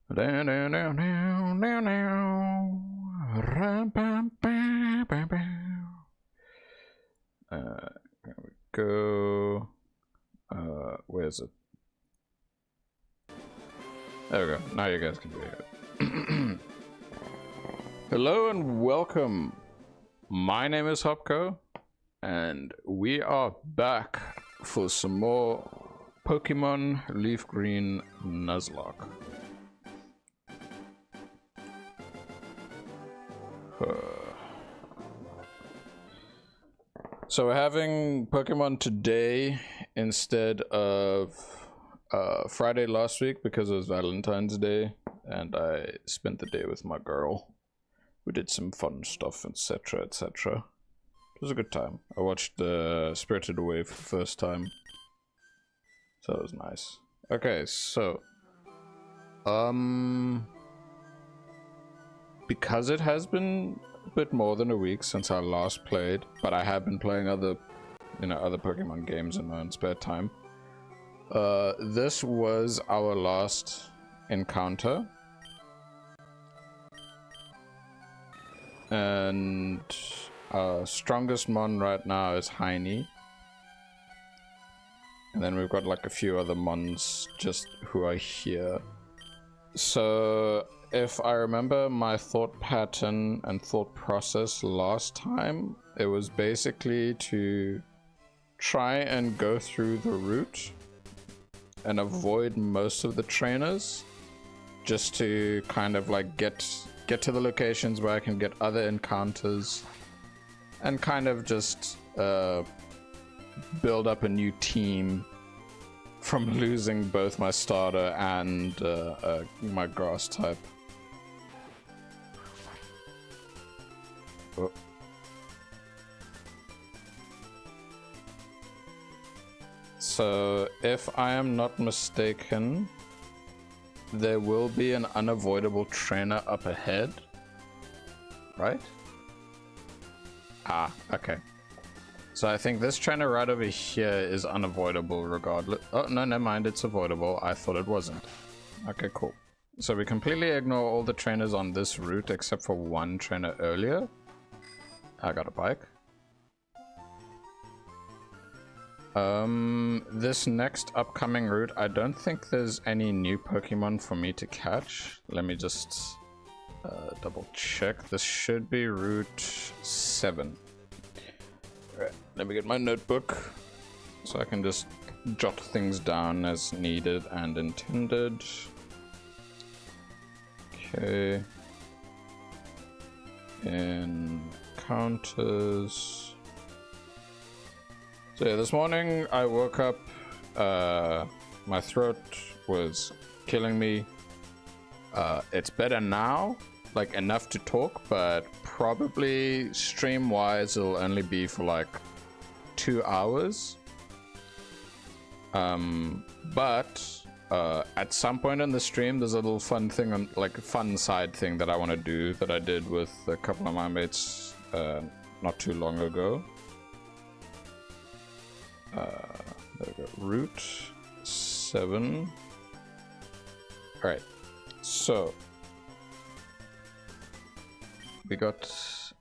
There we go. Where is it? There we go. Now you guys can hear it. Hello and welcome. My name is Hopko, and we are back for some more Pokémon LeafGreen Nuzlocke. So we're having Pokemon today instead of Friday last week because it was Valentine's Day, and I spent the day with my girl. We did some fun stuff, etc, etc. It was a good time. I watched Spirited Away for the first time, so it was nice. Okay, so because it has been a bit more than a week since I last played, but I have been playing other Pokemon games in my own spare time. This was our last encounter, and our strongest mon right now is Heiny, and then we've got like a few other mons just who are here. So if I remember my thought pattern and thought process last time, it was basically to try and go through the route and avoid most of the trainers, just to kind of like get to the locations where I can get other encounters and kind of just build up a new team from losing both my starter and my grass type. Oh. So if I am not mistaken, there will be an unavoidable trainer up ahead, right? Ah, okay. So I think this trainer right over here is unavoidable regardless. Oh, no, never mind, it's avoidable. I thought it wasn't. Okay, cool. So we completely ignore all the trainers on this route except for one trainer earlier. I got a bike. This next upcoming route, I don't think there's any new Pokemon for me to catch. Let me just double check. This should be Route 7. Alright, let me get my notebook so I can just jot things down as needed and intended. Okay. Encounters. So yeah, this morning I woke up, my throat was killing me. It's better now, like enough to talk, but probably stream wise it'll only be for like 2 hours. But at some point in the stream there's a little fun thing, on like a fun side thing that I want to do that I did with a couple of my mates not too long ago. There we go. Route 7. Alright, so we got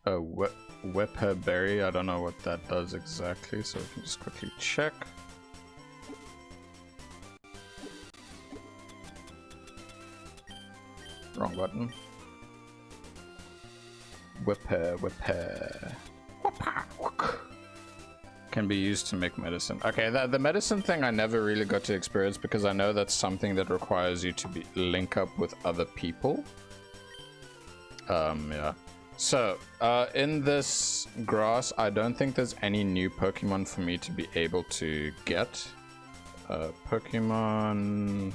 a Whipper Berry. I don't know what that does exactly, so we can just quickly check. Wrong button. Whipper. Can be used to make medicine. Okay, the medicine thing I never really got to experience because I know that's something that requires you to link up with other people. Yeah. So, in this grass, I don't think there's any new Pokemon for me to be able to get. Pokemon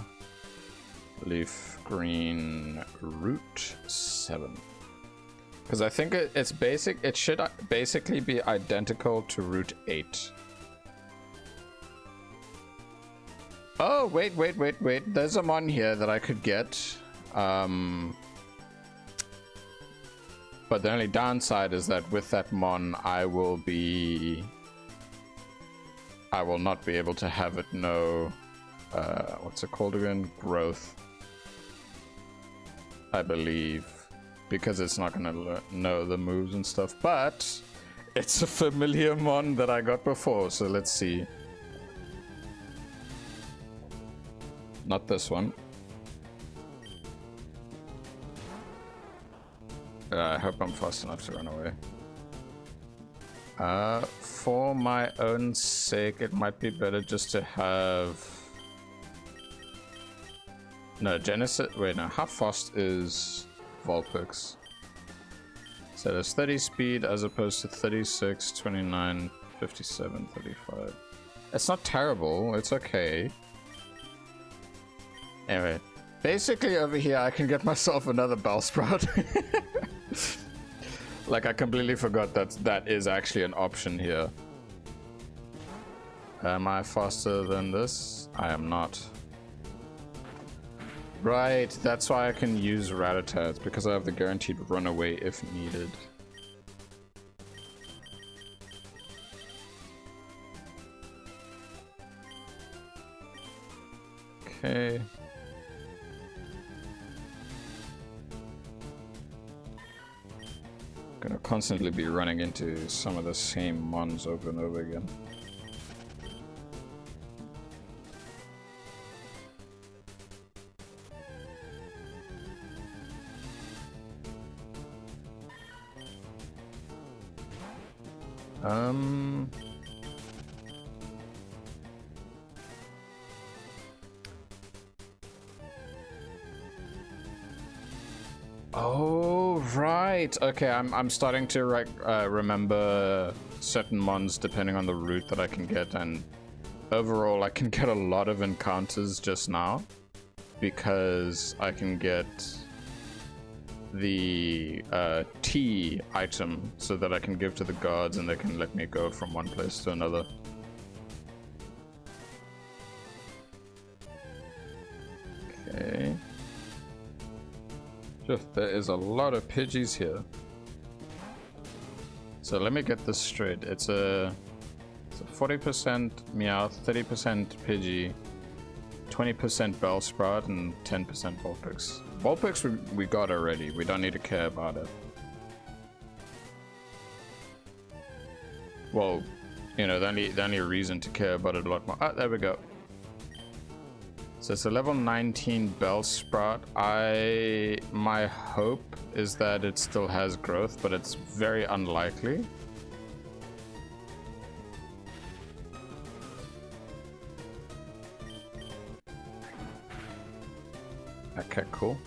LeafGreen Route 7. Because I think it should basically be identical to Route 8. Oh, wait. There's a mon here that I could get. But the only downside is that with that mon, I will not be able to have it know, what's it called again? Growth. I believe, because it's not gonna know the moves and stuff, but it's a familiar mon that I got before, so let's see. Not this one. I hope I'm fast enough to run away. For my own sake, it might be better just to have... No, Genesis... Wait, no. How fast is Vulpix? So there's 30 speed as opposed to 36, 29, 57, 35. It's not terrible. It's okay. Anyway. Basically, over here, I can get myself another Bellsprout. Like, I completely forgot that that is actually an option here. Am I faster than this? I am not. Right, that's why I can use Rattata. It's because I have the guaranteed runaway if needed. Okay. Gonna constantly be running into some of the same mons over and over again. Oh, right. Okay, I'm starting to remember certain mons depending on the route that I can get, and overall I can get a lot of encounters just now because I can get the tea item so that I can give to the guards and they can let me go from one place to another. Okay. Just, there is a lot of Pidgeys here. So let me get this straight. It's a 40% Meowth, 30% Pidgey, 20% Bellsprout, and 10% Vulpix. Vulpix we got already. We don't need to care about it. Well, you know, the only reason to care about it a lot more. Ah, there we go. So it's a level 19 Bellsprout. My hope is that it still has growth, but it's very unlikely. Okay, cool.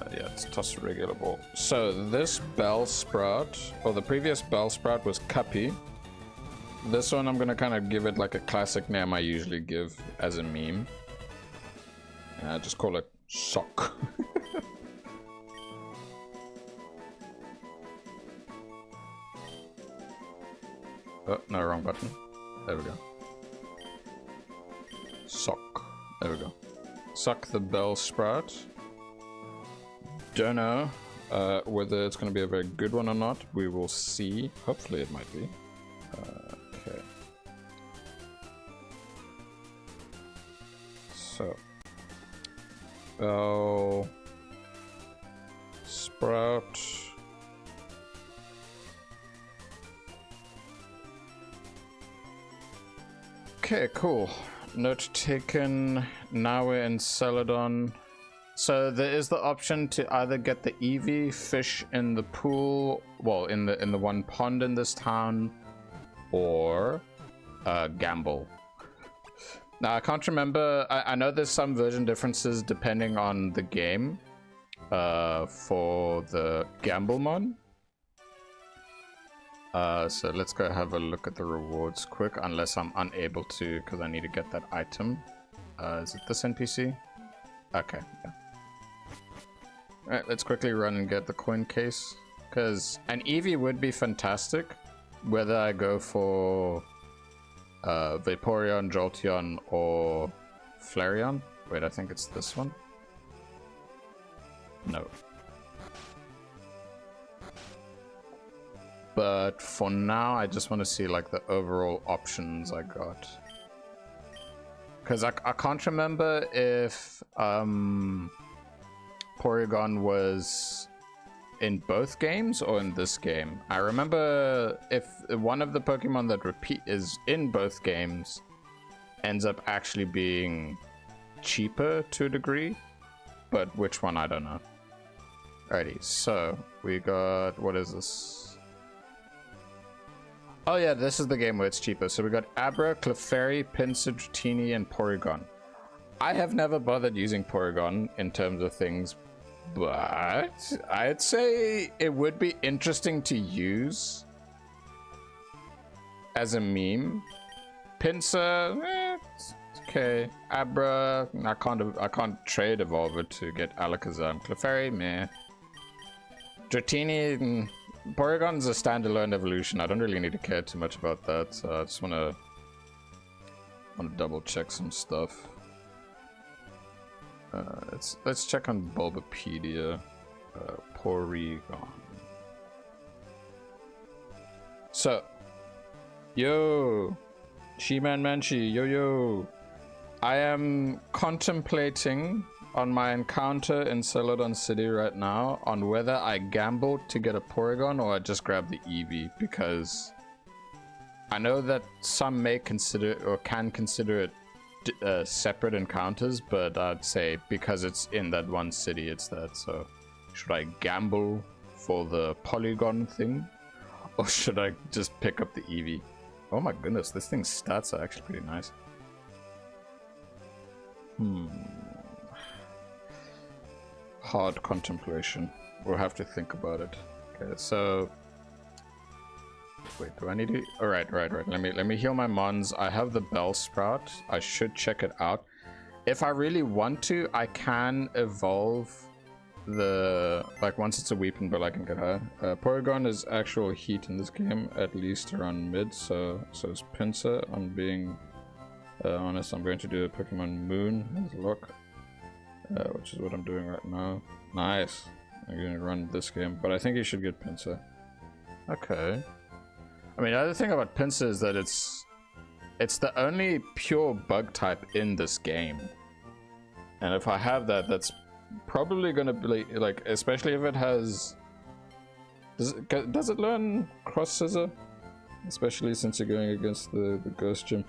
Yeah, it's toss regular ball. So this Bellsprout, or the previous Bellsprout, was Cuppy. This one I'm gonna kind of give it like a classic name I usually give as a meme. Just call it Sock. Oh, no, wrong button. There we go. Sock. There we go. Suck the Bellsprout. Don't know whether it's going to be a very good one or not. We will see. Hopefully it might be. Okay. So. Sprout. Okay, cool. Note taken. Now we're in Celadon. So there is the option to either get the Eevee fish in the pool, well, in the one pond in this town, or gamble. Now I can't remember. I know there's some version differences depending on the game. For the Gamblemon. So let's go have a look at the rewards quick, unless I'm unable to because I need to get that item. Is it this NPC? Okay, yeah. Alright, let's quickly run and get the coin case. Because an Eevee would be fantastic, whether I go for Vaporeon, Jolteon, or Flareon. Wait, I think it's this one. No. But for now, I just want to see like the overall options I got. Because I can't remember if Porygon was in both games or in this game. I remember if one of the Pokemon that is in both games ends up actually being cheaper to a degree, but which one I don't know. Alrighty, so we got, what is this? Oh yeah, this is the game where it's cheaper. So we got Abra, Clefairy, Pinsir, Dratini, and Porygon. I have never bothered using Porygon in terms of things, but I'd say it would be interesting to use as a meme. Pinsir, it's okay. Abra, I can't trade evolve it to get Alakazam. Clefairy, meh. Dratini, Porygon's a standalone evolution. I don't really need to care too much about that. So I just wanna double check some stuff. Let's check on Bulbapedia. Porygon. So, yo, She-Man Manchi, yo. I am contemplating on my encounter in Celadon City right now on whether I gamble to get a Porygon or I just grab the Eevee, because I know that some may consider or can consider it separate encounters, but I'd say because it's in that one city, it's that. So should I gamble for the Polygon thing, or should I just pick up the Eevee? Oh my goodness, this thing's stats are actually pretty nice. Hard contemplation. We'll have to think about it. Okay, so wait, do I need to? All right. Let me heal my mons. I have the Bellsprout. I should check it out. If I really want to, I can evolve the, like, once it's a weapon, but I can get her. Porygon is actual heat in this game, at least around mid. So is Pinsir. I'm being honest. I'm going to do a Pokemon Moon Nuzlocke, which is what I'm doing right now. Nice. I'm going to run this game, but I think you should get Pinsir. Okay. I mean, the other thing about Pinsir is that it's the only pure bug type in this game. And if I have that, that's probably gonna be like, especially if it has, does it learn Cross Scissor? Especially since you're going against the Ghost Gym.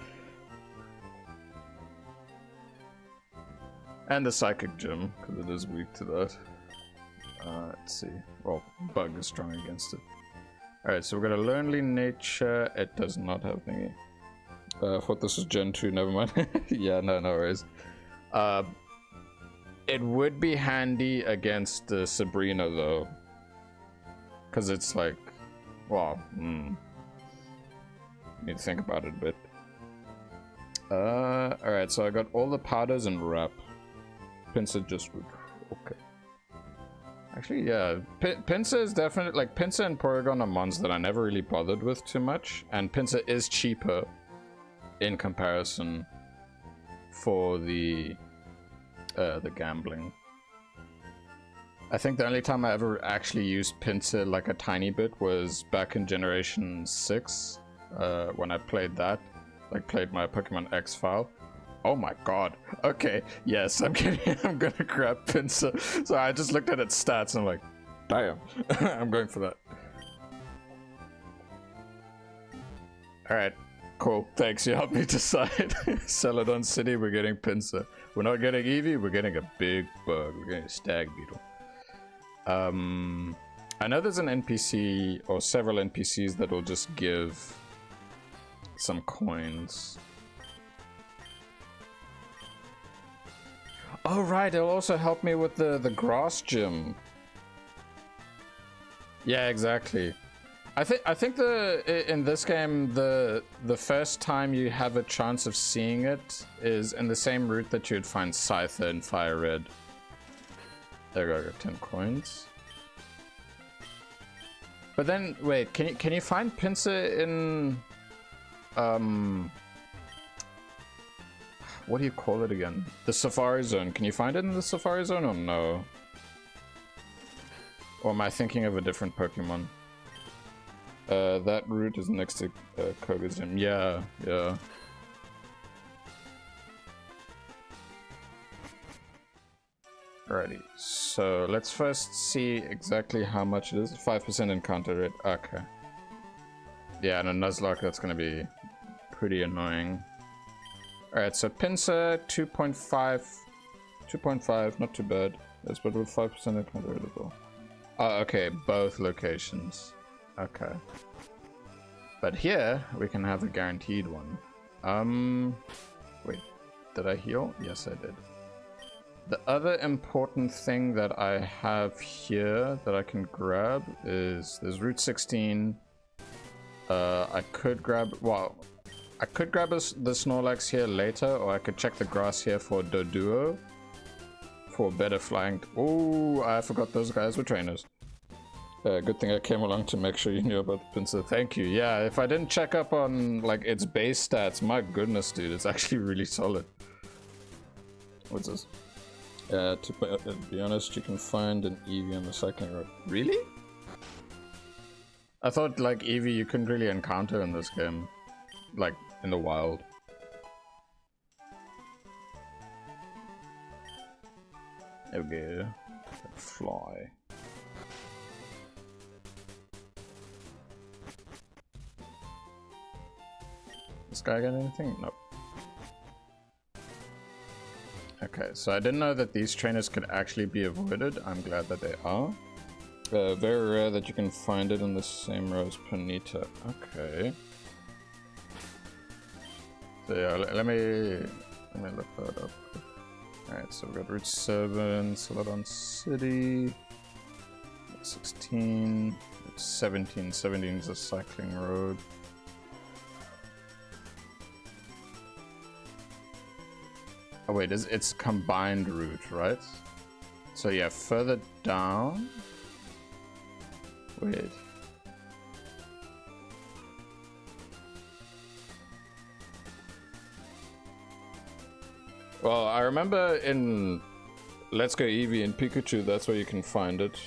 And the Psychic Gym, because it is weak to that. Let's see. Well, Bug is strong against it. Alright, so we've got a Lonely Nature. It does not have thingy. I thought this was Gen 2, never mind. Yeah, no worries. It would be handy against Sabrina, though. Because it's like, well, need to think about it a bit. Alright, so I got all the powders and wrap. Pinsir just would. Okay. Actually, yeah. Pinsir is definitely, like, Pinsir and Porygon are mons that I never really bothered with too much. And Pinsir is cheaper in comparison for the gambling. I think the only time I ever actually used Pinsir like a tiny bit was back in Generation 6, when I played that, like played my Pokemon X file. Oh my god. Okay, yes, I'm gonna grab Pinsir. So I just looked at its stats and I'm like, damn, I'm going for that. Alright, cool, thanks, you helped me decide. Celadon City, we're getting Pinsir. We're not getting Eevee, we're getting a big bug. We're getting a Stag Beetle. I know there's an NPC, or several NPCs that will just give some coins. Oh right, it'll also help me with the grass gym. Yeah, exactly. I think in this game the first time you have a chance of seeing it is in the same route that you'd find Scyther in Fire Red. There we go, I got 10 coins. But then wait, can you find Pinsir in what do you call it again? The Safari Zone. Can you find it in the Safari Zone or no? Or am I thinking of a different Pokemon? That route is next to Koga's gym. Yeah, yeah. Alrighty, so let's first see exactly how much it is. 5% encounter rate. Okay. Yeah, and a Nuzlocke, that's gonna be pretty annoying. Alright, so pincer 2.5. 2.5, not too bad. That's but with 5% encounter rate as well. Oh, okay, both locations. Okay. But here, we can have a guaranteed one. Wait, did I heal? Yes, I did. The other important thing that I have here that I can grab is there's Route 16. I could grab, well, I could grab the Snorlax here later, or I could check the grass here for Doduo for better flying. Oh, I forgot those guys were trainers. Good thing I came along to make sure you knew about the pincer. Thank you. Yeah, if I didn't check up on like its base stats, my goodness, dude, it's actually really solid. What's this? To be honest, you can find an Eevee on the cycling road. Really? I thought like Eevee you couldn't really encounter in this game, like in the wild. Okay, fly. This guy got anything? Nope. Okay, so I didn't know that these trainers could actually be avoided. I'm glad that they are. Very rare that you can find it in the same row as Ponyta. Okay. So yeah, let me look that up. Alright, so we've got Route 7, Celadon City, 16, 17. 17 is a cycling road. Oh wait, it's combined route, right? So yeah, further down. Wait. Well, I remember in Let's Go Eevee and Pikachu, that's where you can find it.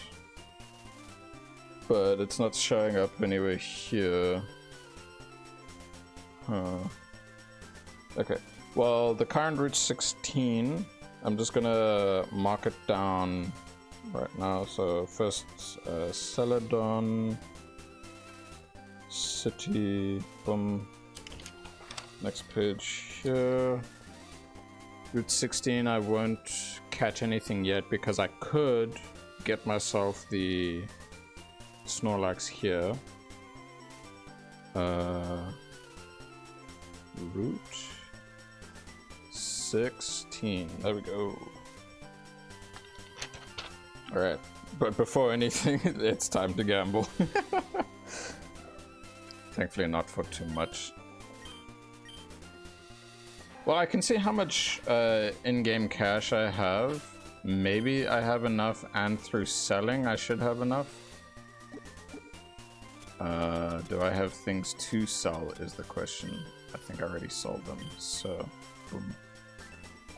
But it's not showing up anywhere here. Huh. Okay. Well, the current Route 16, I'm just gonna mark it down right now. So first, Celadon City, boom. Next page here. Route 16, I won't catch anything yet because I could get myself the Snorlax here. Route 16. There we go. Alright, but before anything, it's time to gamble. Thankfully not for too much. Well, I can see how much in-game cash I have. Maybe I have enough, and through selling I should have enough. Do I have things to sell is the question. I think I already sold them, so boom.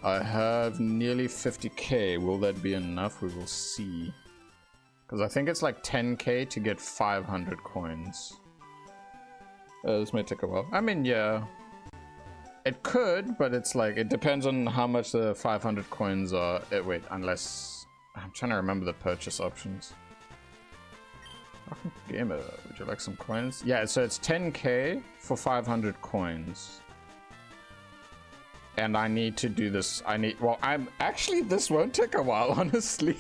I have nearly 50k. Will that be enough? We will see. Because I think it's like 10k to get 500 coins. This may take a while. I mean, yeah. It could, but it's like, it depends on how much the 500 coins are. Wait, unless... I'm trying to remember the purchase options. Gamer, would you like some coins? Yeah, so it's 10k for 500 coins. And I need to do this. Well, actually, this won't take a while, honestly.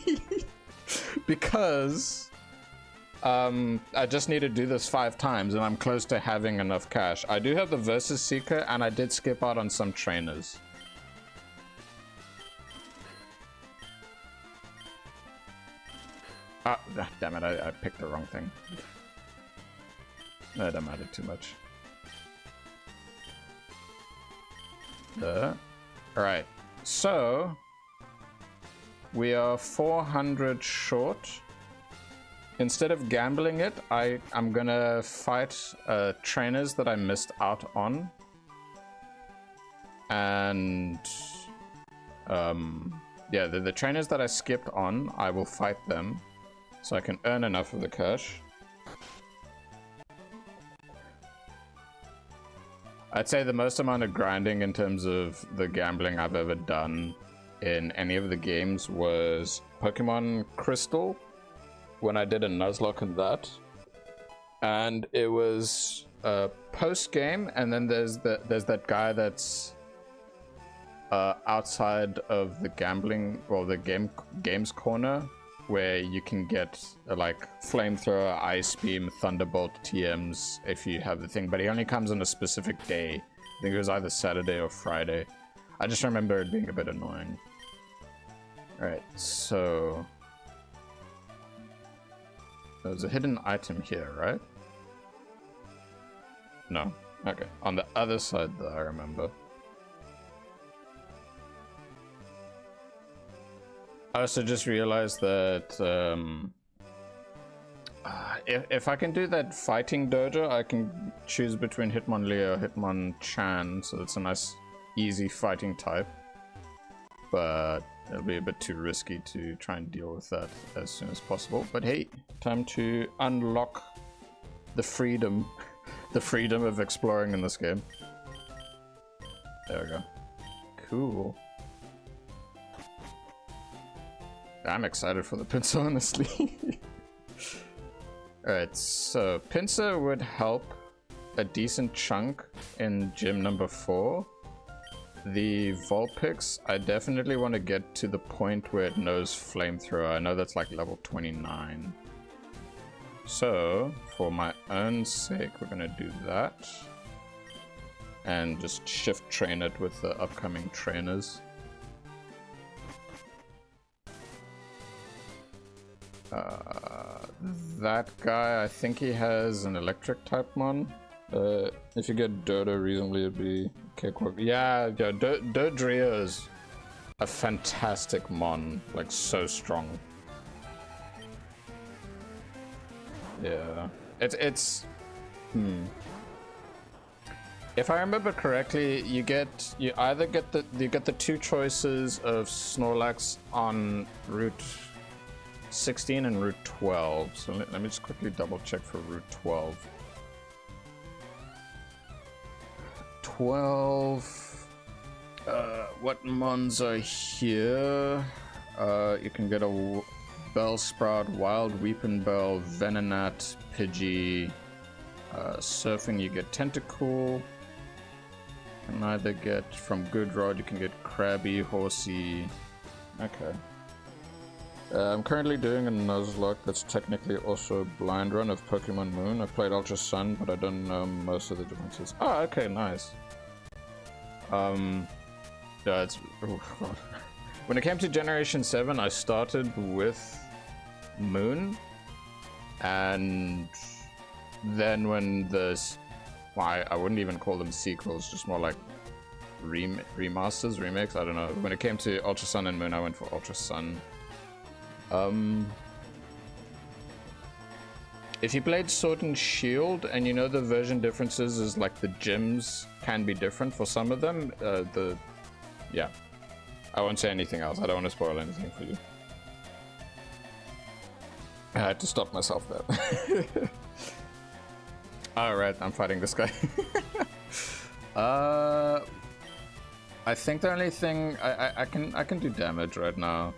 Because I just need to do this 5 times and I'm close to having enough cash. I do have the Versus Seeker and I did skip out on some trainers. Ah, damn it, I picked the wrong thing. That mattered too much. Alright, so we are 400 short. Instead of gambling it, I'm gonna fight trainers that I missed out on. And yeah, the trainers that I skipped on, I will fight them so I can earn enough of the cash. I'd say the most amount of grinding in terms of the gambling I've ever done in any of the games was Pokemon Crystal, when I did a Nuzlocke in that. And it was post-game, and then there's that guy that's outside of the gambling, well, the games corner, where you can get like flamethrower, ice beam, thunderbolt, TMs if you have the thing, but he only comes on a specific day. I think it was either Saturday or Friday. I just remember it being a bit annoying. Alright, so there's a hidden item here, right? No. Okay. On the other side though, I remember. I also just realized that if I can do that fighting dojo, I can choose between Hitmonlee or Hitmonchan, so it's a nice easy fighting type. But it'll be a bit too risky to try and deal with that as soon as possible. But hey, time to unlock the freedom. The freedom of exploring in this game. There we go. Cool. I'm excited for the pincer, honestly. Alright, so pincer would help a decent chunk in gym number 4. The Vulpix, I definitely want to get to the point where it knows flamethrower. I know that's like level 29. So, for my own sake, we're gonna do that. And just shift train it with the upcoming trainers. That guy, I think he has an electric type mon. If you get Dodo reasonably, it'd be cakewalk. Yeah, Dodrio's a fantastic mon, like so strong. Yeah, it's if I remember correctly, you either get the two choices of Snorlax on Route 16 and Route 12. So let me just quickly double check for Route 12. 12. What mons are here? You can get a Bellsprout, Wild Weepinbell, Venonat, Pidgey. Surfing, you get Tentacool. You can either get from Goodrod, you can get Krabby, Horsey. Okay. I'm currently doing a Nuzlocke that's technically also a blind run of Pokemon Moon. I played Ultra Sun, but I don't know most of the differences. Oh, okay, nice. Yeah, it's... Oh, God. When it came to Generation 7, I started with Moon, and then when the... Well, I wouldn't even call them sequels, just more like remasters, remakes, I don't know. When it came to Ultra Sun and Moon, I went for Ultra Sun. If you played Sword and Shield and you know the version differences is like the gyms can be different for some of them, yeah. I won't say anything else. I don't want to spoil anything for you. I had to stop myself there. Alright, I'm fighting this guy. I think the only thing I can do damage right now.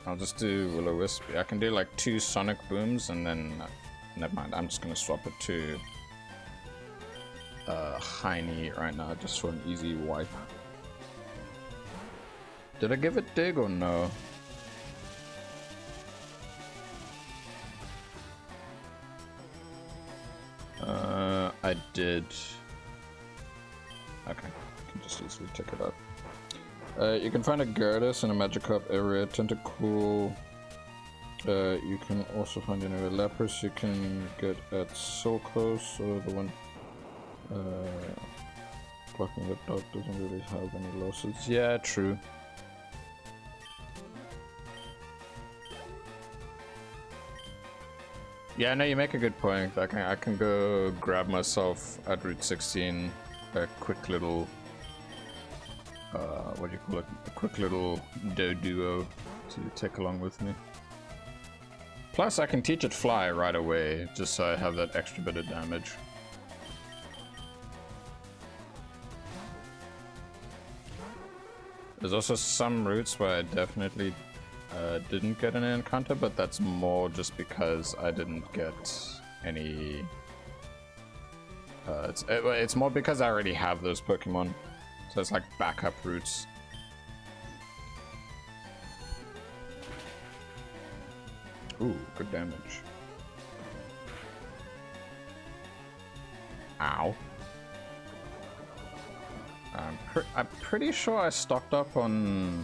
I'll just do Will-O-Wisp. I can do like 2 Sonic Booms and then never mind. I'm just gonna swap it to Heine right now just for an easy wipe. Did I give it dig or no? I did. Okay, I can just easily check it out. You can find a Gyarados in a Magikarp area, Tentacool. You can also find an area Lapras you can get at Sulcos, or the one blocking the dog doesn't really have any losses. Yeah, true. Yeah, no, you make a good point. I can go grab myself at Route 16 a quick little what do you call it? A quick little duo to take along with me. Plus, I can teach it fly right away, just so I have that extra bit of damage. There's also some routes where I definitely didn't get an encounter, but that's more just because I didn't get any... it's more because I already have those Pokemon, so it's like backup routes. Ooh, good damage. Ow. I'm pretty sure I stocked up on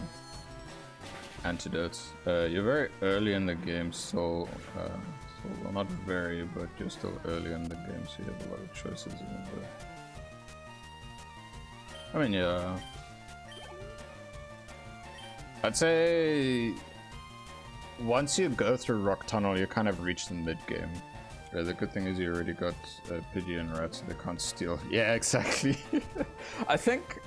antidotes. You're very early in the game, so well, not very, but you're still early in the game, so you have a lot of choices. I mean, yeah. I'd say once you go through Rock Tunnel, you kind of reach the mid-game. The good thing is you already got Pidgey and Rat, so they can't steal. Yeah, exactly. I think...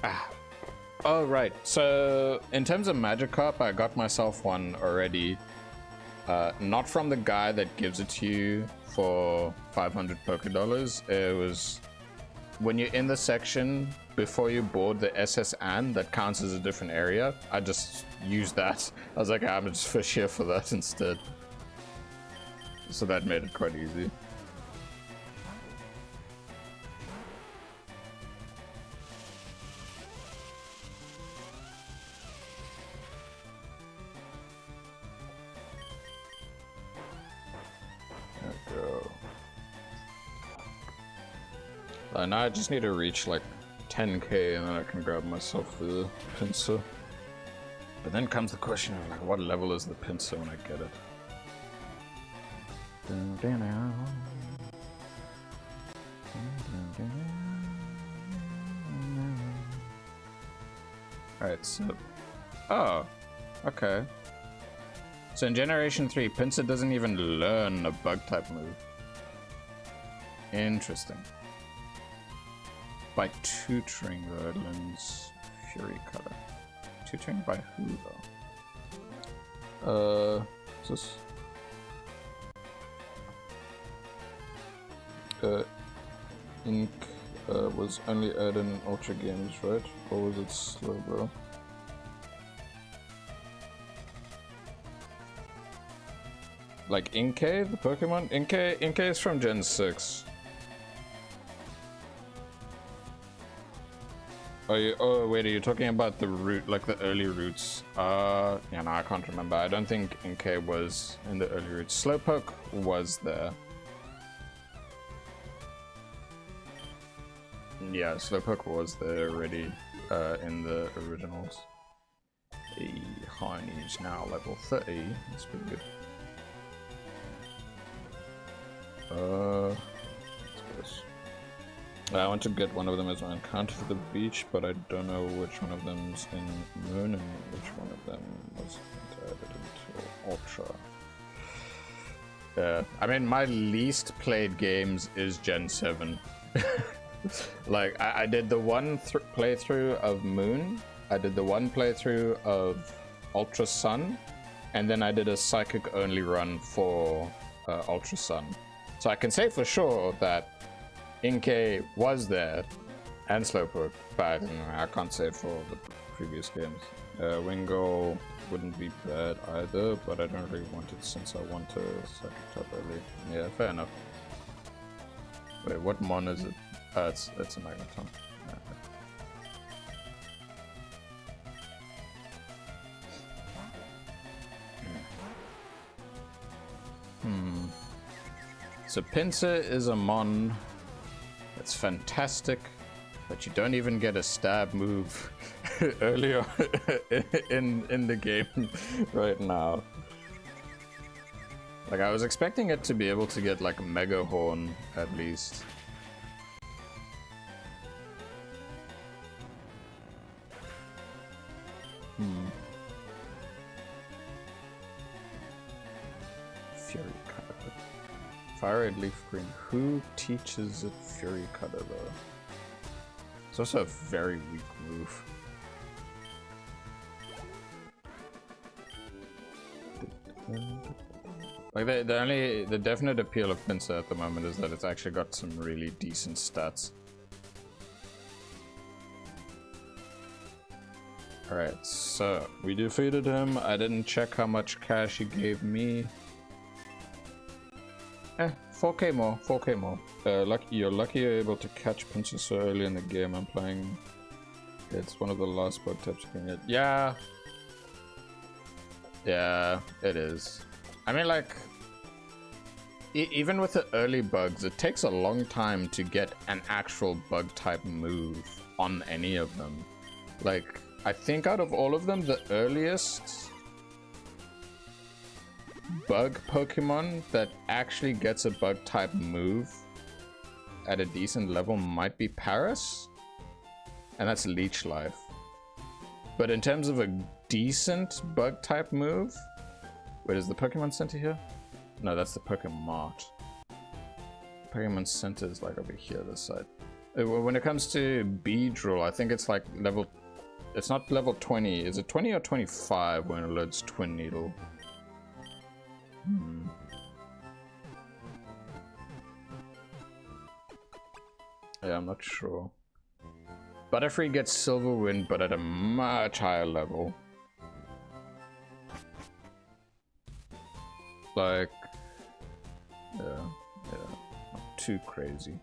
Oh, right. So, in terms of Magikarp, I got myself one already. Not from the guy that gives it to you for 500 Pokédollars. It was... When you're in the section before you board the SS Anne, that counts as a different area. I just used that. I was like, I'm just fish here for that instead. So that made it quite easy. There we go. Now I just need to reach like 10k and then I can grab myself the pincer. But then comes the question of like, what level is the pincer when I get it? Alright, so... Oh, okay. So in Generation 3, Pinsir doesn't even learn a bug-type move. Interesting. By tutoring, though, it learns Fury Cutter. Tutoring by who, though? Is this... Ink was only added in Ultra games, right? Or was it slow, bro? Like Inkay, the Pokemon? Inkay is from Gen 6. Oh wait, are you talking about the route, like the early routes? Yeah, no, I can't remember. I don't think Inkay was in the early routes. Slowpoke was there. Yeah, Slowpoke was there already in the originals. Heine's now level 30. That's pretty good. Let's go this. I want to get one of them as my encounter for the beach, but I don't know which one of them is in Moon and which one of them was added into Ultra. I mean, my least played games is Gen 7. Like, I did the one playthrough of Moon, I did the one playthrough of Ultra Sun, and then I did a Psychic only run for Ultra Sun. So I can say for sure that Inkay was there, and Slowpoke, but I can't say for the previous games. Wingull wouldn't be bad either, but I don't really want it since I want to Psychic type early. Yeah, fair enough. Wait, what mon is it? It's a Magneton. So Pinsir is a mon that's fantastic, but you don't even get a stab move earlier in the game right now. Like, I was expecting it to be able to get like a Mega Horn at least. Fury Cutter. Fire and Leaf Green. Who teaches it Fury Cutter though? It's also a very weak move. Like the definite appeal of Pinsir at the moment is that it's actually got some really decent stats. Alright, so we defeated him. I didn't check how much cash he gave me. 4k more, 4k more. You're lucky you're able to catch Pinsir so early in the game. I'm playing. It's one of the last bug types you can get. Yeah. Yeah, it is. I mean, like, even with the early bugs, it takes a long time to get an actual bug type move on any of them. Like, I think out of all of them, the earliest bug Pokemon that actually gets a bug type move at a decent level might be Paris, and that's Leech Life. But in terms of a decent bug type move, wait, is the Pokemon Center here? No, that's the Pokemon Mart. Pokemon Center is like over here, this side. When it comes to Beedrill, I think it's like level. It's not level 20. Is it 20 or 25 when it loads Twin Needle? Yeah, I'm not sure. Butterfree gets Silver Wind, but at a much higher level. Like, yeah, not too crazy.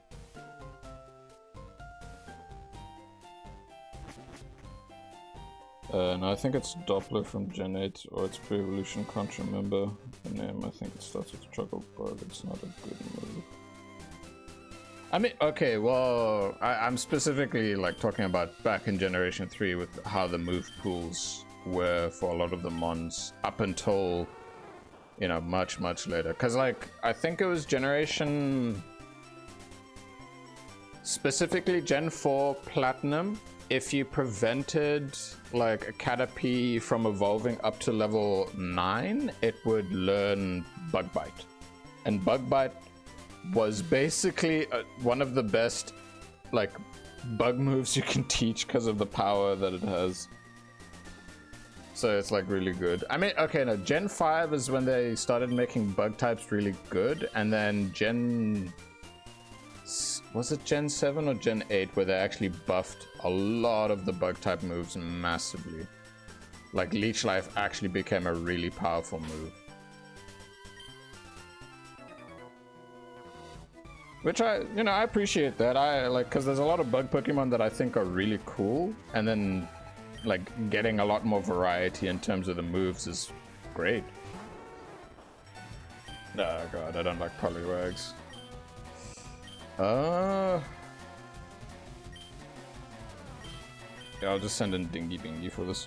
No, I think it's Doppler from Gen 8, or it's Pre-Evolution, can't remember the name. I think it starts with Struggle Bug, it's not a good move. I mean, okay, well, I'm specifically like talking about back in Generation 3 with how the move pools were for a lot of the mons up until, you know, much later. Because, like, I think it was Generation... specifically Gen 4 Platinum, if you prevented like a Caterpie from evolving up to level 9, it would learn Bug Bite. And Bug Bite was basically one of the best like bug moves you can teach because of the power that it has. So it's like really good. I mean, okay, no, Gen 5 is when they started making bug types really good, and then was it Gen 7 or Gen 8 where they actually buffed a lot of the bug type moves massively. Like Leech Life actually became a really powerful move. Which I appreciate that. I like, because there's a lot of bug Pokemon that I think are really cool, and then like getting a lot more variety in terms of the moves is great. Oh god, I don't like Poliwags. Yeah, I'll just send in Dingy Bingy for this.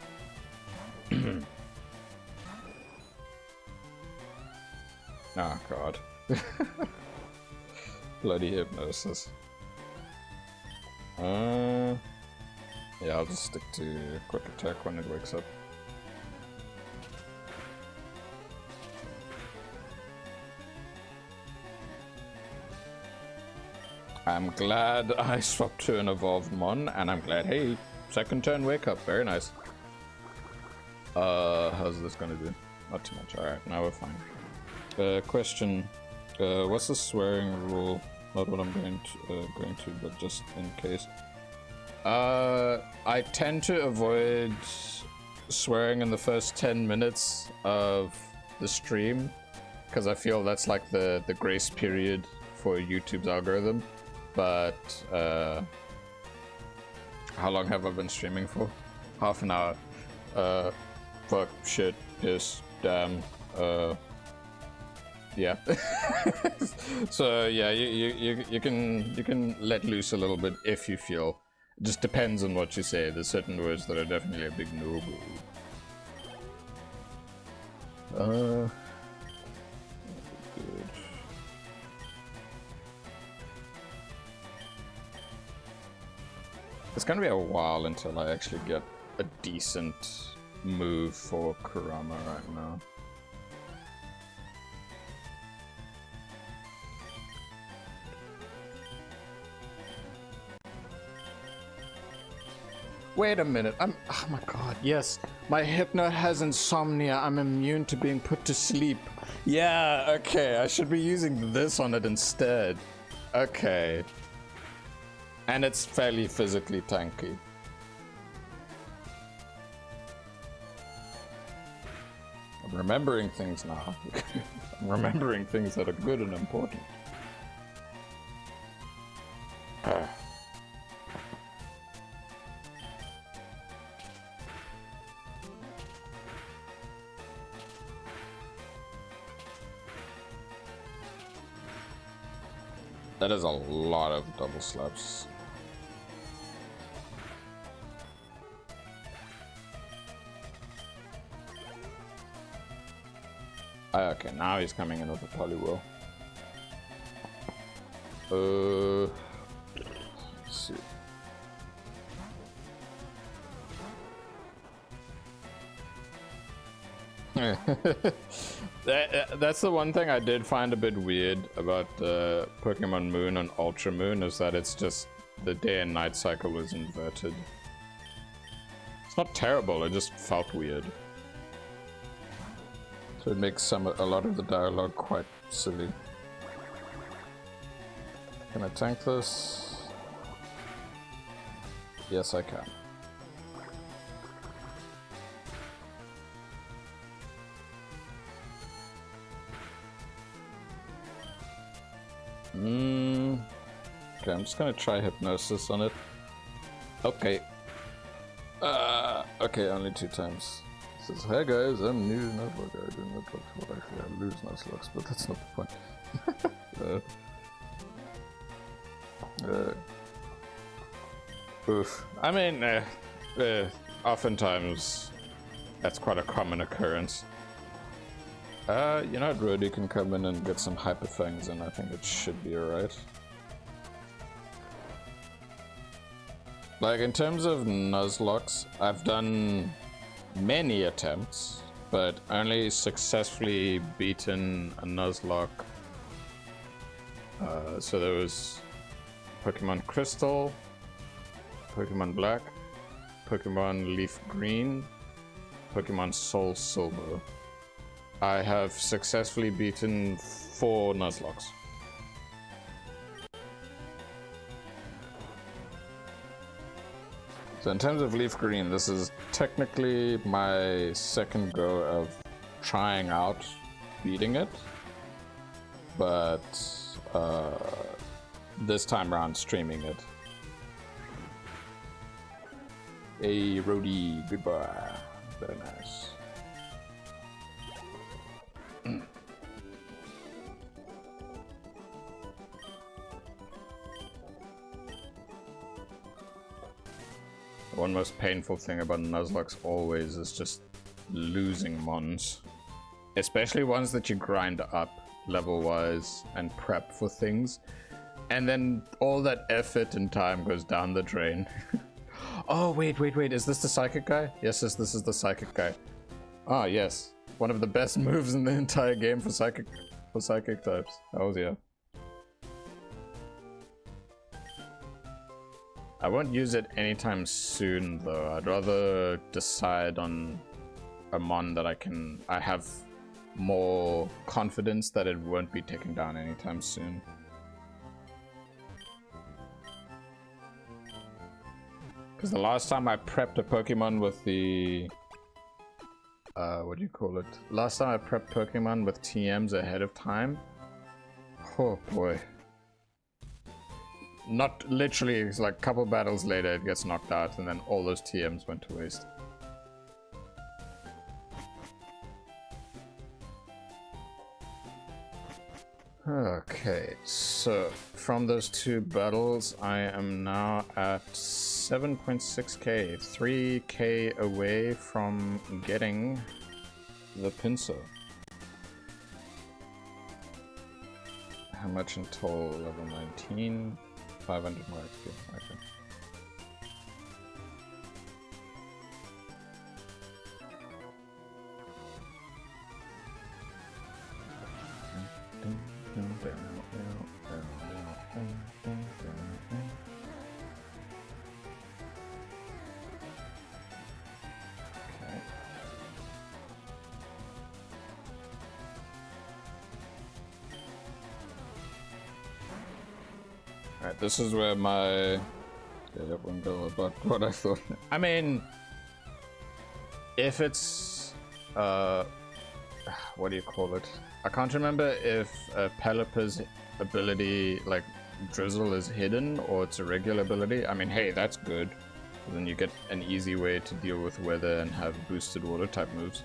Oh god. Bloody hypnosis. Yeah, I'll just stick to quick attack when it wakes up. I'm glad I swapped to an evolved mon, and I'm glad, hey, second turn wake up, very nice. How's this gonna do? Not too much, alright, now we're fine. Question, what's the swearing rule? Not what I'm going to, but just in case. I tend to avoid swearing in the first 10 minutes of the stream, because I feel that's like the grace period for YouTube's algorithm. But how long have I been streaming for? Half an hour. Fuck, shit, piss, damn, yeah. So yeah, you can let loose a little bit if you feel. It just depends on what you say. There's certain words that are definitely a big no-go. Good. It's gonna be a while until I actually get a decent move for Kurama right now. Wait a minute, oh my god, yes. My Hypno has insomnia, I'm immune to being put to sleep. Yeah, okay, I should be using this on it instead. Okay. And it's fairly physically tanky. I'm remembering things now. I'm remembering things that are good and important. That is a lot of double slaps. Okay, now he's coming in with a polywhirl. Let's see. That's the one thing I did find a bit weird about Pokemon Moon and Ultra Moon, is that it's just the day and night cycle is inverted. It's not terrible, it just felt weird. So it makes a lot of the dialogue quite silly. Can I tank this? Yes, I can. Okay, I'm just gonna try hypnosis on it. Okay. Okay, only 2 times. It says, hey guys, I'm new Nuzlocke. I do Nuzlocke. Well, actually, I lose Nuzlocks, but that's not the point. Oof. I mean, oftentimes that's quite a common occurrence. You know, Rudy can come in and get some hyper fangs, and I think it should be alright. Like, in terms of Nuzlocks, I've done many attempts, but only successfully beaten a Nuzlocke. So there was Pokemon Crystal, Pokemon Black, Pokemon Leaf Green, Pokemon Soul Silver. I have successfully beaten 4 Nuzlocks. So in terms of Leaf Green, this is technically my second go of trying out beating it, but this time around streaming it. Hey Rody, goodbye. Very nice. One most painful thing about Nuzlocke always is just losing mons. Especially ones that you grind up level-wise and prep for things. And then all that effort and time goes down the drain. Oh, wait. Is this the Psychic guy? Yes, this is the Psychic guy. Ah, yes. One of the best moves in the entire game for Psychic types. Oh, yeah. I won't use it anytime soon, though. I'd rather decide on a mon that I have more confidence that it won't be taken down anytime soon. Because the last time I prepped a Pokemon with the... what do you call it? Last time I prepped Pokemon with TMs ahead of time. Oh boy. Not literally, it's like a couple battles later it gets knocked out and then all those TMs went to waste. Okay, so from those 2 battles I am now at 7.6k, 3k away from getting the pincer. How much in total? Level 19? 500 more XP. Okay. Alright, this is where my... Yeah, wouldn't go about what I thought. I mean... If it's... what do you call it? I can't remember if Pelipper's ability, like, Drizzle is hidden or it's a regular ability. I mean, hey, that's good. Then you get an easy way to deal with weather and have boosted water type moves.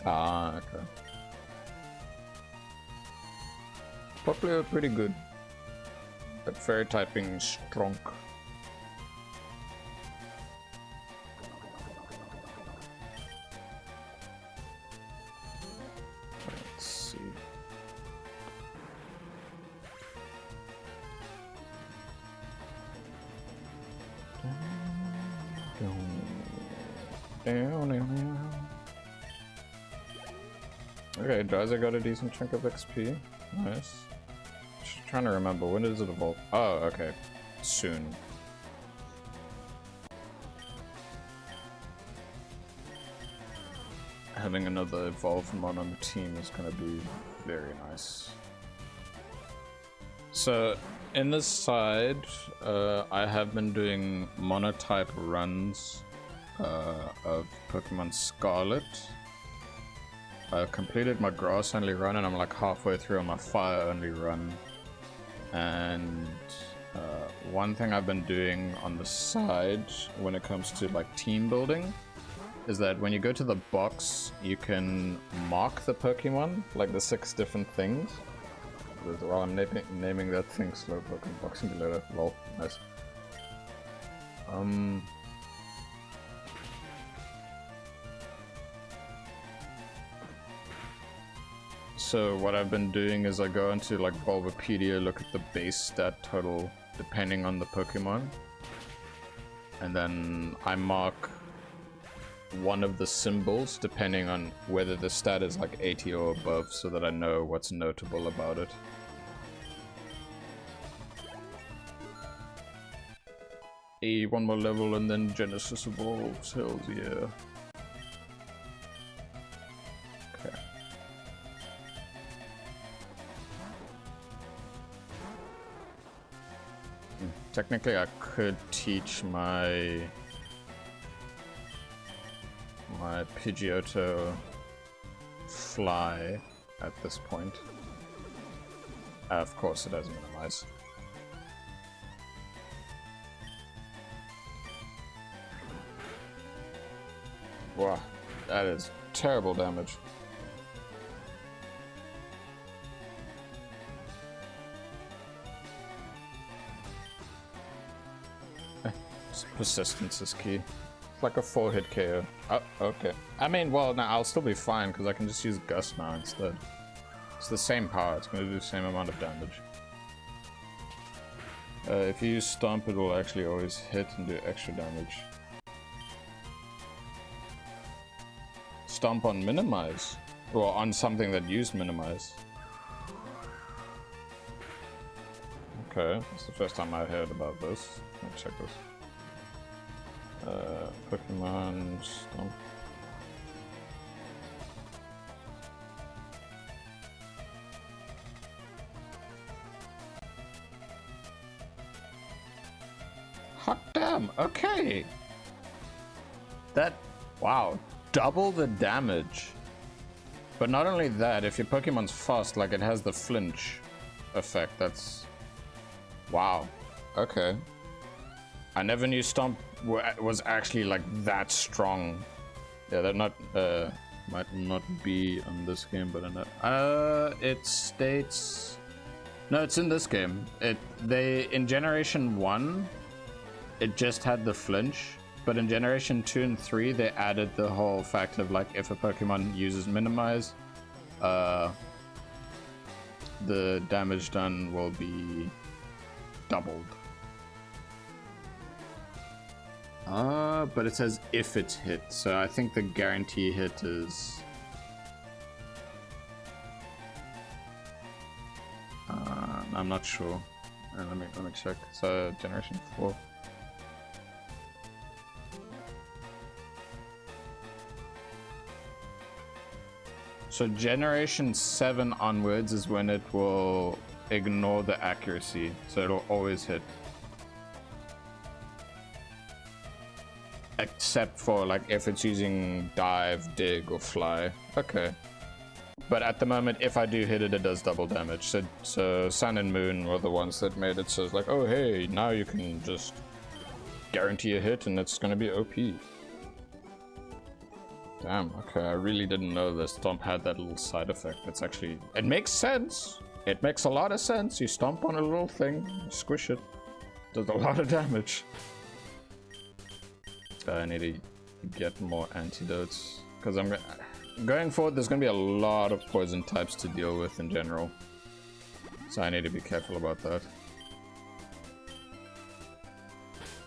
Ah, okay. Probably are pretty good. But fairy typing strong. Let's see. Okay, Drowser got a decent chunk of XP. Nice. Just trying to remember, when does it evolve? Oh, okay. Soon. Having another evolved mon on the team is going to be very nice. So, in this side, I have been doing monotype runs of Pokemon Scarlet. I completed my grass only run and I'm like halfway through on my fire only run. And one thing I've been doing on the side when it comes to like team building is that when you go to the box, you can mark the Pokemon, like the 6 different things. Well, I'm naming that thing Slowpoke and Box Simulator. Lol, nice. So what I've been doing is I go into like Bulbapedia, look at the base stat total depending on the Pokemon, and then I mark one of the symbols depending on whether the stat is like 80 or above, so that I know what's notable about it. One more level and then Genesis evolves. Hells yeah. Okay. Technically I could teach my Pidgeotto fly at this point. Of course it does minimize. Wow, that is terrible damage. Persistence is key. It's like a 4-hit KO. Oh, okay. I mean, well, now I'll still be fine because I can just use Gust now instead. It's the same power. It's going to do the same amount of damage. If you use Stomp, it will actually always hit and do extra damage. Stomp on Minimize, or on something that used Minimize. Okay, that's the first time I heard about this. Let me check this. Pokemon Stomp. Hot damn, okay. That, wow, double the damage. But not only that, if your Pokemon's fast, like it has the flinch effect, that's, wow, okay. I never knew Stomp was actually like that strong. Yeah, that might not be on this game, but it states, no, it's in this game. In Generation 1, it just had the flinch, but in Generation 2 and 3, they added the whole fact of like if a Pokemon uses Minimize, the damage done will be doubled. But it says if it's hit, so I think the guarantee hit is... I'm not sure. Let me check. So Generation 4. So generation 7 onwards is when it will ignore the accuracy, so it'll always hit. Except for like if it's using dive, dig, or fly. Okay. But at the moment, if I do hit it, it does double damage. So Sun and Moon were the ones that made it so it's like, oh hey, now you can just guarantee a hit and it's gonna be OP. Damn, okay, I really didn't know the stomp had that little side effect. It's actually, it makes sense. It makes a lot of sense. You stomp on a little thing, you squish it, does a lot of damage. I need to get more antidotes because I'm going forward. There's going to be a lot of poison types to deal with in general, so I need to be careful about that.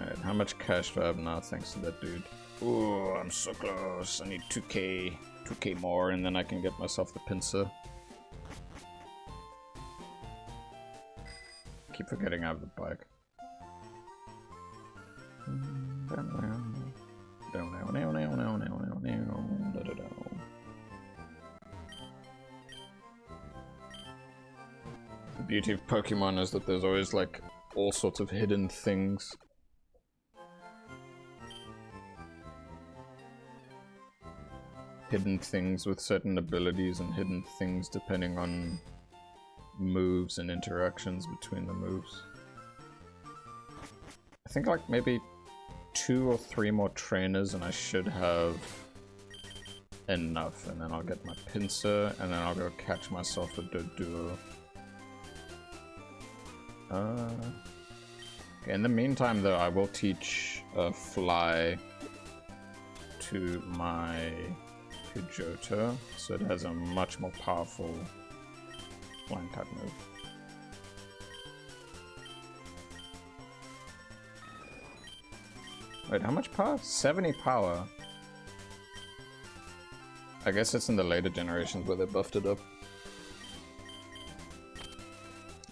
Alright, how much cash do I have now thanks to that dude? Ooh, I'm so close. I need 2k more, and then I can get myself the pincer. Keep forgetting I have the bike. The beauty of Pokemon is that there's always like all sorts of hidden things. Hidden things with certain abilities and hidden things depending on moves and interactions between the moves. I think like maybe 2 or 3 more trainers and I should have enough, and then I'll get my pincer and then I'll go catch myself a Doduo. Okay, in the meantime though, I will teach Fly to my Pidgeotto, so it has a much more powerful flying type move. Wait, how much power? 70 power. I guess it's in the later generations where they buffed it up.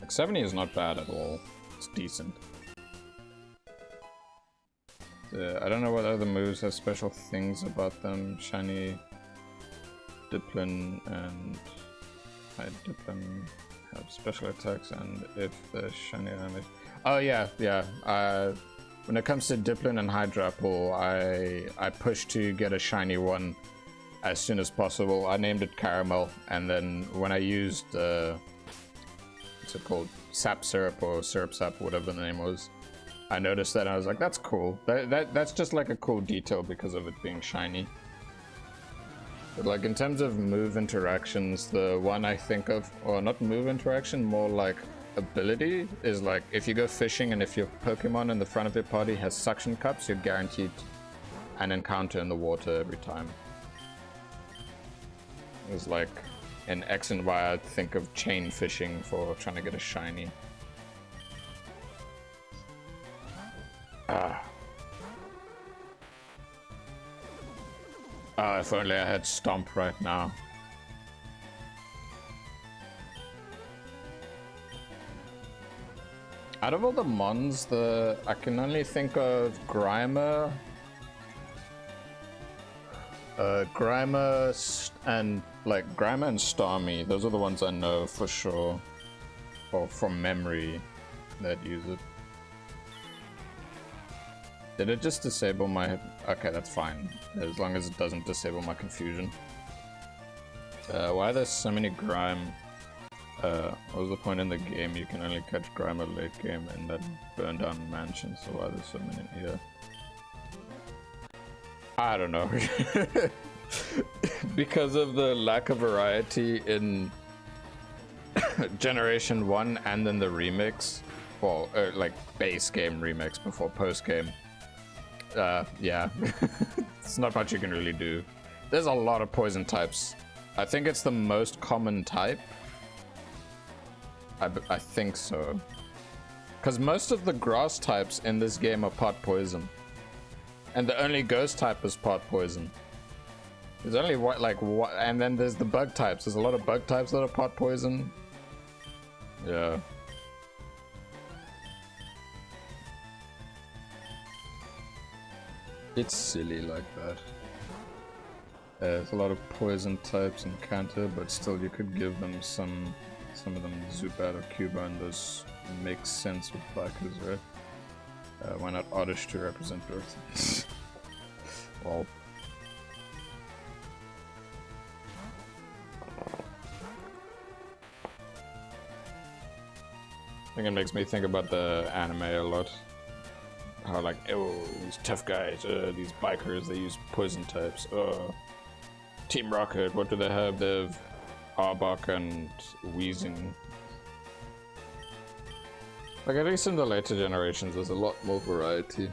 Like 70 is not bad at all. It's decent. I don't know what other moves have special things about them. Shiny, Diplin, and High Diplin have special attacks, and if the shiny damage. Oh yeah, yeah. When it comes to Diplin and Hydrapple, I push to get a shiny one as soon as possible. I named it Caramel, and then when I used what's it called, Sap Syrup or Syrup Sap, whatever the name was, I noticed that and I was like, that's cool. That's just like a cool detail because of it being shiny. But like in terms of move interactions, the one I think of, or not move interaction, more like ability, is like if you go fishing and if your Pokemon in the front of your party has suction cups, you're guaranteed an encounter in the water every time. It was like in X and Y, I'd think of chain fishing for trying to get a shiny. If only I had Stomp right now. Out of all the mons, I can only think of Grimer, and Starmie. Those are the ones I know for sure, or from memory, that use it. Did it just disable my... Okay, that's fine. As long as it doesn't disable my confusion. Why are there so many Grime? What was the point in the game? You can only catch Grime at late game and that burn down mansion, so why are there so many here? I don't know. Because of the lack of variety in Generation 1 and then the remix. Well, like base game remix before post game. Yeah. It's not much you can really do. There's a lot of poison types. I think it's the most common type. I think so. Because most of the grass types in this game are part poison. And the only ghost type is part poison. There's only what, and then there's the bug types. There's a lot of bug types that are part poison. Yeah. It's silly like that. There's a lot of poison types in Kanto, but still you could give them some of them zoop out of Cuba, and those make sense with bikers, right? Why not Oddish to represent both? Well. I think it makes me think about the anime a lot. How like, oh, these tough guys, these bikers, they use poison types. Team Rocket, what do they have? They have Arbok and Wheezing. Like, at least in the later generations, there's a lot more variety.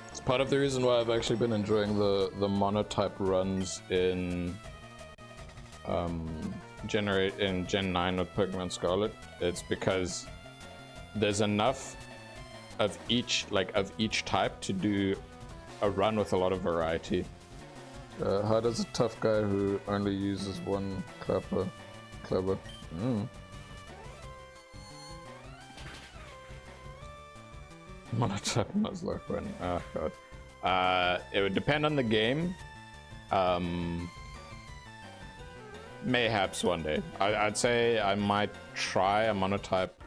It's part of the reason why I've actually been enjoying the monotype runs in Gen 9 of Pokemon Scarlet. It's because there's enough of each type to do a run with a lot of variety. How does a tough guy who only uses one clever? Monotype Nuzlocke run. Oh god. It would depend on the game. Mayhaps one day. I'd say I might try a monotype.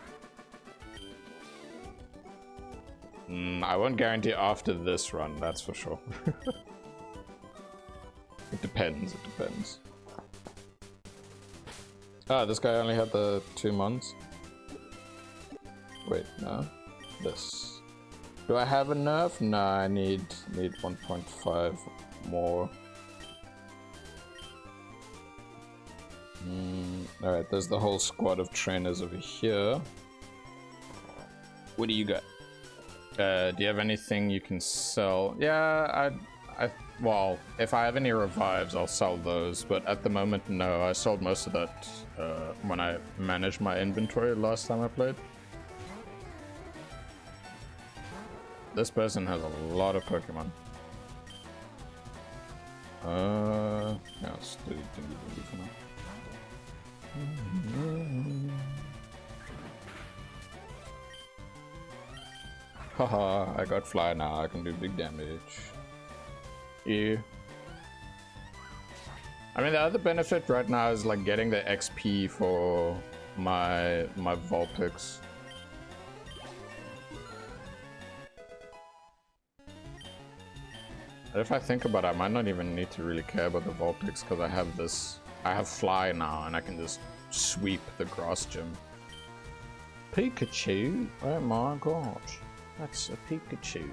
I won't guarantee after this run, that's for sure. It depends, it depends. Ah, this guy only had the 2 months. Wait, no. This. Do I have enough? Nah, I need 1.5 more. Alright, there's the whole squad of trainers over here. What do you got? Do you have anything you can sell? Yeah, well, if I have any revives, I'll sell those, but at the moment, no. I sold most of that when I managed my inventory last time I played. This person has a lot of Pokemon. Yeah, let's do Dingy for now. Haha, I got fly now, I can do big damage. Yeah. I mean, the other benefit right now is like getting the XP for my Vulpix. If I think about it, I might not even need to really care about the Vulpix because I have fly now and I can just sweep the grass gym. Pikachu? Oh my god. That's a Pikachu.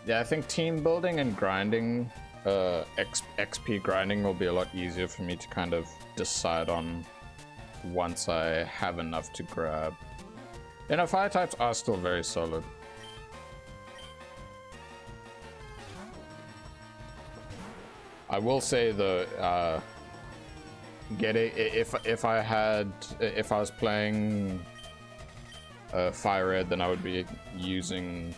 Yeah, I think team building and grinding, XP grinding will be a lot easier for me to kind of decide on once I have enough to grab. You know, fire types are still very solid. I will say though, if I was playing Fire Red, then I would be using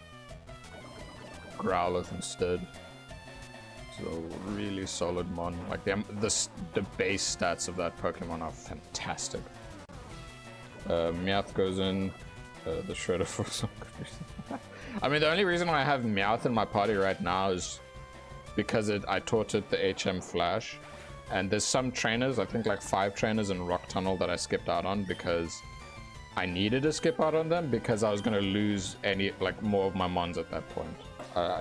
Growlithe instead. So really solid mon. Like the base stats of that Pokemon are fantastic. Meowth goes in the Shredder for some reason. I mean, the only reason why I have Meowth in my party right now is because I taught it the HM Flash, and there's some trainers, I think like 5 trainers in Rock Tunnel that I skipped out on because I needed to skip out on them because I was gonna lose more of my mons at that point.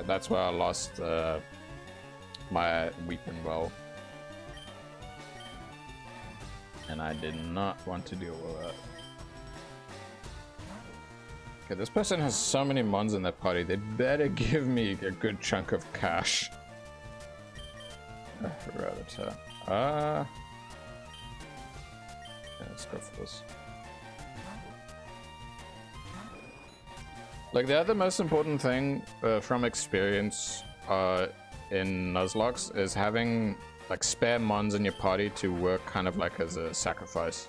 That's where I lost my Weeping Well, and I did not want to deal with that. Okay, this person has so many mons in their party, they better give me a good chunk of cash. Rattata. Yeah, let's go for this. Like, the other most important thing from experience in Nuzlockes is having like spare mons in your party to work kind of like as a sacrifice.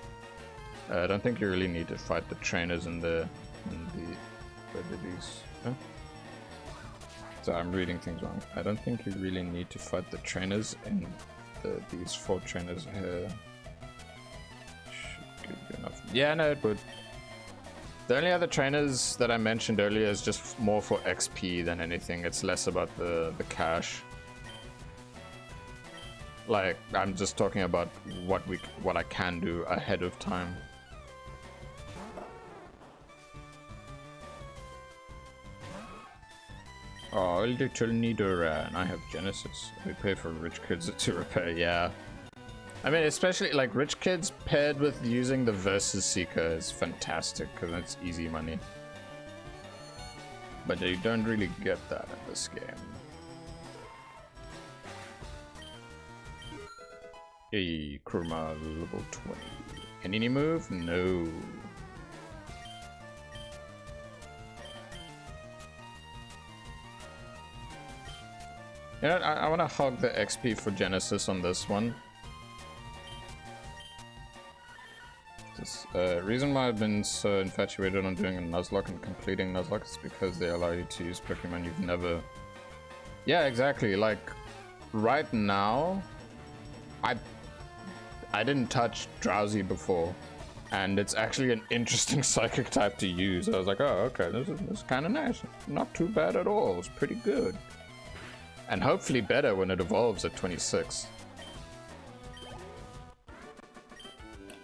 I don't think you really need to fight the trainers in the where did these? Huh? So I'm reading things wrong. I don't think you really need to fight the trainers in these 4 trainers here. Should give you enough. Yeah, no, it would. The only other trainers that I mentioned earlier is just more for XP than anything. It's less about the cash. Like, I'm just talking about what I can do ahead of time. Oh, little Nidoran. I have Genesis. We pay for rich kids to repair, yeah. I mean, especially like rich kids paired with using the Versus Seeker is fantastic because it's easy money. But you don't really get that in this game. Hey, Kurma level 20. Any move? No. You know, I want to hog the XP for Genesis on this one. Reason why I've been so infatuated on doing a Nuzlocke and completing Nuzlocke is because they allow you to use Pokemon you've never... Yeah, exactly. Like, right now, I didn't touch Drowsy before, and it's actually an interesting psychic type to use. I was like, oh, okay, this is kind of nice. Not too bad at all. It's pretty good. And hopefully better when it evolves at 26.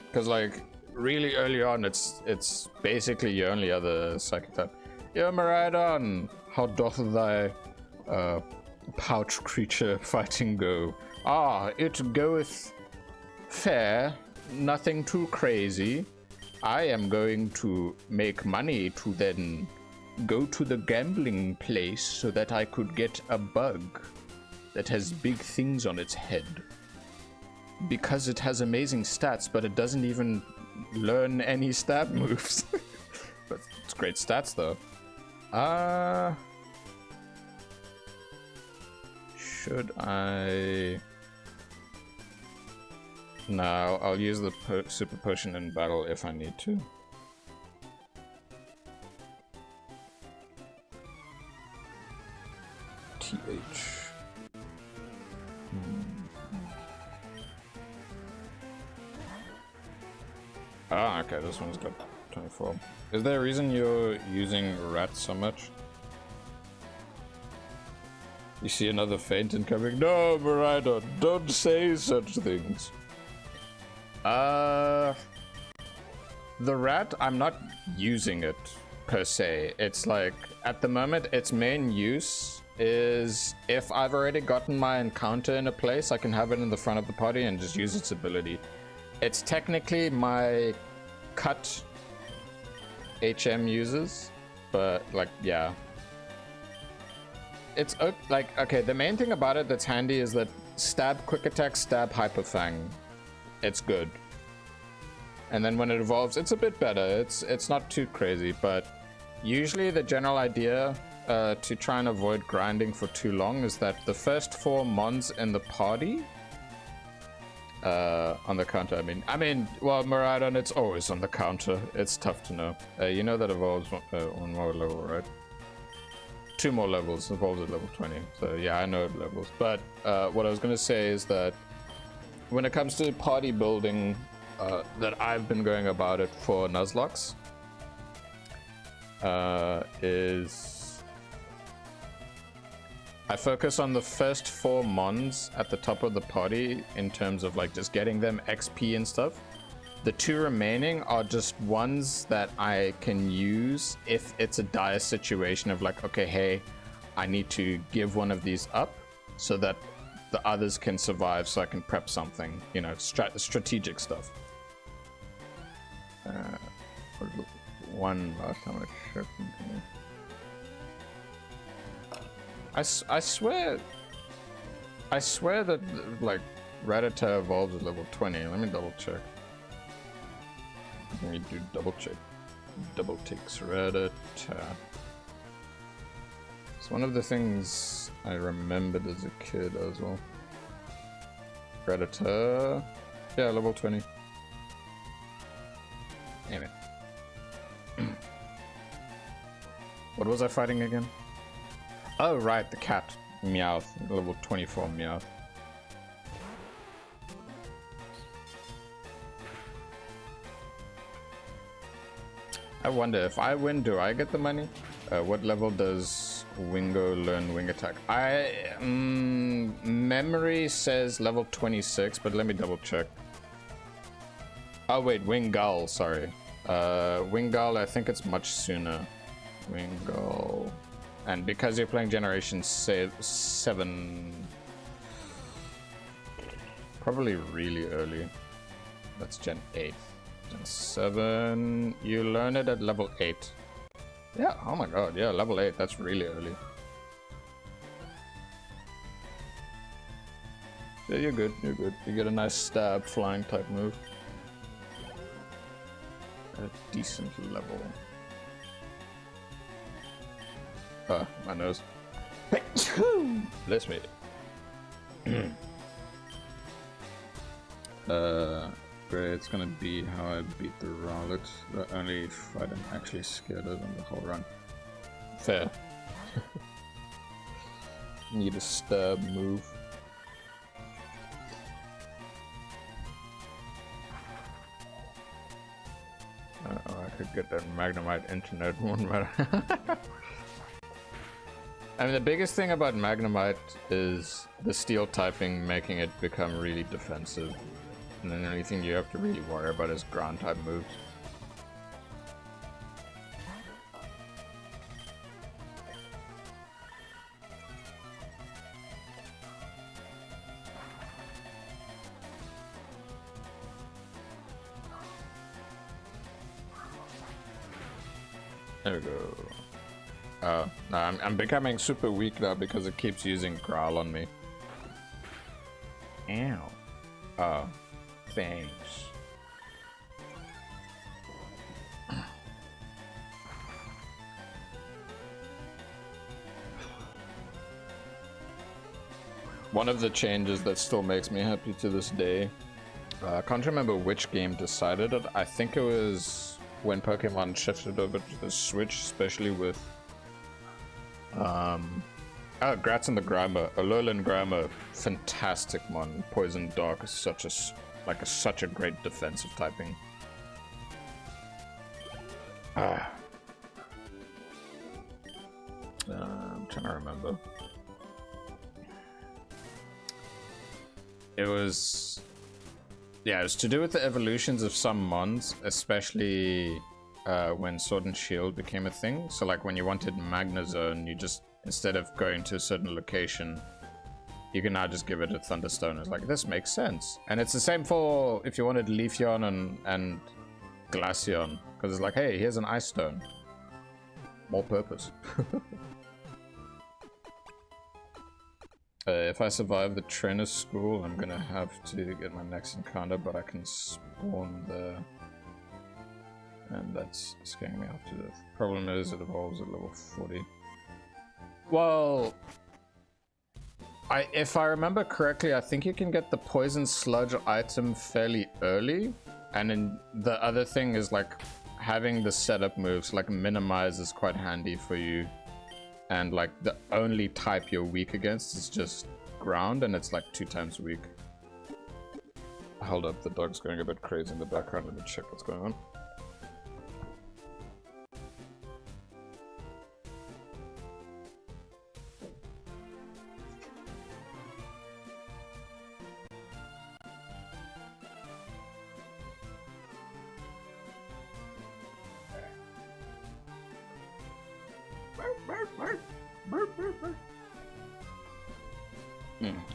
Because, like, really early on, it's basically your only other psychic type. Yo, Miraidon, how doth thy pouch creature fighting go? Ah, it goeth fair, nothing too crazy. I am going to make money to then go to the gambling place so that I could get a bug that has big things on its head. Because it has amazing stats, but it doesn't even learn any stab moves. But it's great stats though. Should I... No, I'll use the super potion in battle if I need to. TH. Ah, okay, this one's got 24. Is there a reason you're using rat so much? You see another faint incoming? No, Miraidon, don't say such things. The rat, I'm not using it per se. It's like, at the moment, its main use is if I've already gotten my encounter in a place, I can have it in the front of the party and just use its ability. It's technically my cut HM uses, but like, yeah. It's like, okay, the main thing about it that's handy is that stab, quick attack, stab, hyper fang. It's good. And then when it evolves, it's a bit better. It's not too crazy, but usually the general idea to try and avoid grinding for too long is that the first 4 mons in the party on the counter, I mean, well, Miraidon, it's always on the counter. It's tough to know. You know that evolves one more level, right? 2 more levels, evolves at level 20. So yeah, I know it levels. But what I was going to say is that when it comes to party building, that I've been going about it for Nuzlocks, is I focus on the first 4 mons at the top of the party in terms of like just getting them XP and stuff. The 2 remaining are just ones that I can use if it's a dire situation of like, okay, hey, I need to give one of these up so that the others can survive so I can prep something, you know, strategic stuff. One last time I checked. I swear that like Rattata evolves at level 20. Let me double check. Let me do double check. Double takes Rattata. It's one of the things I remembered as a kid as well. Rattata. Yeah, level 20. Damn it. What was I fighting again? Oh, right, the cat. Meowth. Level 24 Meowth. I wonder if I win, do I get the money? What level does Wingo learn wing attack? Memory says level 26, but let me double check. Oh wait, Wingull, sorry. Wingull, I think it's much sooner. Wingull. And because you're playing Generation 7, probably really early. That's Gen 8. Gen 7, you learn it at level 8. Yeah, oh my god, yeah, level 8, that's really early. Yeah, you're good, you're good. You get a nice stab, flying type move. At a decent level. My nose. Bless me. Great, it's gonna be how I beat the Rowlet. The only fight I'm actually scared of in the whole run. Fair. Need a stab move. I could get that Magnemite internet one better. I mean, the biggest thing about Magnemite is the steel typing making it become really defensive. And then the only thing you have to really worry about is ground type moves. There we go. No, I'm becoming super weak now because it keeps using Growl on me. Ow. Oh, thanks. One of the changes that still makes me happy to this day, I can't remember which game decided it. I think it was when Pokemon shifted over to the Switch, especially with Grats and the Grimer, Alolan Grimer, fantastic mon. Poison Dark is such a great defensive typing. I'm trying to remember. It was to do with the evolutions of some mons, especially when Sword and Shield became a thing. So like when you wanted Magnezone, you just, instead of going to a certain location, you can now just give it a Thunderstone. It's like, this makes sense. And it's the same for if you wanted Leafeon and Glaceon, because it's like, hey, here's an Ice Stone. More purpose. If I survive the trainer school, I'm gonna have to get my next encounter, but I can spawn there. And that's scaring me off to death. Problem is, it evolves at level 40. Well, if I remember correctly, I think you can get the Poison Sludge item fairly early. And then the other thing is like having the setup moves, like Minimize is quite handy for you. And like the only type you're weak against is just ground, and it's like 2 times weak. Hold up, the dog's going a bit crazy in the background. Let me check what's going on.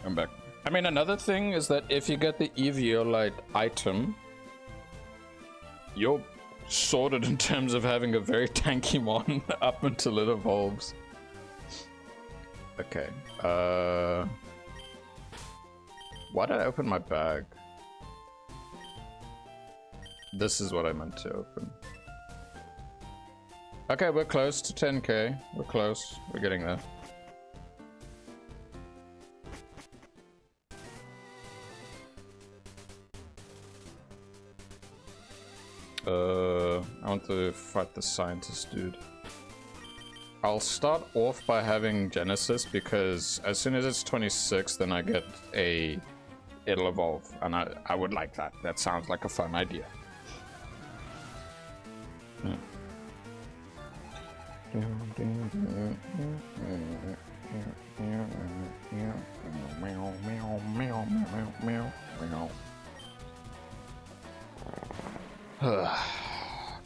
I'm back. I mean, another thing is that if you get the Eviolite item, you're sorted in terms of having a very tanky mon up until it evolves. Okay. Why did I open my bag? This is what I meant to open. Okay, we're close to 10k. We're close. We're getting there. I want to fight the scientist dude. I'll start off by having Genesis, because as soon as it's 26, then I get it'll evolve, and I would like that. That sounds like a fun idea.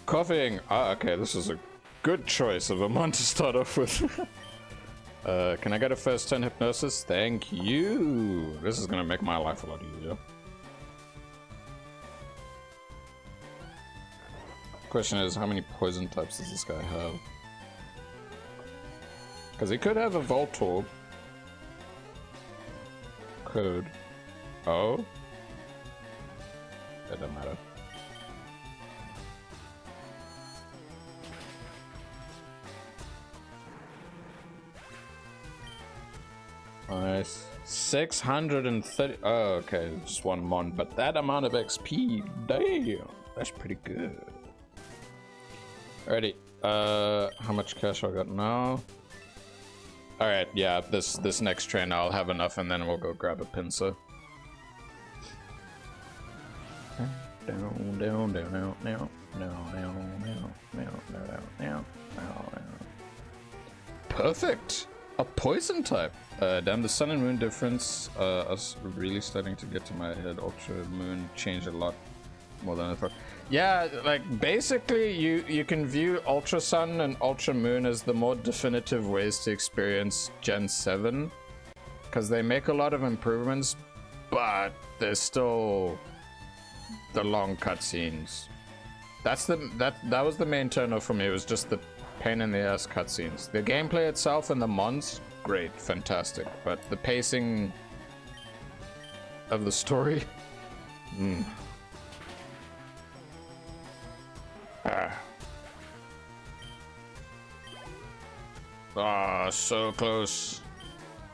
Coughing. Ah, okay, this is a good choice of a mon to start off with. Can I get a first turn hypnosis? Thank you. This is gonna make my life a lot easier. Question is, how many poison types does this guy have? Because he could have a Voltorb. Could. Oh? That doesn't matter. Nice. 630. Oh, okay. Just one mon, but that amount of XP. Damn. That's pretty good. Alrighty. How much cash I got now? Alright, yeah, this next train I'll have enough and then we'll go grab a pincer. Perfect! A poison type! Damn, the sun and moon difference, us really starting to get to my head. Ultra moon changed a lot more than I thought. Yeah, like basically you can view Ultra Sun and Ultra Moon as the more definitive ways to experience Gen 7. Because they make a lot of improvements, but there's still the long cutscenes. That was the main turn-off for me. It was just the pain in the ass cutscenes. The gameplay itself and the mons, great, fantastic. But the pacing of the story, Ah, so close.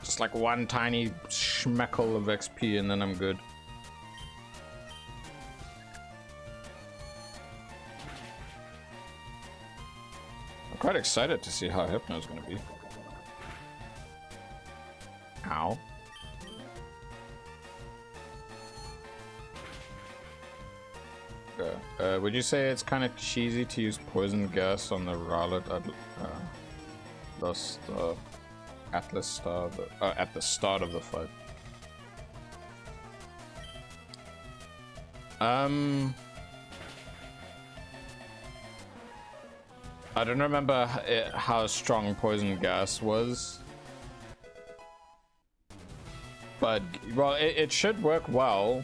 Just like one tiny schmeckle of XP and then I'm good. I'm quite excited to see how Hypno's gonna be. Ow. Would you say it's kind of cheesy to use poison gas on the Rowlet Atlas Star at the start of the fight? I don't remember how strong poison gas was, but well, it should work well.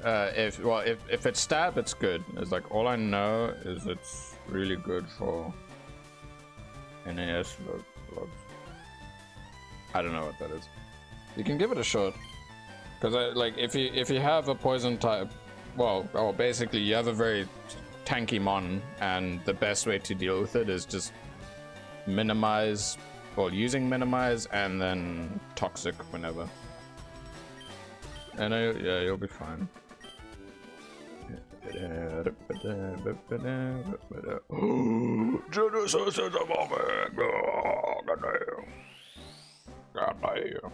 If it's stab, it's good. It's like all I know is it's really good for NAS logs. I don't know what that is. You can give it a shot, because if you have a poison type, well, basically you have a very tanky mon, and the best way to deal with it is just minimize, well, using minimize and then toxic whenever. And yeah, you'll be fine. Genesis is a moment. God damn.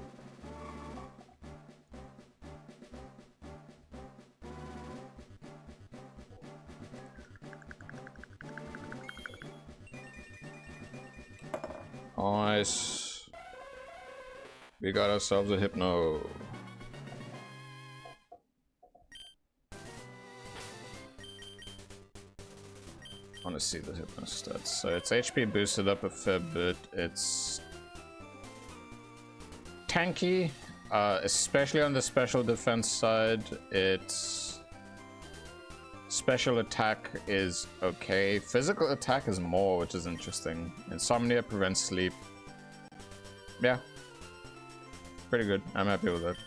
Nice. We got ourselves a Hypno. I want to see the Hypno stats. So it's HP boosted up a fair bit. It's tanky, especially on the special defense side. Its special attack is okay. Physical attack is more, which is interesting. Insomnia prevents sleep. Yeah. Pretty good. I'm happy with that.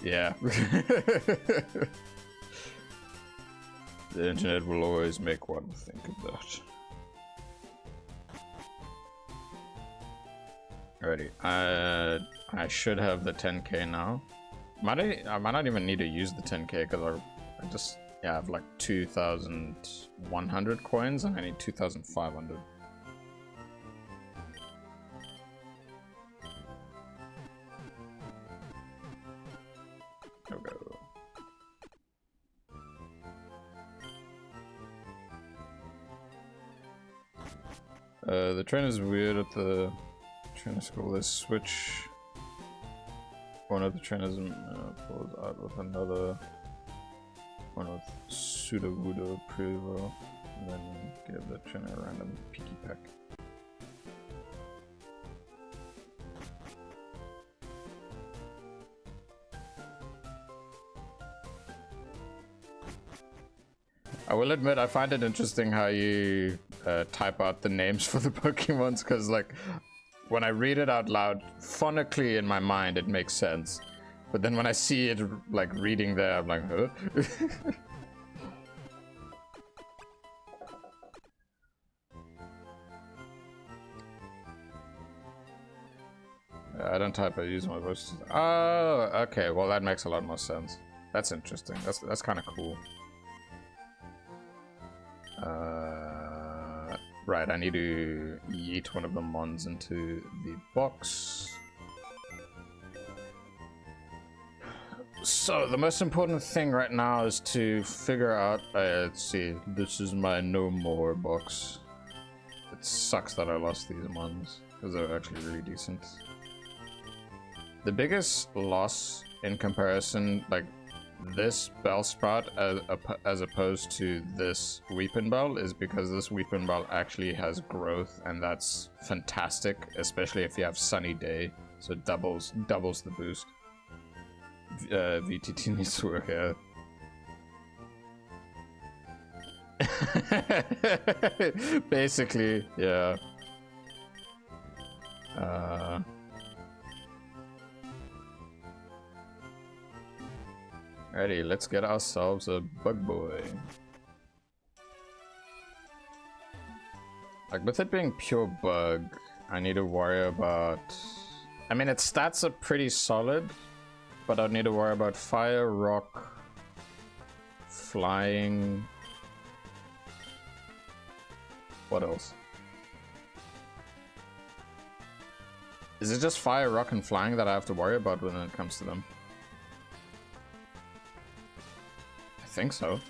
Yeah. The internet will always make one think of that. Alrighty, I should have the 10k now. I might not even need to use the 10k because I just have like 2,100 coins and I need 2,500. Okay. The trainer's weird at the trainer school. They switch one of the trainers pulls out with another one with pseudo-voodoo approval, and then give the trainer a random peeky peck. I will admit, I find it interesting how you type out the names for the Pokemons, because like when I read it out loud, phonically in my mind it makes sense, but then when I see it like reading there, I'm like, huh? I don't type, I use my voice. Oh, okay, well that makes a lot more sense. That's interesting. That's kind of cool. Right, I need to yeet one of the mons into the box. So, the most important thing right now is to figure out... let's see, this is my no more box. It sucks that I lost these mons, because they're actually really decent. The biggest loss in comparison, like, this Bellsprout as opposed to this Weepinbell is because this Weepinbell actually has growth, and that's fantastic, especially if you have Sunny Day, so it doubles the boost. VTT needs to work out. Basically, yeah. Alrighty, let's get ourselves a bug boy. Like, with it being pure bug, I need to worry about... I mean, its stats are pretty solid, but I need to worry about fire, rock, flying... What else? Is it just fire, rock, and flying that I have to worry about when it comes to them? I think so.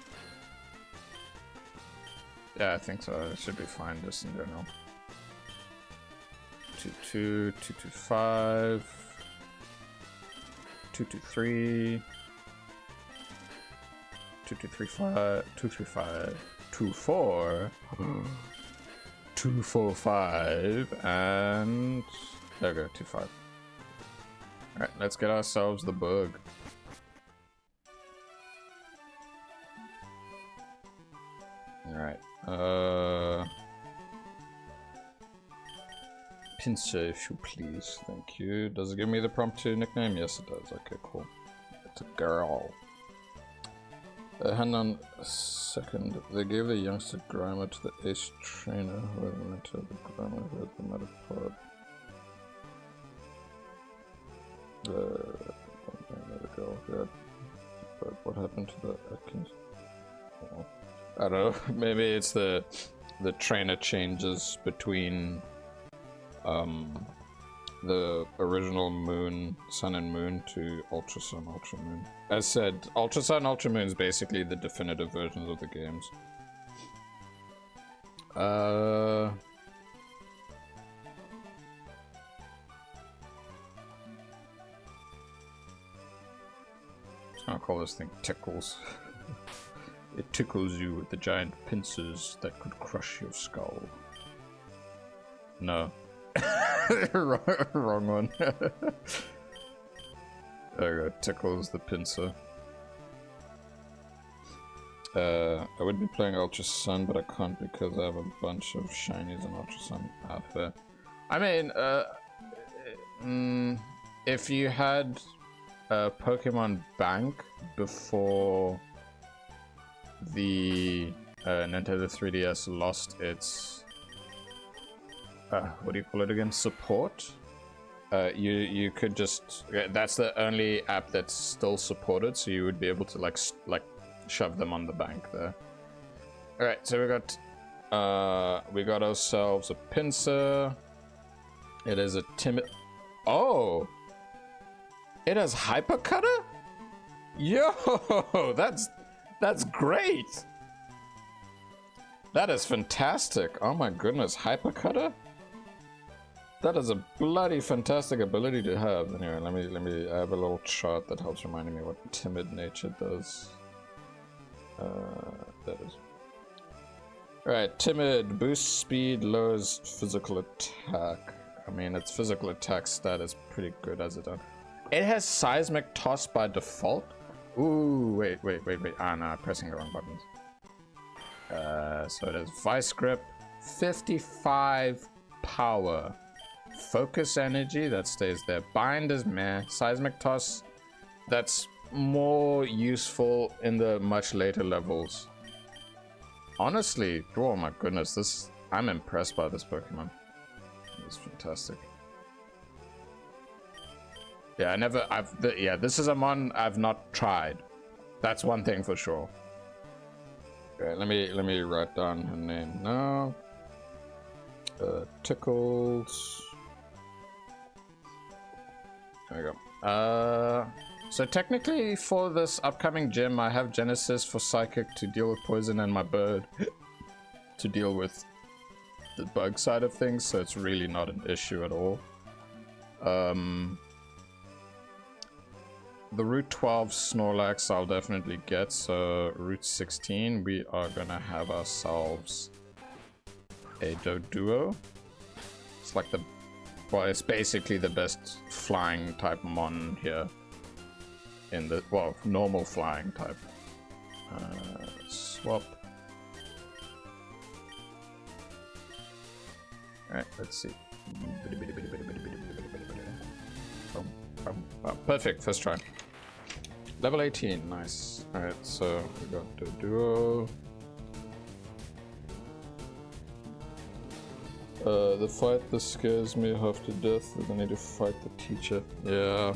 Yeah, I think so. It should be fine just in general. 2-2, 2-2-5, 2-2-3, 2-2-3-5, 2-3-5, 2-4, 2-4-5, and there we go, 2-5. Alright, let's get ourselves the bug. Alright, Pincer, if you please, thank you. Does it give me the prompt to nickname? Yes, it does. Okay, cool. It's a girl. Hang on a second. They gave the youngster Grimer to the ace trainer, whoever meant to have the Grimer who had the Metapod. The girl who had, but what happened to the Atkins? Oh. I don't know, maybe it's the trainer changes between the original Moon, Sun and Moon to Ultra Sun, Ultra Moon. As said, Ultra Sun, Ultra Moon is basically the definitive versions of the games. I'm just gonna call this thing Tickles. It tickles you with the giant pincers that could crush your skull. No. Wrong one. There we go, Tickles the pincer. I would be playing Ultra Sun, but I can't because I have a bunch of shinies in Ultra Sun out there. I mean, if you had a Pokemon Bank before the Nintendo 3DS lost its what do you call it again? Support. You could just, that's the only app that's still supported, so you would be able to like shove them on the bank there. All right, so we got ourselves a pincer. It is a timid. Oh, it has hyper cutter. Yo, that's great. That is fantastic. Oh my goodness, Hypercutter? That is a bloody fantastic ability to have. Anyway, let me I have a little chart that helps remind me what timid nature does. That is right. Timid boosts speed, lowers physical attack. I mean, its physical attack stat is pretty good as it does. It has seismic toss by default. Ooh, wait. Ah, no, I'm pressing the wrong buttons. So it has vice grip, 55 power, focus energy that stays there. Bind is meh. Seismic toss, that's more useful in the much later levels. Honestly, oh my goodness, I'm impressed by this Pokemon. It's fantastic. Yeah, this is a mon I've not tried. That's one thing for sure. Okay, let me write down her name now. Tickles. There we go. So technically for this upcoming gym, I have Genesis for Psychic to deal with poison and my bird to deal with the bug side of things, so it's really not an issue at all. The Route 12 Snorlax I'll definitely get, so Route 16 we are gonna have ourselves a Doduo. It's like well, it's basically the best flying type mon here. In the, well, normal flying type. Swap. Alright, let's see. Oh, perfect, first try. Level 18, nice. Alright, so we got the duo. The fight that scares me half to death is I need to fight the teacher. Yeah.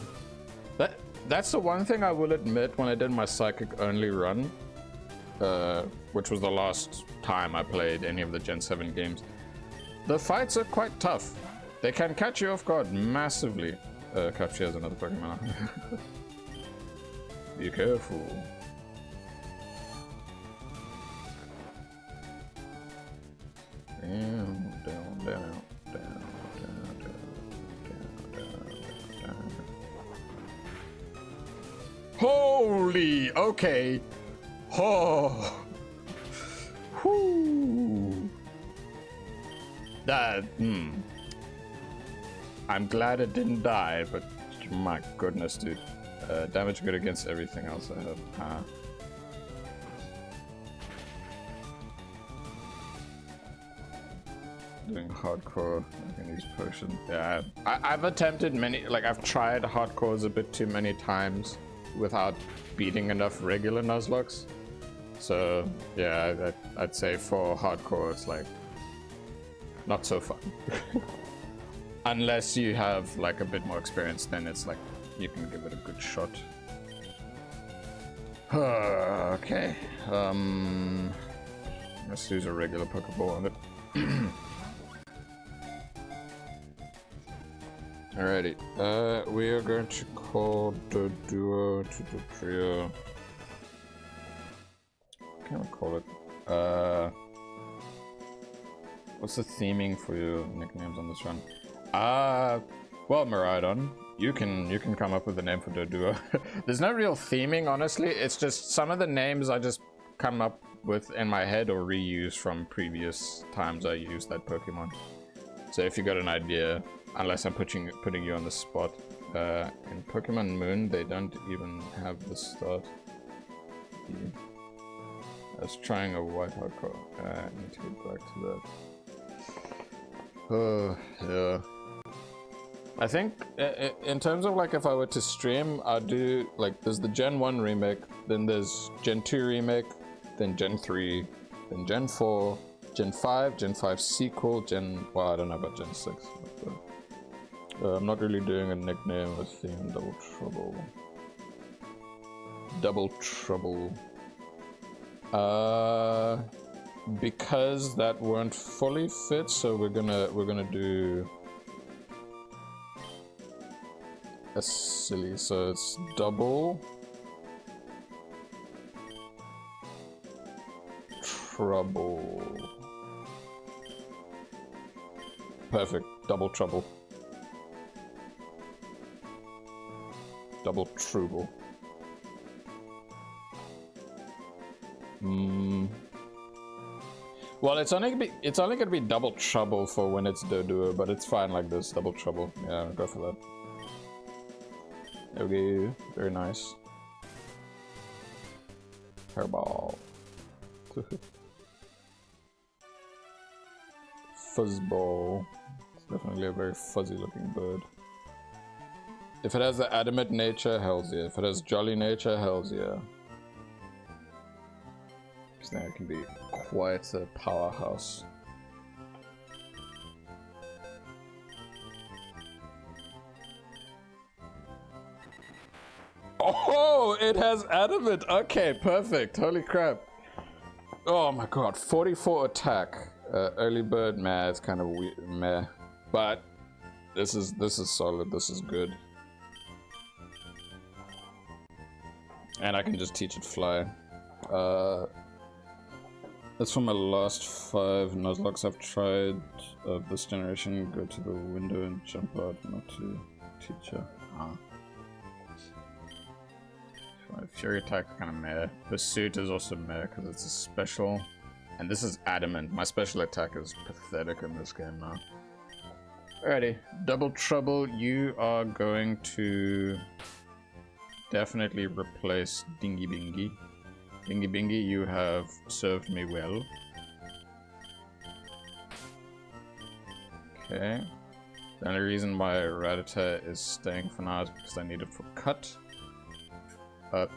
That's the one thing I will admit when I did my Psychic only run, which was the last time I played any of the Gen 7 games. The fights are quite tough. They can catch you off guard massively. Capture has another Pokemon. Be careful. Down. Holy, okay. Oh. Whoo. That, I'm glad it didn't die, but my goodness, dude. Damage good against everything else I have. Doing hardcore, I can use potion. Yeah, I've attempted many, like I've tried hardcores a bit too many times without beating enough regular Nuzlockes. So yeah, I'd say for hardcore it's like not so fun. Unless you have like a bit more experience, then it's like you can give it a good shot. Okay, let's use a regular Pokeball on it. Alrighty, we are going to call the duo to the trio. What can we call it? What's the theming for your nicknames on this run? Well, Miraidon, you can come up with a name for the duo. There's no real theming, honestly. It's just some of the names I just come up with in my head or reuse from previous times I used that Pokemon. So if you got an idea, unless I'm putting you on the spot. In Pokemon Moon, they don't even have the start. I was trying a white hardcore. I need to get back to that. Oh, yeah. I think in terms of like if I were to stream, I'd do like there's the Gen 1 remake, then there's Gen 2 remake, then Gen 3, then Gen 4, Gen 5, Gen 5 sequel, well, I don't know about Gen 6. But, I'm not really doing a nickname or theme. Double Trouble. Because that weren't fully fit, so we're gonna do a silly. So it's Double trouble. Perfect. Double trouble. Double trouble. Well, it's only gonna be double trouble for when it's Doduo, but it's fine like this. Double trouble. Yeah, go for that. There we go. Very nice. Hairball. Fuzzball. It's definitely a very fuzzy looking bird. If it has the adamant nature, hells yeah. If it has jolly nature, hells yeah. Because then it can be quite a powerhouse. Oh, it has adamant. Okay, perfect. Holy crap. Oh my god, 44 attack. Early bird, meh, it's kind of weird, meh. But this is solid. This is good. And I can just teach it fly. That's from my last 5 Nuzlockes I've tried of this generation. Go to the window and jump out, not to teacher. Fury attack kind of meh. Pursuit is also meh because it's a special. And this is adamant. My special attack is pathetic in this game now. Alrighty. Double trouble, you are going to definitely replace Dingy Bingy. Dingy Bingy, you have served me well. Okay. The only reason why Rattata is staying for now is because I need it for cut.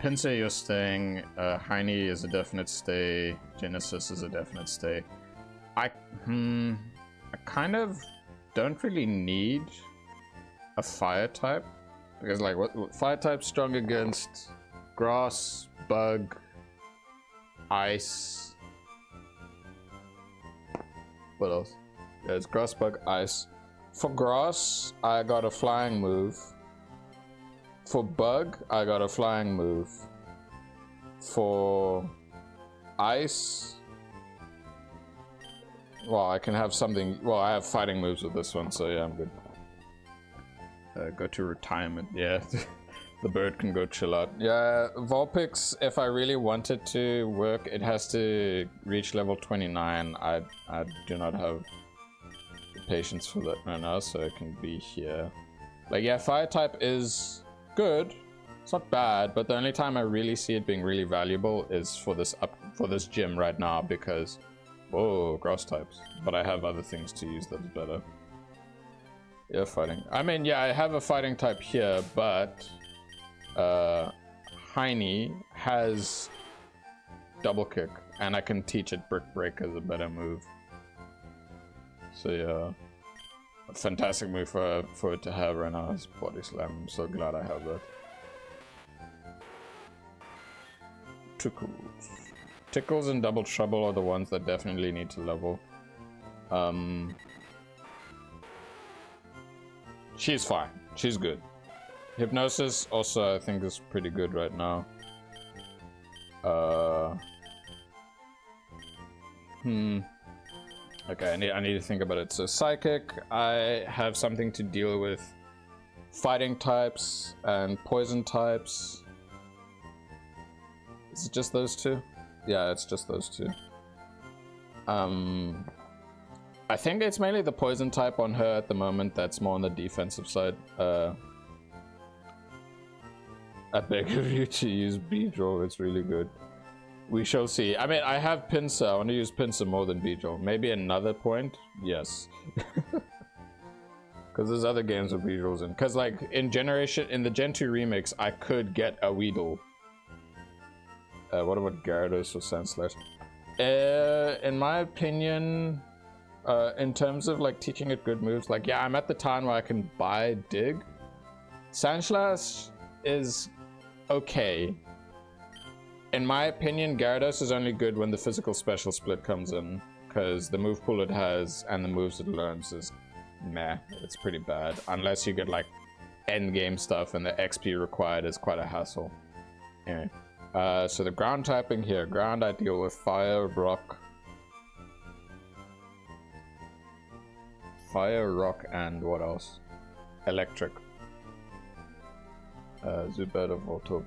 Pinsir, you're staying. Heine is a definite stay. Genesis is a definite stay. I kind of don't really need a fire type. Because like what fire type's strong against? Grass, bug, ice. What else? Yeah, it's grass, bug, ice. For grass, I got a flying move. For bug, I got a flying move. For ice, well, I can have something. Well, I have fighting moves with this one, so yeah, I'm good. Go to retirement. Yeah, the bird can go chill out. Yeah, Vulpix, if I really want it to work, it has to reach level 29. I do not have the patience for that right now, so it can be here. Like, yeah, fire type is good. It's not bad, but the only time I really see it being really valuable is for this gym right now because, whoa, grass types. But I have other things to use that's better. Yeah, fighting. I mean, yeah, I have a fighting type here, but Heine has double kick, and I can teach it Brick Break as a better move. So yeah. A fantastic move for it to have right now is Body Slam. I'm so glad I have that. Tickles. Tickles and Double Trouble are the ones that definitely need to level. She's fine. She's good. Hypnosis also I think is pretty good right now. Okay, I need to think about it. So Psychic, I have something to deal with fighting types and poison types. Is it just those two? Yeah, it's just those two. I think it's mainly the poison type on her at the moment that's more on the defensive side. I beg of you to use Beedrill, it's really good. We shall see. I mean, I have Pinsir. I want to use Pinsir more than Beedrill. Maybe another point? Yes. Because there's other games with Beedrills in. Because, like, in the Gen 2 remix, I could get a Weedle. What about Gyarados or Sandslash? In my opinion, in terms of, like, teaching it good moves, like, yeah, I'm at the time where I can buy Dig. Sandslash is okay. In my opinion, Gyarados is only good when the physical special split comes in, because the move pool it has and the moves it learns is meh. It's pretty bad, unless you get like end game stuff and the XP required is quite a hassle. Anyway, so the ground typing here, ground I deal with fire, rock, fire, rock, and what else? Electric. Zubat of Voltorb.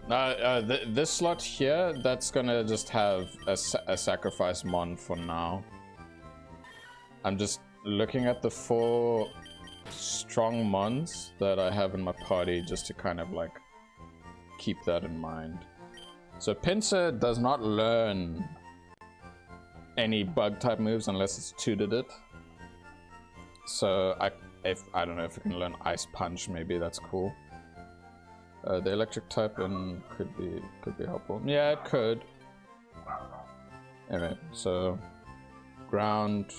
This slot here, that's gonna just have a sacrifice mon for now. I'm just looking at the 4 strong mons that I have in my party just to kind of like keep that in mind. So Pinsir does not learn any bug type moves unless it's tutored it. So I don't know if it can learn Ice Punch, maybe that's cool. The electric type could be helpful. Yeah, it could. Anyway, so ground.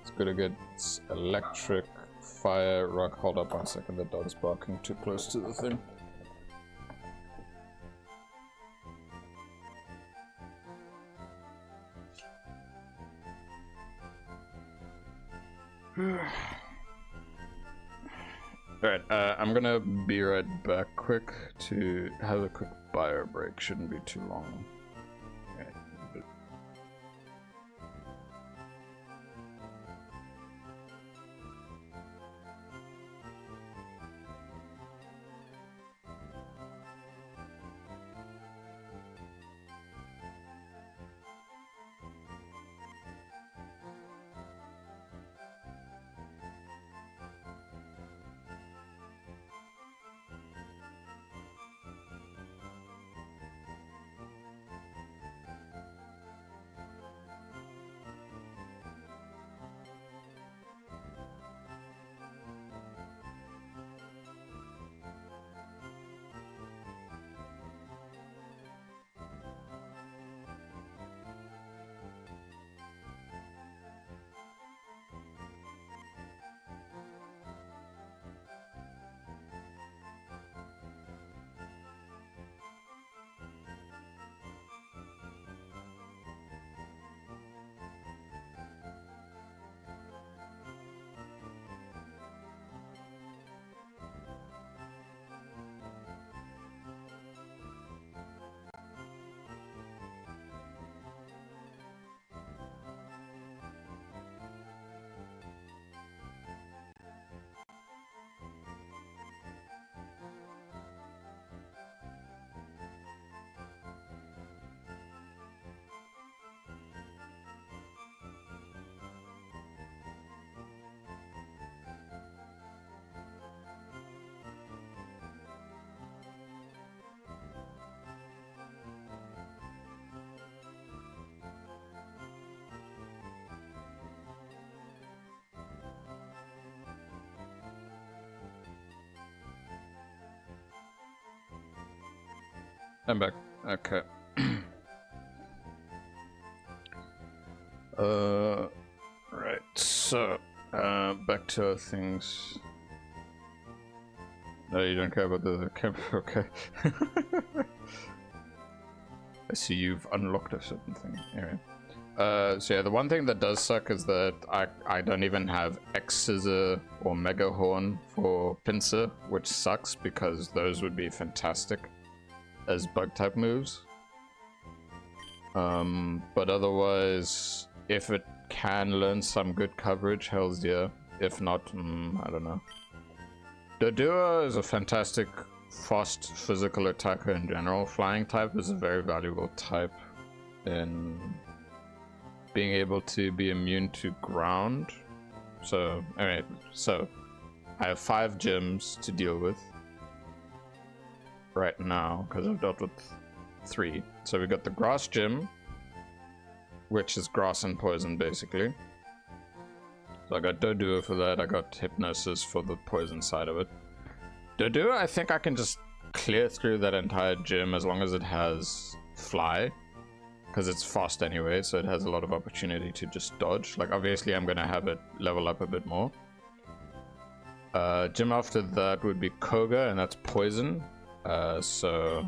It's good. It's electric, fire, rock. Hold up 1 second. The dog's barking too close to the thing. Alright, I'm gonna be right back quick to have a quick bio break. Shouldn't be too long. I'm back. Okay. Right. So, back to our things. No, you don't care about the camp. Okay. I see you've unlocked a certain thing. Anyway. So yeah, the one thing that does suck is that I don't even have X Scissor or Mega Horn for Pinsir, which sucks because those would be fantastic as bug type moves. But otherwise, if it can learn some good coverage, hell's yeah. If not, I don't know. Doduo is a fantastic fast physical attacker in general. Flying type is a very valuable type in being able to be immune to ground. So, alright, so I have 5 gyms to deal with right now because I've dealt with 3. So we got the grass gym, which is grass and poison basically. So I got Doduo for that. I got Hypnosis for the poison side of it. Doduo, I think I can just clear through that entire gym as long as it has fly, because it's fast anyway, so it has a lot of opportunity to just dodge. Like obviously I'm gonna have it level up a bit more. Gym after that would be Koga, and that's poison. So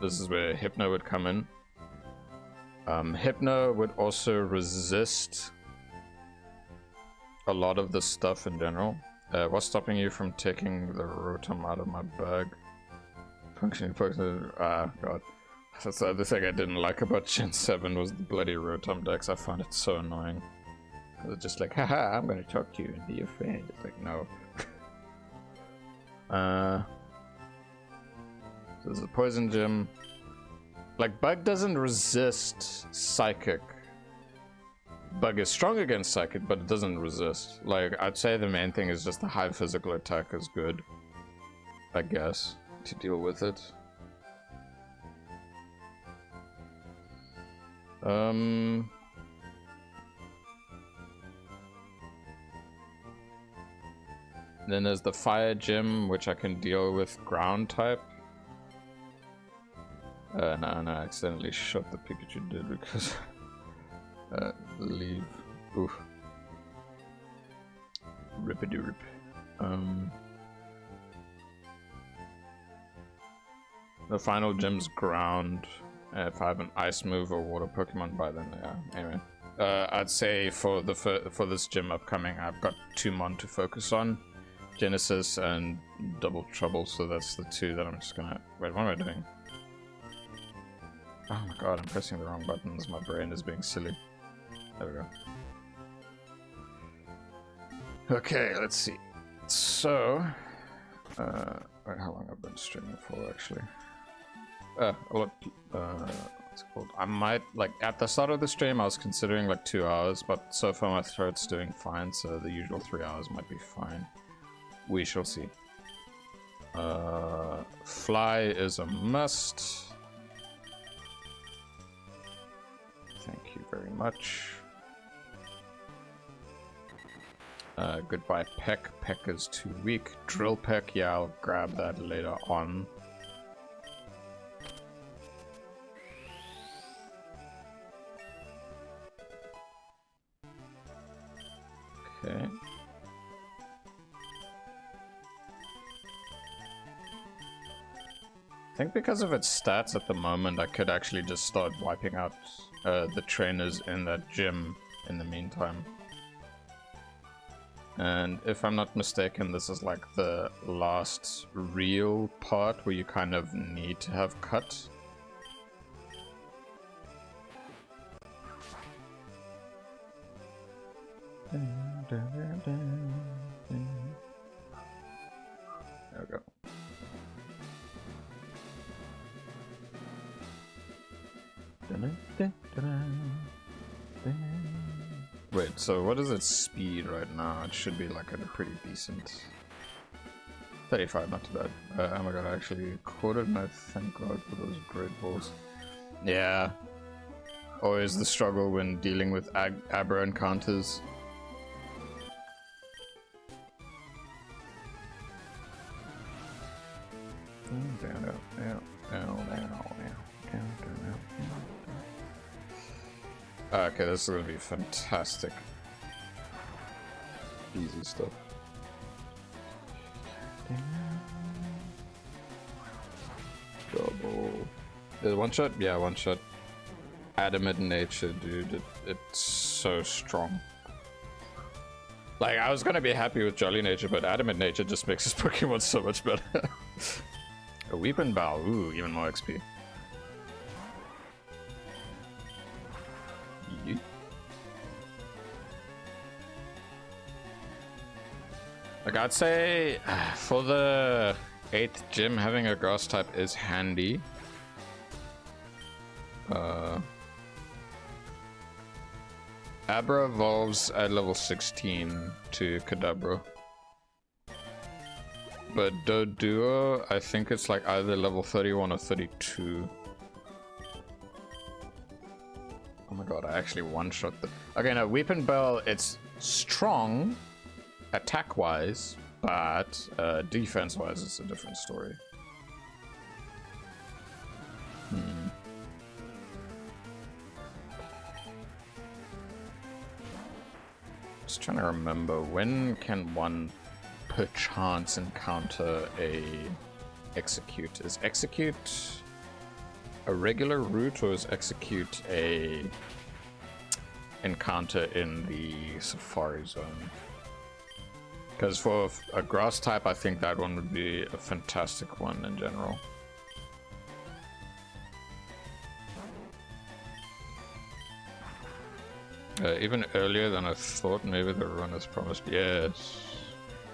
this is where Hypno would come in. Hypno would also resist a lot of the stuff in general. What's stopping you from taking the Rotom out of my bag? Functioning Pokemon. Ah, god. That's the other thing I didn't like about Gen 7 was the bloody Rotom decks. I found it so annoying. They're just like, haha, I'm gonna talk to you and be your friend. It's like, no. So there's a poison gym. Like, Bug doesn't resist psychic. Bug is strong against psychic, but it doesn't resist. Like, I'd say the main thing is just the high physical attack is good, I guess, to deal with it. Then there's the fire gym, which I can deal with ground type. No, I accidentally shot the Pikachu did because leave. Ooh. Rippity rip. The final gym's ground. If I have an ice move or water Pokemon by then, yeah. Anyway, I'd say for this gym upcoming, I've got 2 Mon to focus on, Genesis and Double Trouble. So that's the 2 that I'm just gonna. Wait, what am I doing? Oh my god, I'm pressing the wrong buttons. My brain is being silly. There we go. Okay, let's see. So, wait, how long I've been streaming for actually? What's it called? I might, like, at the start of the stream I was considering like 2 hours, but so far my throat's doing fine, so the usual 3 hours might be fine. We shall see. Fly is a must. Thank you very much. Goodbye Peck. Peck is too weak. Drill Peck, yeah, I'll grab that later on. Okay. I think because of its stats at the moment, I could actually just start wiping out the trainers in that gym in the meantime. And if I'm not mistaken, this is like the last real part where you kind of need to have cut. There we go. Wait, so what is its speed right now? It should be like at a pretty decent 35, not too bad. Oh my god, I actually caught it and I thank god for those great balls. Yeah, always the struggle when dealing with Abra encounters. Okay, this is gonna be fantastic. Easy stuff. Double. Is it one shot? Yeah, one shot. Adamant nature, dude. It's so strong. Like, I was gonna be happy with Jolly Nature, but Adamant Nature just makes his Pokemon so much better. A Weeping Bow, ooh, even more XP. Yeet. Like, I'd say for the 8th gym, having a grass type is handy. Abra evolves at level 16 to Kadabra. But Doduo, I think it's like either level 31 or 32. Oh my god, I actually one-shot the... Okay, now Weeping Bell, it's strong attack-wise, but defense-wise it's a different story. Just trying to remember, when can one perchance encounter a execute? Is execute a regular route, or is execute a encounter in the Safari Zone? Because for a grass type, I think that one would be a fantastic one in general. Even earlier than I thought. Maybe the run as promised. Yes.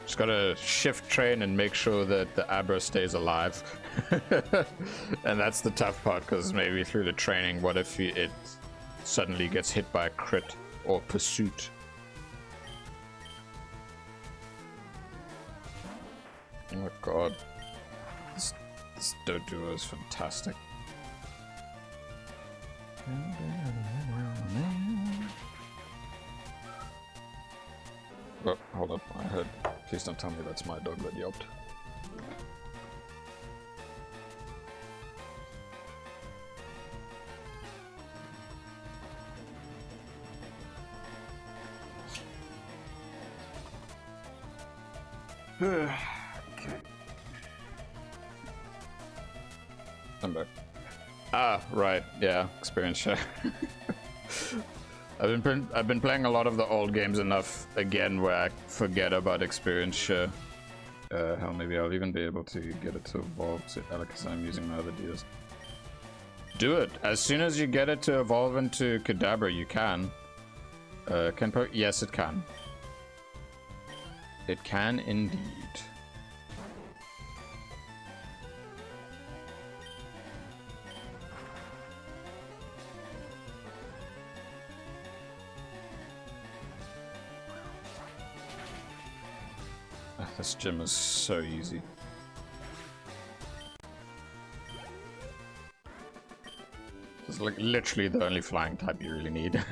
Just gotta shift train and make sure that the Abra stays alive. And that's the tough part, because maybe through the training, what if it suddenly gets hit by a crit or pursuit? Oh my god. This Doduo is fantastic. Oh, hold up, I heard. Please don't tell me that's my dog that yelped. Okay. I'm back. Ah, right, yeah, experience share. I've been playing a lot of the old games enough again where I forget about experience share. Hell, maybe I'll even be able to get it to evolve to Alex. I'm using my other DS. Do it as soon as you get it to evolve into Kadabra. You can. Yes, it can. It can indeed. This gym is so easy. It's like literally the only flying type you really need.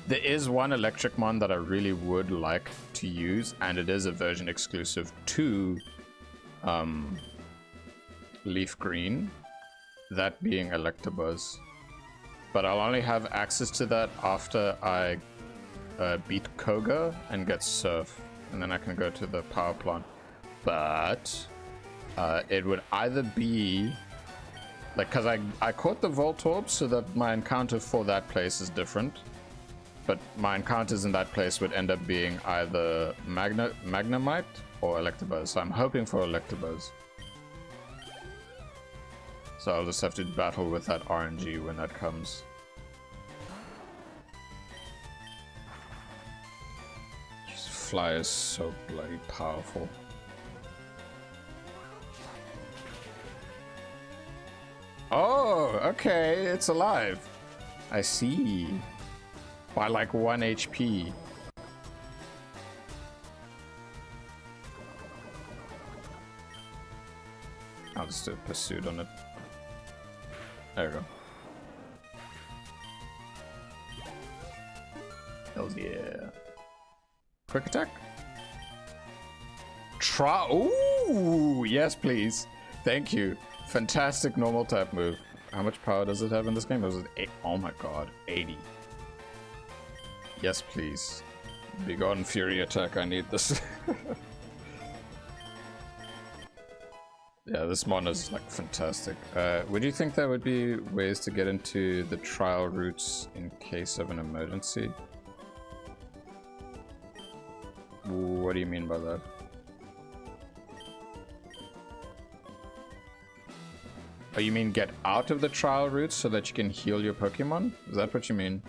There is one electric mon that I really would like to use, and it is a version exclusive to LeafGreen, that being Electabuzz. But I'll only have access to that after I beat Koga and get Surf, and then I can go to the power plant. But it would either be like, because I caught the Voltorb, so that my encounter for that place is different. But my encounters in that place would end up being either Magnemite or Electabuzz. So I'm hoping for Electabuzz. So I'll just have to battle with that RNG when that comes. This fly is so bloody powerful. Oh, okay, it's alive. I see. By like 1 HP. I'll just do a pursuit on it. There we go. Hells yeah. Quick attack. Try. Ooh, yes, please. Thank you. Fantastic normal type move. How much power does it have in this game? Was it oh my god, 80. Yes, please. Begone Fury attack. I need this. Yeah, this mon is like fantastic. Would you think there would be ways to get into the trial routes in case of an emergency? What do you mean by that? Oh, you mean get out of the trial routes so that you can heal your Pokemon? Is that what you mean?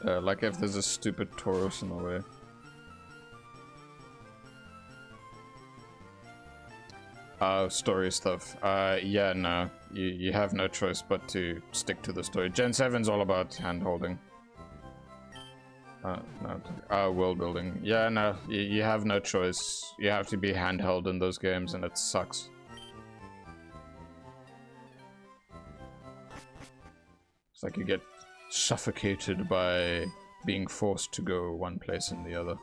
Like if there's a stupid Tauros in the way. Story stuff. Yeah, no. You have no choice but to stick to the story. Gen 7's all about hand-holding. No. World building. Yeah, no. You have no choice. You have to be handheld in those games, and it sucks. It's like you get suffocated by being forced to go one place and the other.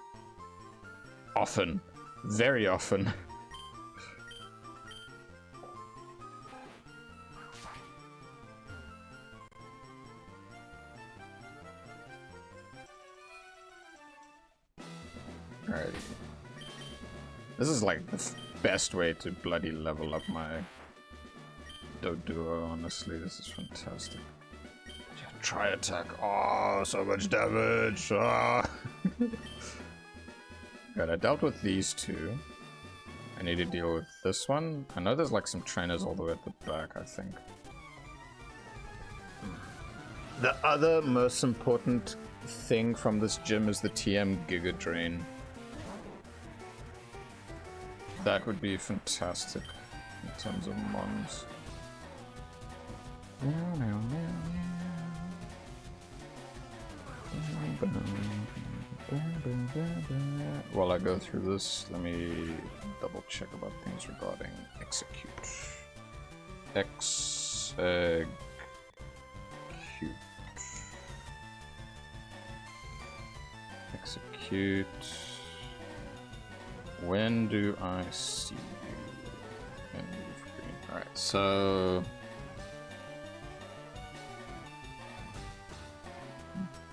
Often. Very often. Alright. This is like best way to bloody level up my Doduo, honestly. This is fantastic. Yeah, try attack. Oh, so much damage. Oh. Good, I dealt with these two. I need to deal with this one. I know there's like some trainers all the way at the back, I think. The other most important thing from this gym is the TM Giga Drain. That would be fantastic in terms of mons. While I go through this, let me double check about things regarding execute. Execute. Execute. When do I see you? Alright, so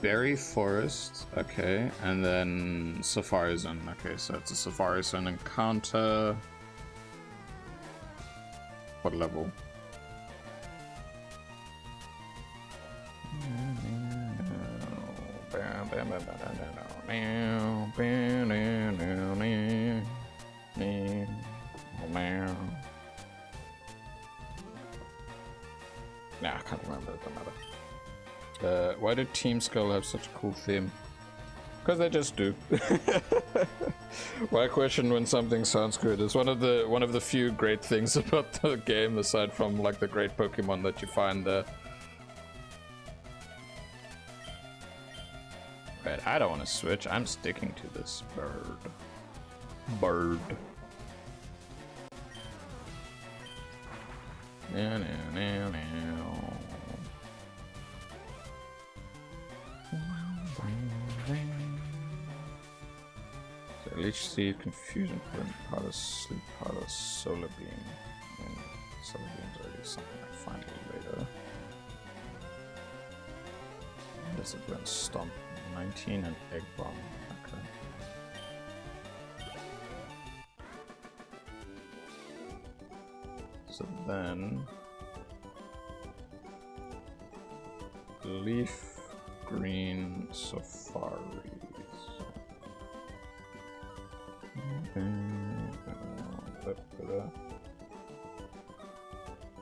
Berry Forest, okay, and then Safari Zone. Okay, so it's a Safari Zone encounter. What level? Nah, I can't remember. It don't matter. Why did Team Skull have such a cool theme? Because they just do. Why question when something sounds good? It's one of the few great things about the game, aside from like the great Pokemon that you find there. Right, I don't want to switch. I'm sticking to this bird. Now. So Leech Seed, Confusion Point, Powder Sleep, Powder Solar Beam. And Solar Beam's already something I find later. Discipline, Stomp, 19, and Egg Bomb. Okay. So then Leaf Green Safaris.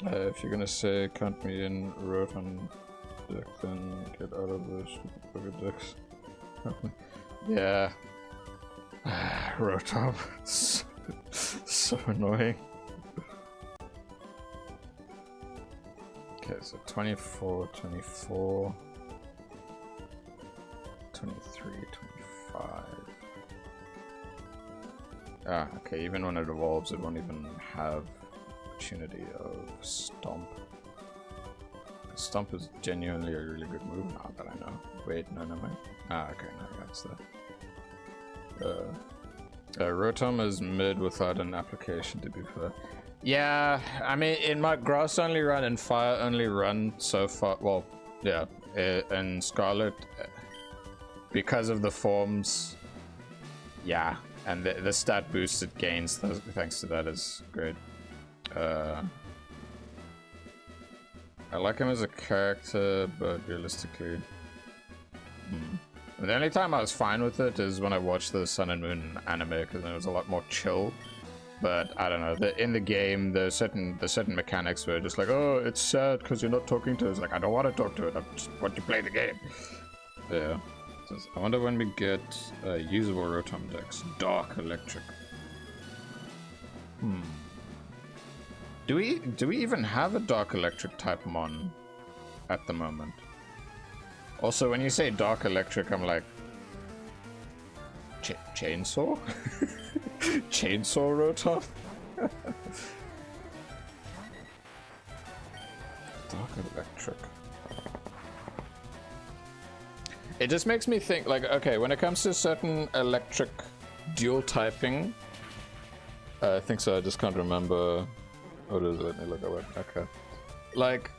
If you're gonna say count me in, Rotom deck, then get out of the stupid decks. Yeah. Rotom. So annoying. Okay, so 24, 24, 23, 25. Ah, okay, even when it evolves, it won't even have opportunity of Stomp. Stomp is genuinely a really good move now that I know. Wait, no, mind. Ah, okay, no, that's that. Rotom is mid without an application, to be fair. Yeah, I mean, in my grass only run and fire only run so far, well, yeah, and Scarlet, because of the forms, yeah, and the stat boost it gains thanks to that is great. I like him as a character, but realistically, the only time I was fine with it is when I watched the Sun and Moon anime, because it was a lot more chill. But I don't know. In the game, there's certain mechanics where just like, oh, it's sad because you're not talking to it. It's like, I don't want to talk to it. I just want to play the game. Yeah. So I wonder when we get usable Rotom decks. Dark Electric. Do we even have a Dark Electric type mon at the moment? Also, when you say Dark Electric, I'm like, chainsaw? Chainsaw Rotom? Dark Electric. It just makes me think, like, okay, when it comes to certain electric dual typing, I think so, I just can't remember. What is it? Let me look at it. Okay. Like,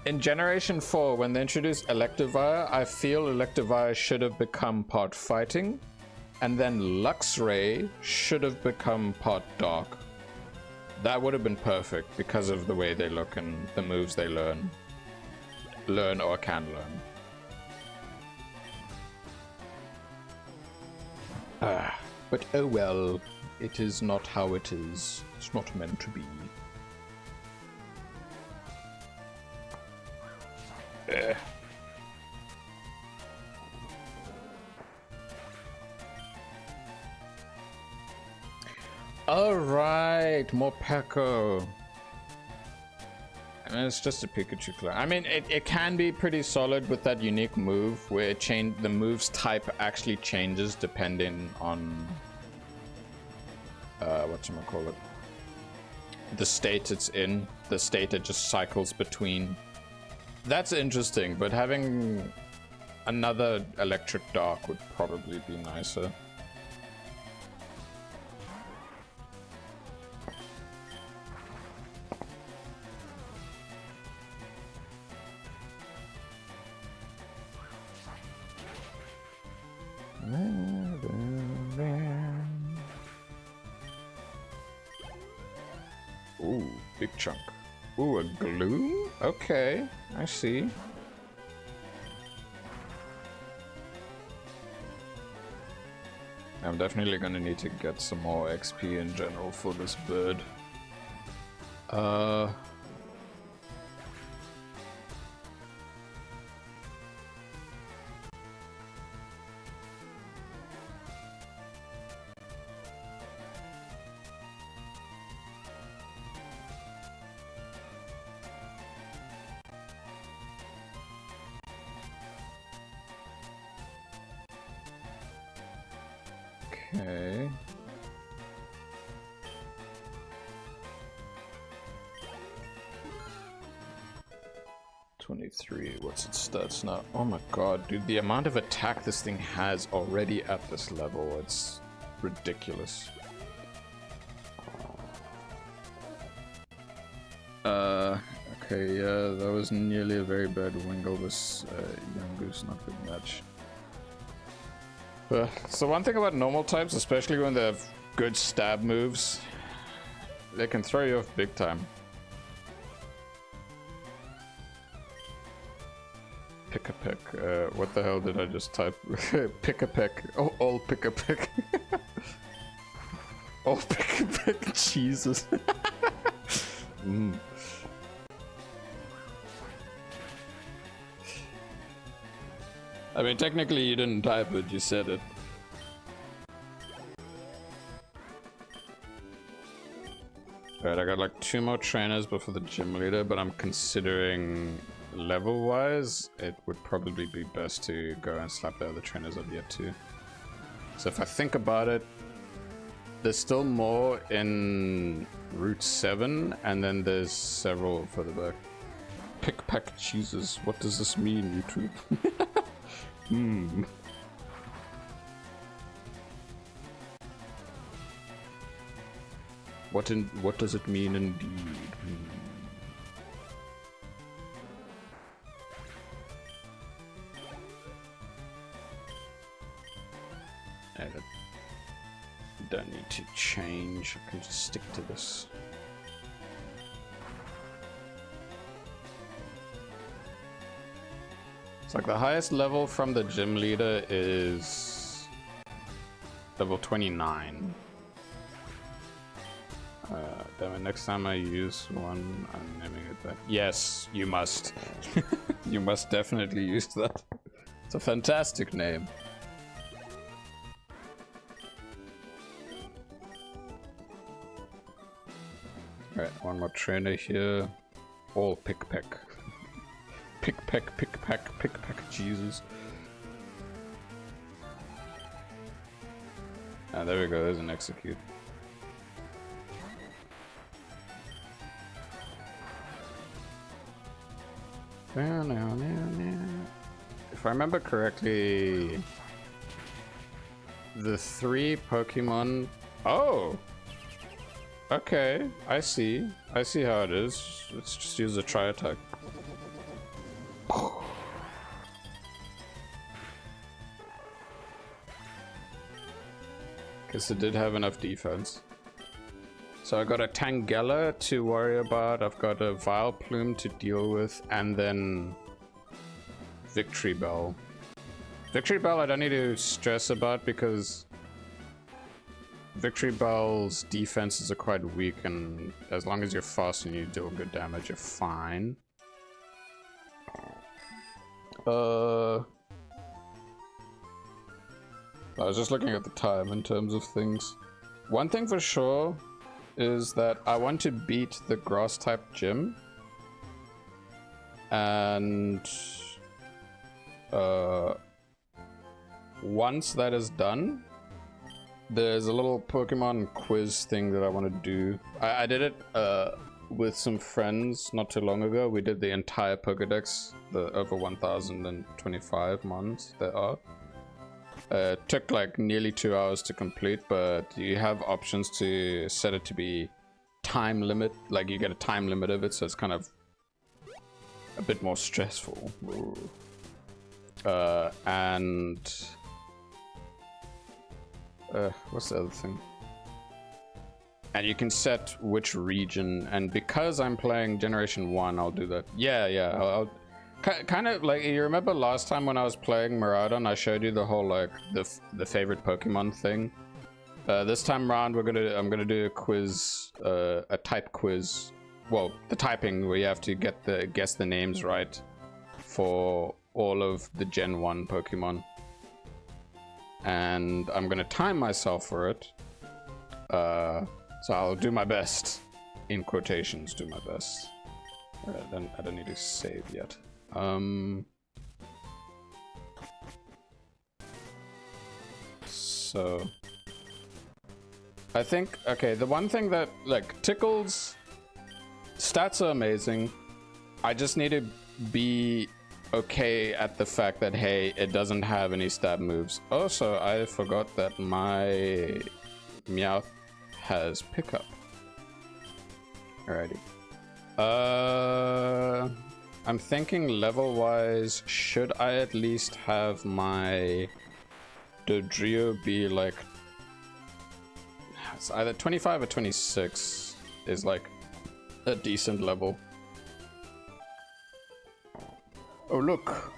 in Generation 4, when they introduced Electivire, I feel Electivire should have become part fighting. and then Luxray should have become part dark. That would have been perfect because of the way they look and the moves they learn or can learn. But oh well, it is not how it is. It's not meant to be. Alright, more Peko. I mean, it's just a Pikachu clone. I mean, it can be pretty solid with that unique move where the move's type actually changes depending on whatchamacallit, the state it's in, the state it just cycles between. That's interesting, but having another electric dark would probably be nicer. Ooh, big chunk. Ooh, a gloom? Okay, I see. I'm definitely gonna need to get some more XP in general for this bird. Okay. $23. What's its stats now? Oh my god, dude, the amount of attack this thing has already at this level, it's ridiculous. Okay, yeah, that was nearly a very bad Wingle. This young goose, not good match. So one thing about normal types, especially when they have good stab moves, they can throw you off big time. Pick a peck. What the hell did I just type? Pick a peck. Oh, all pick a peck. All pick a peck. Jesus. I mean, technically you didn't type it, you said it. Alright, I got like 2 more trainers before the gym leader, but I'm considering level-wise, it would probably be best to go and slap the other trainers I've yet to. So if I think about it, there's still more in Route 7, and then there's several further back. Pick, pack, Jesus, what does this mean, YouTube? What does it mean indeed? I don't need to change, I can just stick to this. It's like the highest level from the gym leader is level 29. Damn it, next time I use one, I'm naming it that. Yes, you must. You must definitely use that. It's a fantastic name. Alright, one more trainer here. All pick peck. Pick peck, pick pack, pick pack, Jesus. Ah, there we go, there's an execute. If I remember correctly, the 3 Pokemon... Oh! Okay, I see. I see how it is. Let's just use a tri-attack. because it did have enough defense. So I got a Tangela to worry about, I've got a Vileplume to deal with, and then Victory Bell. Victory Bell I don't need to stress about because Victory Bell's defenses are quite weak, and as long as you're fast and you deal good damage, you're fine. I was just looking at the time in terms of things. One thing for sure is that I want to beat the grass type gym, and once that is done, there's a little Pokemon quiz thing that I want to do. I did it with some friends not too long ago. We did the entire Pokedex, the over 1025 mons there are. It took like nearly 2 hours to complete, but you have options to set it to be time limit. Like you get a time limit of it, so it's kind of a bit more stressful. And what's the other thing? And you can set which region, and because I'm playing Generation 1, I'll do that. Yeah, I'll kind of like, you remember last time when I was playing Miraidon, I showed you the whole like the favorite Pokemon thing. This time around, I'm gonna do a quiz, a type quiz. Well, the typing where you have to guess the names right for all of the Gen 1 Pokemon. And I'm gonna time myself for it. So I'll do my best. In quotations, do my best. I don't need to save yet. So I think, okay, the one thing that, like, Tickle's stats are amazing. I just need to be okay at the fact that, hey, it doesn't have any stab moves. Also, I forgot that my Meowth has pickup. Alrighty. I'm thinking level-wise, should I at least have my Dodrio be like, it's either 25 or 26 is like a decent level. Oh look,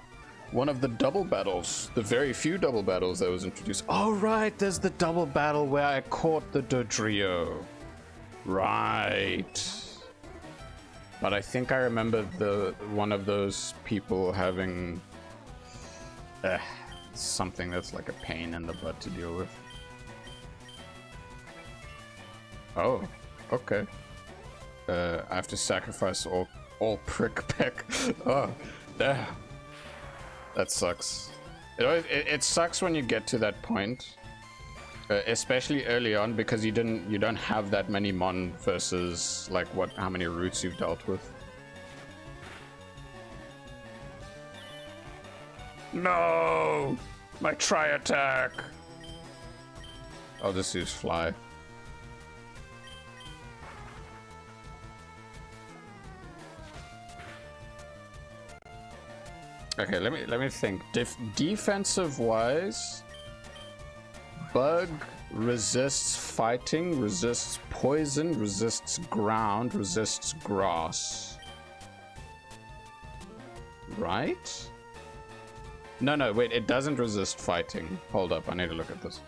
one of the double battles, the very few double battles that was introduced. Oh right, there's the double battle where I caught the Dodrio. Right. But I think I remember one of those people having something that's like a pain in the butt to deal with. Oh, okay. I have to sacrifice all prick peck. Oh, damn. That sucks. It sucks when you get to that point, especially early on, because you don't have that many mon versus like how many routes you've dealt with. No, my try attack. I'll just use fly. Okay, let me think. Defensive wise, Bug resists fighting, resists poison, resists ground, resists grass. Right? No, wait, it doesn't resist fighting. Hold up, I need to look at this.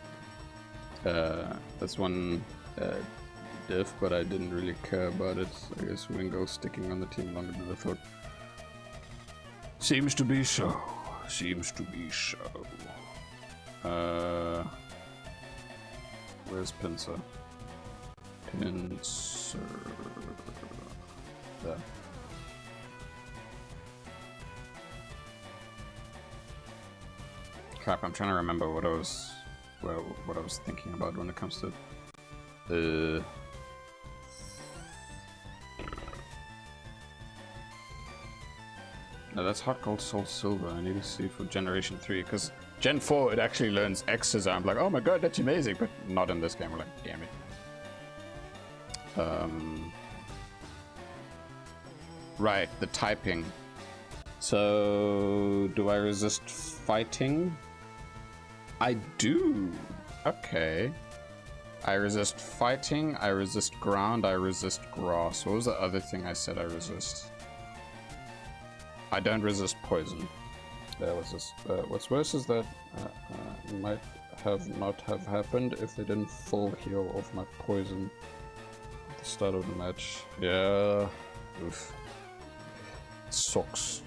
That's one diff, but I didn't really care about it. I guess Wingo's sticking on the team longer than I thought. Seems to be so. Seems to be so. Where's Pinsir? Pinsir. There. Crap, I'm trying to remember what I was thinking about when it comes to no, that's Hot Gold Soul Silver. I need to see for Generation 3, because Gen 4 it actually learns X's. I'm like, oh my god, that's amazing, but not in this game. We're like, damn it. Right, the typing. So, do I resist fighting? I do. Okay. I resist fighting, I resist ground, I resist grass. What was the other thing I said I resist? I don't resist poison. What's this? What's worse is that might not have happened if they didn't full heal off my poison at the start of the match. Yeah. Oof. It sucks.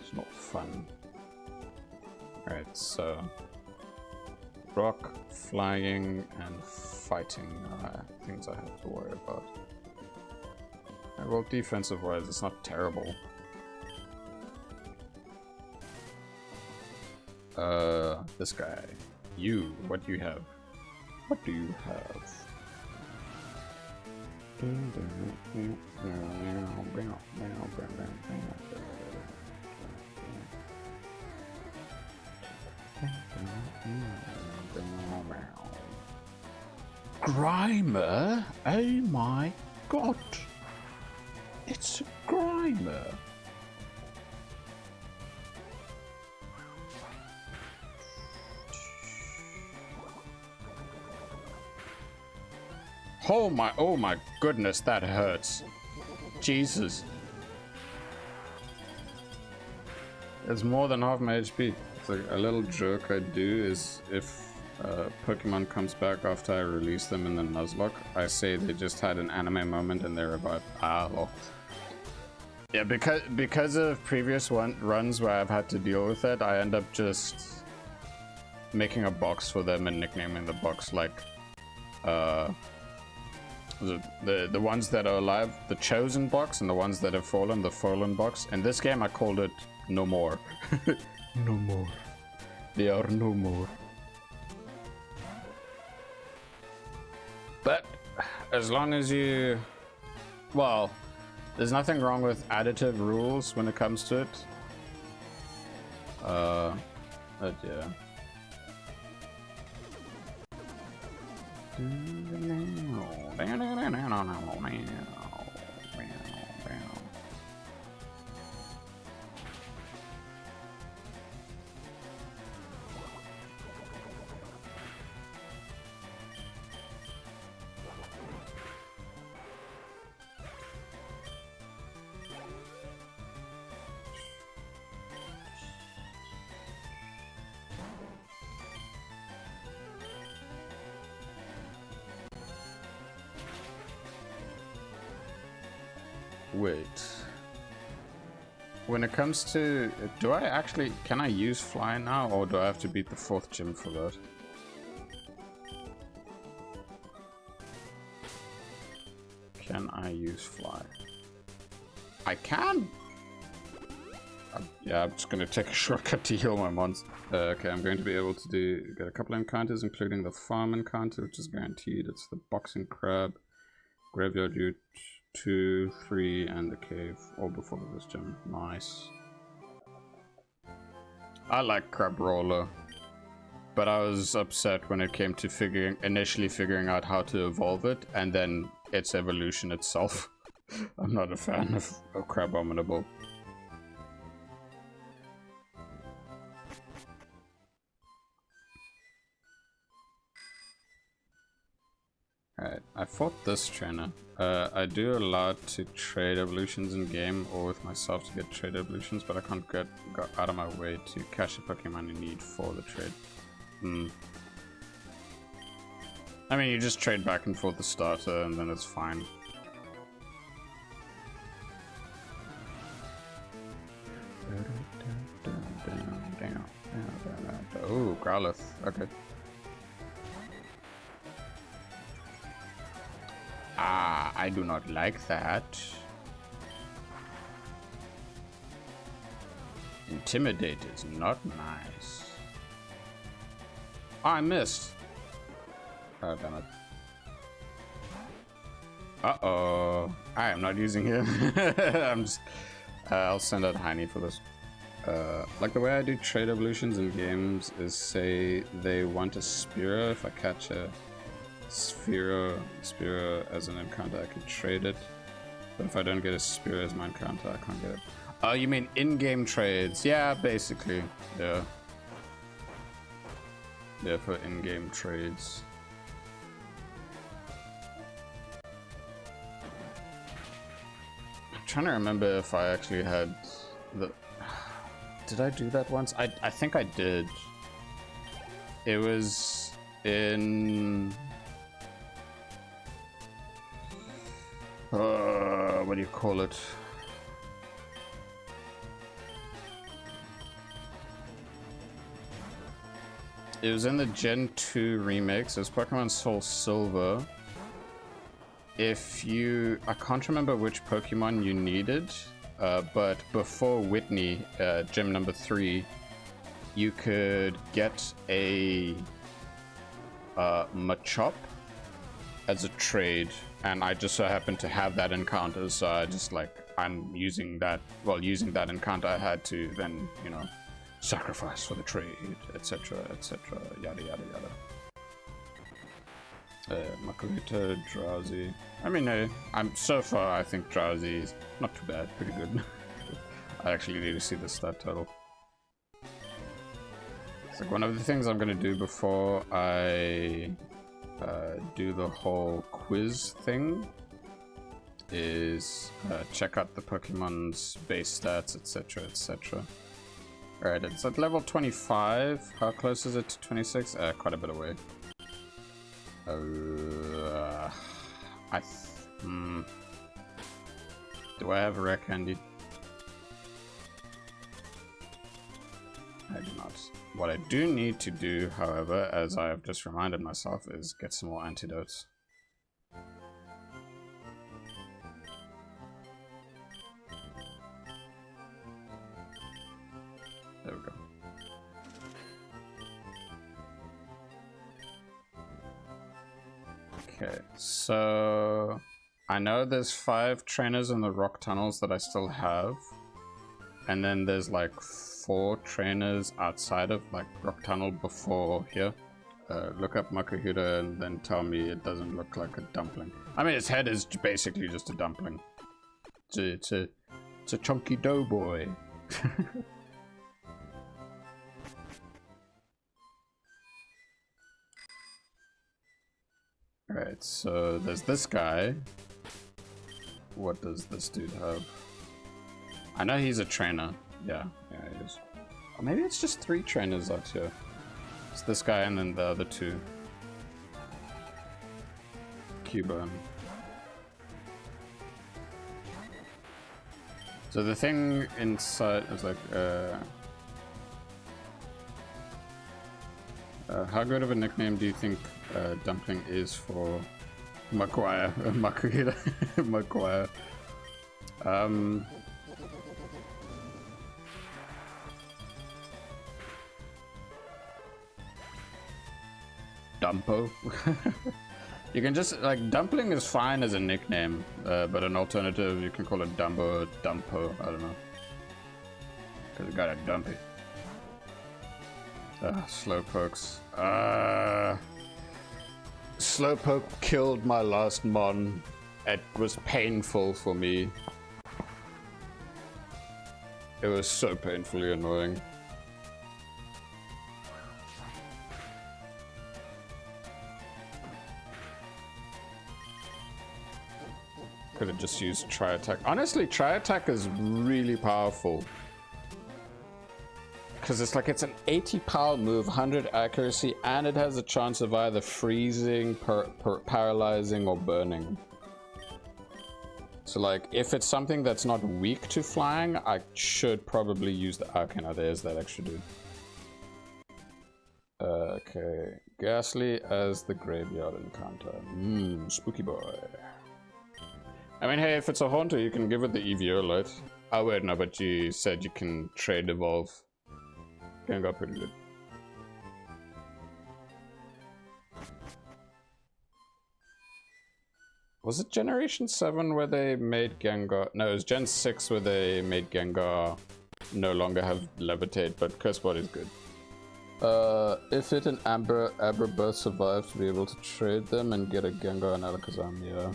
It's not fun. Alright, so rock, flying, and fighting are things I have to worry about. Well, defensive-wise, it's not terrible. This guy. You, what do you have? What do you have? Grimer? Oh my god! It's a Grimer! Oh my goodness, that hurts. Jesus. It's more than half my HP. It's like a little joke I do is if Pokemon comes back after I release them in the Nuzlocke, I say they just had an anime moment and they revived. Ah, lol. Yeah, because of previous runs where I've had to deal with it, I end up just making a box for them and nicknaming the box like the ones that are alive, the chosen box, and the ones that have fallen, the fallen box. In this game I called it no more. No more. They are no more. But as long as you, well, there's nothing wrong with additive rules when it comes to it. But yeah. Wait. When it comes to, do I actually, can I use fly now, or do I have to beat the 4th gym for that? Can I use fly? I can! Yeah, I'm just gonna take a shortcut to heal my mons. Okay, I'm going to be able to get a couple encounters, including the farm encounter, which is guaranteed. It's the boxing crab, graveyard root, 2, 3, and the cave, all before this gym. Nice. I like Crab Roller, but I was upset when it came to initially figuring out how to evolve it, and then its evolution itself. I'm not a fan of Crabominable. Alright, I fought this trainer. I do allow to trade evolutions in game or with myself to get trade evolutions, but I can't go out of my way to catch a Pokemon you need for the trade. I mean, you just trade back and forth the starter and then it's fine. Oh, Growlithe. Okay. Ah, I do not like that. Intimidate is not nice. Oh, I missed. Oh, damn it. Uh-oh. I am not using him. I'm just... I'll send out Heine for this. Like the way I do trade evolutions in games is say they want a Spearow. If I catch a Spearow as an encounter, I can trade it. But if I don't get a Spearow as my encounter, I can't get it. Oh, you mean in-game trades? Yeah, basically. Yeah. Yeah, for in-game trades. I'm trying to remember if I actually had the... Did I do that once? I think I did. It was in... what do you call it? It was in the Gen 2 remix. It was Pokemon Soul Silver. If you... I can't remember which Pokemon you needed, but before Whitney, gym number 3, you could get a Machop as a trade, and I just so happened to have that encounter, so I just I'm using that, using that encounter I had to then, you know, sacrifice for the trade, etc, etc, yada yada yada. Makuhita, Drowsy. I mean, so far I think Drowsy is not too bad, pretty good. I actually need to see the stat total. It's like one of the things I'm gonna do before I do the whole quiz thing is check out the Pokemon's base stats, etc, etc. Alright, it's at level 25. How close is it to 26? Quite a bit away. Do I have a rare candy? I do not. What I do need to do, however, as I have just reminded myself, is get some more antidotes. There we go. Okay, so I know there's 5 trainers in the rock tunnels that I still have, and then there's like 4 trainers outside of like rock tunnel before here. Look up Makuhita and then tell me it doesn't look like a dumpling. I mean, its head is basically just a dumpling. It's a chunky doughboy. Alright, so there's this guy. What does this dude have? I know he's a trainer. Yeah, he is. Or maybe it's just 3 trainers out here. It's this guy and then the other 2. Cuban. So the thing inside is like, how good of a nickname do you think Dumpling is for Maguire? Makuhita? Maguire. Dumpo. You can just, like, Dumpling is fine as a nickname, but an alternative, you can call it Dumbo or Dumpo, I don't know. Because it got a dumpy. Slowpokes. Slowpoke killed my last mon. It was painful for me. It was so painfully annoying. Could have just used Tri-Attack. Honestly, Tri-Attack is really powerful. Because it's like, it's an 80 power move, 100 accuracy, and it has a chance of either freezing, paralyzing, or burning. So like, if it's something that's not weak to flying, I should probably use the... Okay, now there's that extra dude. Okay, Ghastly as the graveyard encounter. Spooky boy. I mean, hey, if it's a Haunter, you can give it the EVO light. Oh wait, no, but you said you can trade evolve. Gengar pretty good. Was it Generation 7 where they made Gengar? No, it was Gen 6 where they made Gengar no longer have Levitate, but Curse Body is good. If it and Abrabirth survive to be able to trade them and get a Gengar and Alakazam, yeah.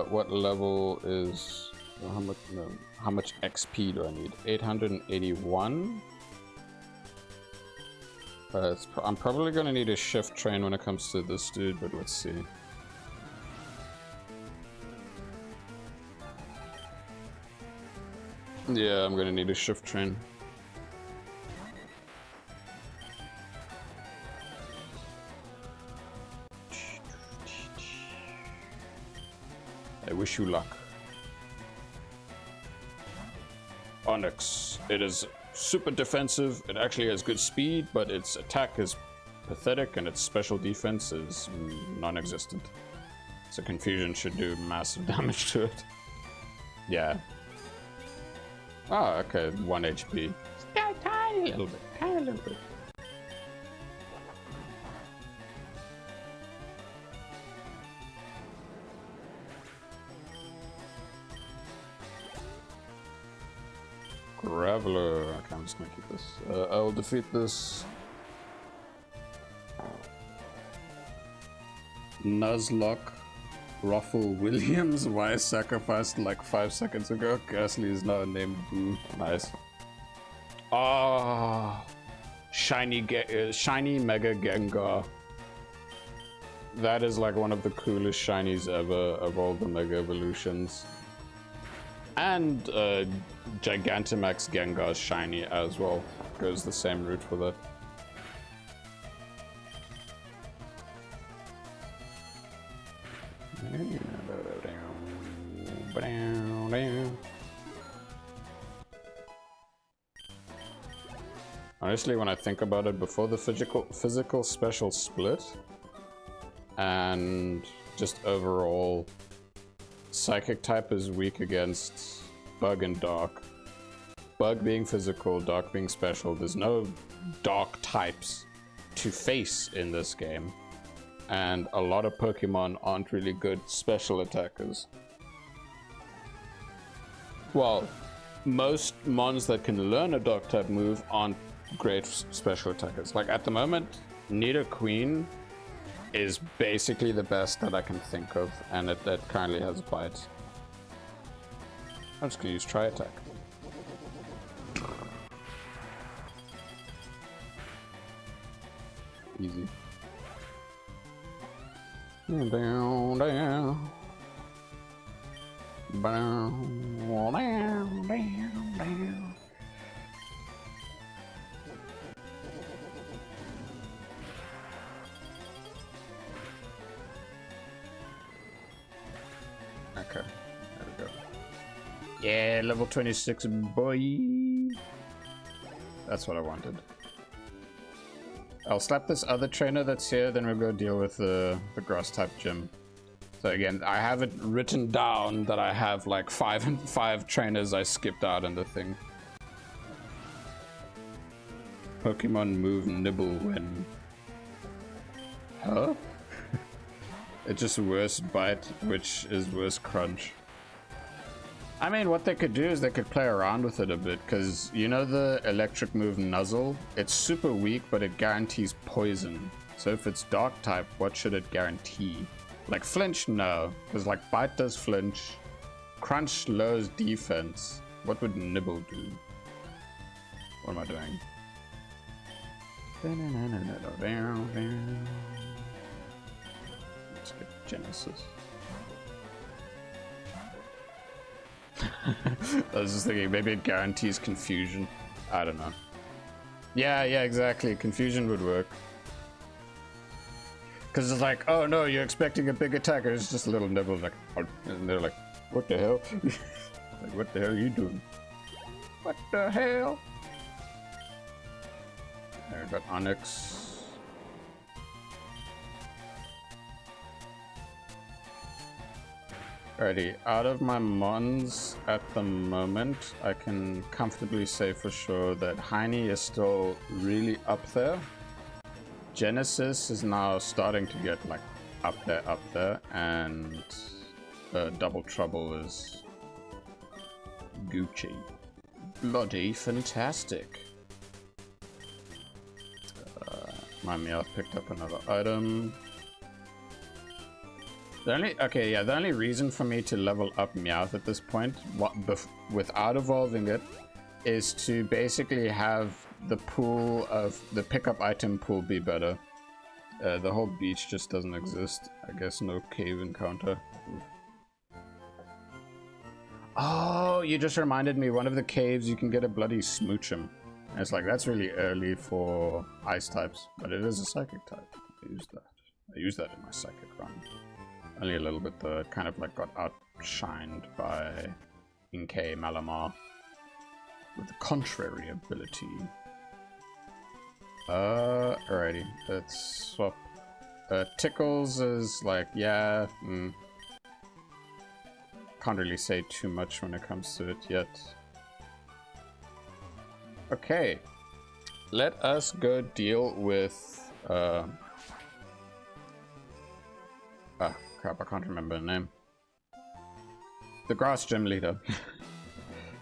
What level is... how much XP do I need? 881? I'm probably gonna need a shift train when it comes to this dude, but let's see. Yeah, I'm gonna need a shift train. I wish you luck. Onyx. It is super defensive. It actually has good speed, but its attack is pathetic and its special defense is non-existent. So Confusion should do massive damage to it. Yeah. Oh, okay, 1 HP. Tiny little bit, tiny little bit. Graveler. Okay, I'm just gonna keep this. I'll defeat this. Nuzlocke. Ruffle Williams. Why sacrificed like 5 seconds ago? Ghastly is now named Boo. Nice. Ah, shiny Mega Gengar. That is like one of the coolest shinies ever of all the Mega Evolutions. And Gigantamax Gengar's shiny as well. Goes the same route for that. Honestly, when I think about it, before the physical special split, and just overall, Psychic type is weak against Bug and Dark. Bug being physical, Dark being special. There's no Dark types to face in this game. And a lot of Pokemon aren't really good special attackers. Well, most mons that can learn a Dark type move aren't great special attackers. Like at the moment, Nidoqueen is basically the best that I can think of, and it currently has Bite. I'm just gonna use Tri Attack. Easy. Down, down. Down, down, down. Okay, there we go. Yeah, level 26, boy. That's what I wanted. I'll slap this other trainer that's here, then we'll go deal with the grass type gym. So again, I have it written down that I have like five trainers I skipped out in the thing. Pokemon move nibble when... Huh? It's just worse bite, which is worse crunch. I mean, what they could do is they could play around with it a bit, because you know the electric move Nuzzle? It's super weak, but it guarantees poison. So if it's dark type, what should it guarantee? Like flinch, no, because like bite does flinch. Crunch lowers defense. What would nibble do? What am I doing? Let's get Genesis. I was just thinking maybe it guarantees confusion. I don't know. Yeah, exactly. Confusion would work. Because it's like, oh no, you're expecting a big attacker. It's just a little nibble, like, and they're like, what the hell? Like, what the hell are you doing? What the hell? There, got Onyx. Alrighty, out of my mons at the moment, I can comfortably say for sure that Heine is still really up there. Genesis is now starting to get like up there, and Double Trouble is Gucci. Bloody fantastic. My Meowth picked up another item. The only reason for me to level up Meowth at this point, without evolving it, is to basically have the pool of the pickup item pool be better. The whole beach just doesn't exist. I guess no cave encounter. Oh, you just reminded me, one of the caves you can get a bloody smoochum. And it's like, that's really early for ice types, but it is a psychic type. I used that in my psychic run. Only a little bit though, it kind of like got outshined by Inkay Malamar with the contrary ability. Alrighty, let's swap. Tickles is like, yeah, can't really say too much when it comes to it yet. Okay, let us go deal with, crap, I can't remember the name. The grass gym leader.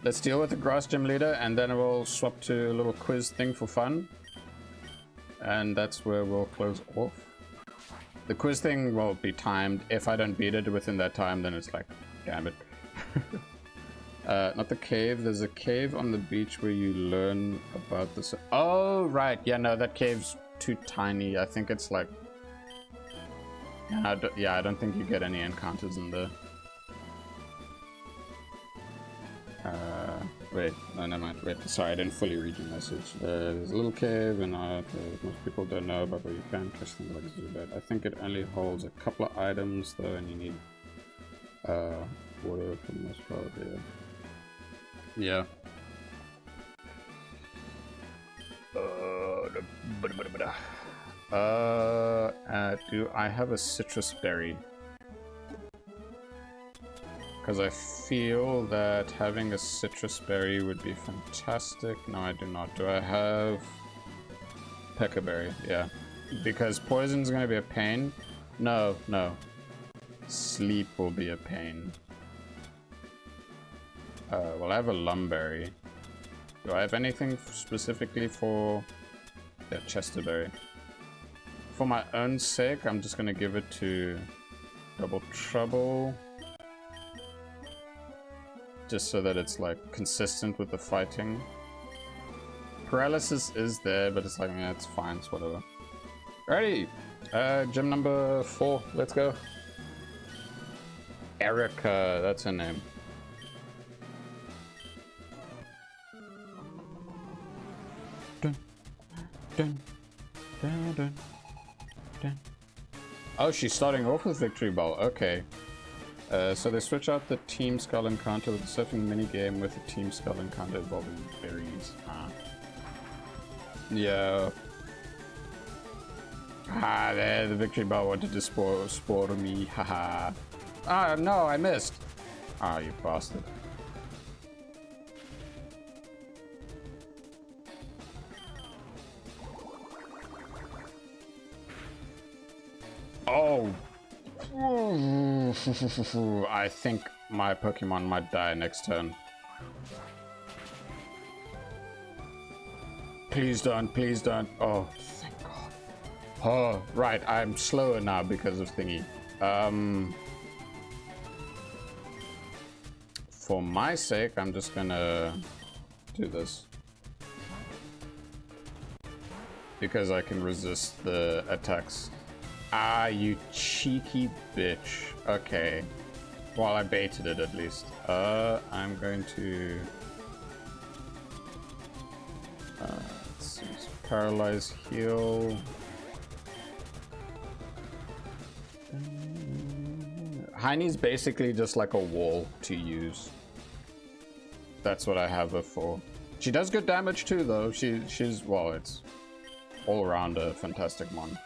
Let's deal with the grass gym leader and then we'll swap to a little quiz thing for fun. And that's where we'll close off. The quiz thing will be timed. If I don't beat it within that time, then it's like, damn it. Not the cave. There's a cave on the beach where you learn about this. Oh, right. Yeah, no, that cave's too tiny. I think it's like... Yeah, I don't think you get any encounters in there. Wait, no, never mind. Wait, sorry, I didn't fully read your message. There's a little cave, and most people don't know about where you can catch things like Zubat. I think it only holds a couple of items, though, and you need water for the most part. Yeah. Do I have a citrus berry? Because I feel that having a citrus berry would be fantastic. No, I do not. Do I have peckerberry? Yeah. Because poison's going to be a pain. No. Sleep will be a pain. Well, I have a lumberry. Do I have anything specifically for... Yeah, chesterberry. For my own sake, I'm just going to give it to Double Trouble. Just so that it's like consistent with the fighting. Paralysis is there, but it's like, yeah, it's fine, it's whatever. Alrighty, gym number 4, let's go. Erica, that's her name. Dun, dun, dun, dun, dun. Oh, she's starting off with Victory Ball, okay. So they switch out the Team Skull encounter with a surfing minigame with a Team Skull encounter involving berries. Yeah. There, the Victory Ball wanted to spore me, haha. No, I missed. You bastard. Oh. I think my Pokemon might die next turn. Please don't, please don't. Oh, thank God. Oh, right, I'm slower now because of thingy. For my sake, I'm just gonna do this. Because I can resist the attacks. You cheeky bitch. Okay. Well, I baited it at least. I'm going to... let's see. Paralyze, heal. Heine's basically just like a wall to use. That's what I have her for. She does good damage too, though. She's, well, it's all around a fantastic mon.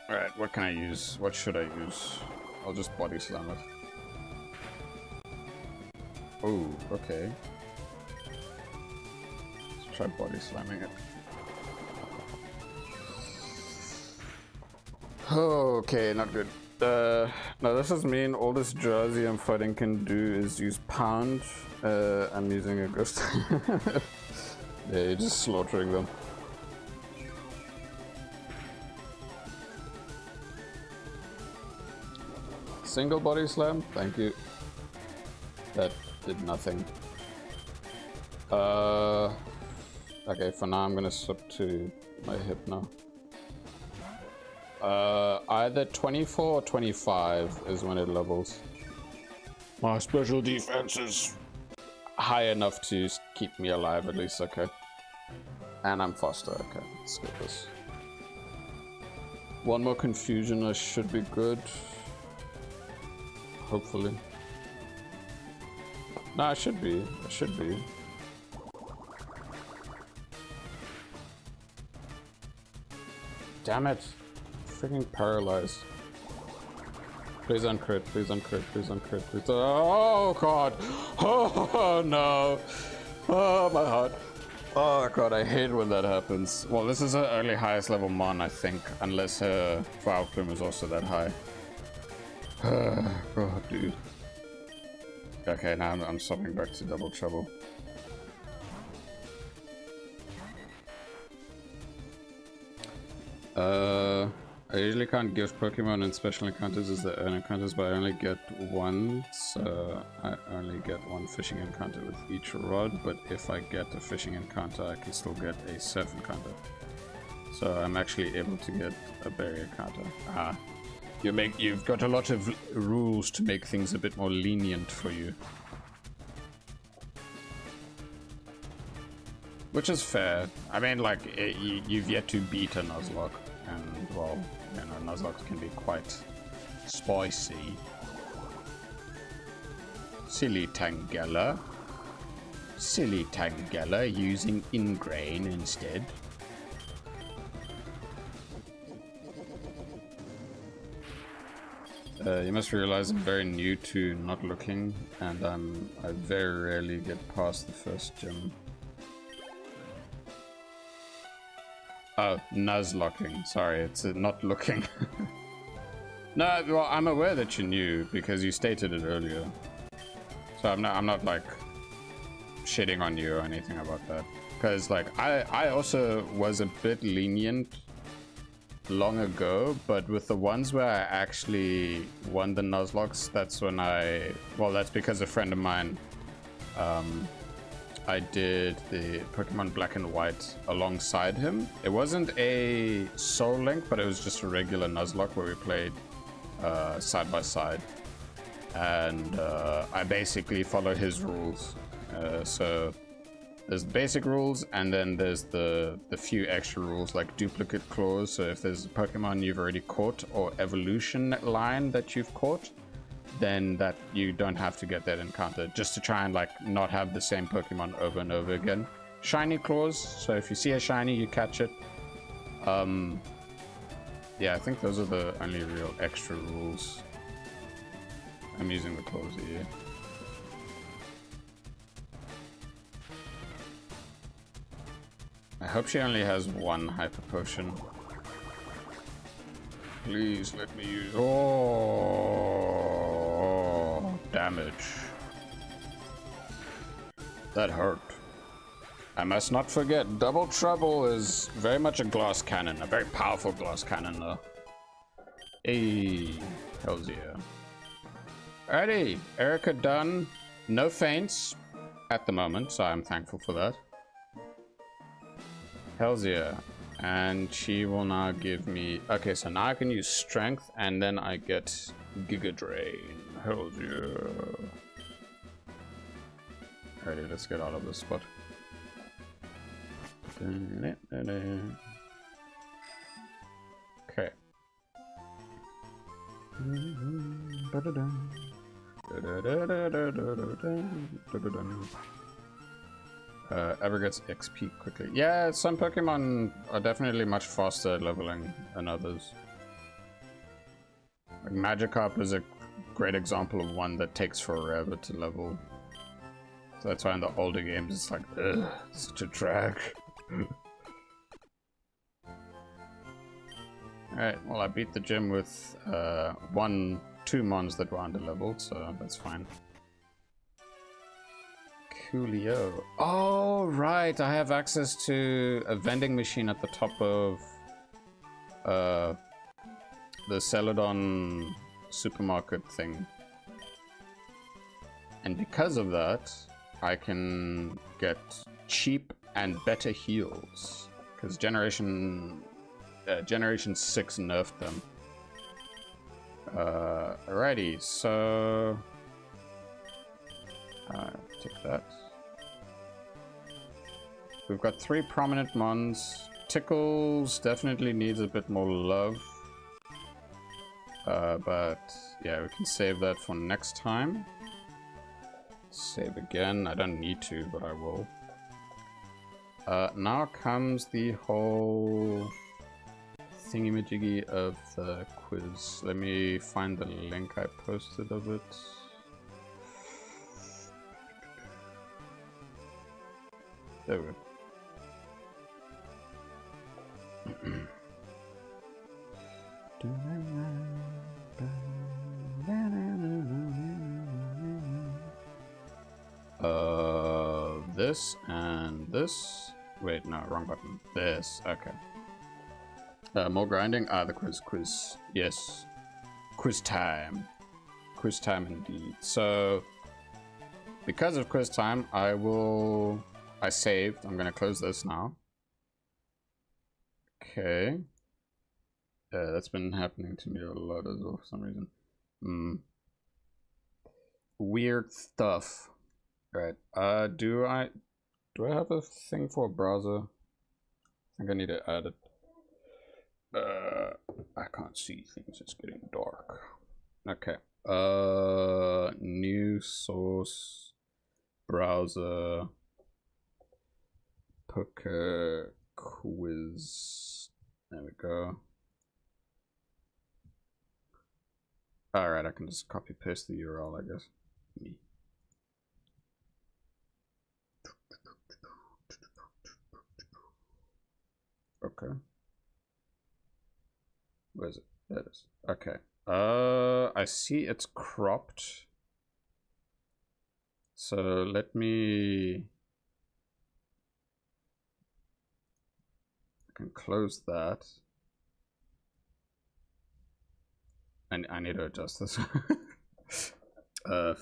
Alright, what can I use? What should I use? I'll just body slam it. Oh, okay. Let's try body slamming it. Okay, not good. No, this is mean. All this Jersey I'm fighting can do is use pound. I'm using a ghost. Yeah, you're just slaughtering them. Single body slam, thank you. That did nothing. Okay, for now I'm gonna swap to my Hypno. Either 24 or 25 is when it levels. My special defense is high enough to keep me alive at least, okay. And I'm faster, okay, let's get this. One more confusion, I should be good. Hopefully. No, I should be. Damn it. Freaking paralyzed. Please uncrit, please uncrit, please uncrit, please. Oh god! Oh no! Oh my heart. Oh god, I hate when that happens. Well, this is her early highest level mon, I think, unless her Flower Plume is also that high. Oh, dude. Okay, now I'm swapping back to Double Trouble. I usually can't give Pokemon in special encounters as the earn encounters, but I only get one, so I only get one fishing encounter with each rod, but if I get a fishing encounter, I can still get a surf encounter. So I'm actually able to get a berry encounter. Ah. You've got a lot of rules to make things a bit more lenient for you. Which is fair. I mean, like, you've yet to beat a Nuzlocke, and, well, you know, Nuzlocke can be quite spicy. Silly Tangela. Silly Tangela using Ingrain instead. You must realize I'm very new to not looking, and I very rarely get past the first gym. Oh, Nuzlocking. Sorry, it's not looking. No, well, I'm aware that you knew because you stated it earlier. So I'm not like shitting on you or anything about that. Because like I also was a bit lenient long ago, but with the ones where I actually won the Nuzlocks, that's when that's because a friend of mine, I did the Pokemon Black and White alongside him. It wasn't a Soul Link, but it was just a regular Nuzlocke where we played side by side, and I basically followed his rules. So there's the basic rules, and then there's the few extra rules like duplicate claws. So if there's a Pokemon you've already caught or evolution line that you've caught, then that you don't have to get that encounter, just to try and like not have the same Pokemon over and over again. Shiny claws, so if you see a shiny, you catch it. Yeah, I think those are the only real extra rules. I'm using the claws here. I hope she only has one Hyper Potion. Please let me use... Oh, damage. That hurt. I must not forget, Double Trouble is very much a glass cannon. A very powerful glass cannon, though. Hey, hells yeah. Alrighty, Erica done. No faints at the moment, so I'm thankful for that. Hells yeah. And she will now give me... Okay, so now I can use Strength, and then I get Giga Drain. Hells yeah. Alrighty, let's get out of this spot. Okay. Ever gets XP quickly. Yeah, some Pokemon are definitely much faster at leveling than others. Like Magikarp is a great example of one that takes forever to level. So that's why in the older games it's like, ugh, such a drag. Alright, well I beat the gym with 2 mons that were under leveled, so that's fine. Coolio. Oh, right, I have access to a vending machine at the top of the Celadon supermarket thing. And because of that, I can get cheap and better heals, because Generation 6 nerfed them. Alrighty, so take that. We've got 3 prominent mons. Tickles definitely needs a bit more love. But yeah, we can save that for next time. Save again. I don't need to, but I will. Now comes the whole thingy-majiggy of the quiz. Let me find the link I posted of it. There we go. This and this. Wait, no, wrong button. This, okay. More grinding. The quiz. Yes. Quiz time. Quiz time indeed. So, because of quiz time, I saved. I'm gonna close this now. Okay. That's been happening to me a lot as well for some reason. Weird stuff. Right. Do I have a thing for a browser? I think I need to add it. I can't see things. It's getting dark. Okay. New source browser. Poker quiz. There we go. Alright, I can just copy paste the URL, I guess. Me. Okay. Where is it? There it is. Okay. I see it's cropped. So let me... I can close that. And I need to adjust this.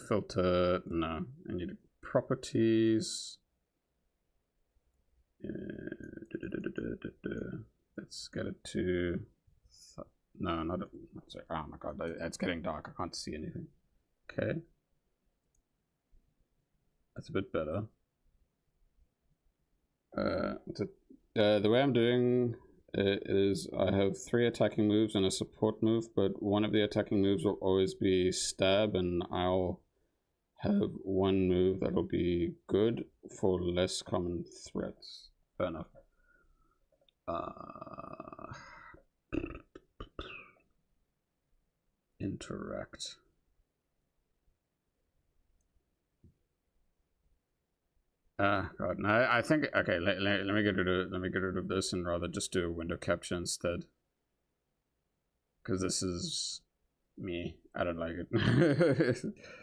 Filter, no. I need properties. Let's get it to... No, not... Sorry. Oh my god, it's getting dark. I can't see anything. Okay. That's a bit better. The way I'm doing it is I have 3 attacking moves and a support move, but one of the attacking moves will always be stab, and I'll have one move that'll be good for less common threats. Fair enough. Interact. God, no, I think okay. Let me get rid of this and rather just do a window capture instead. Because this is me. I don't like it.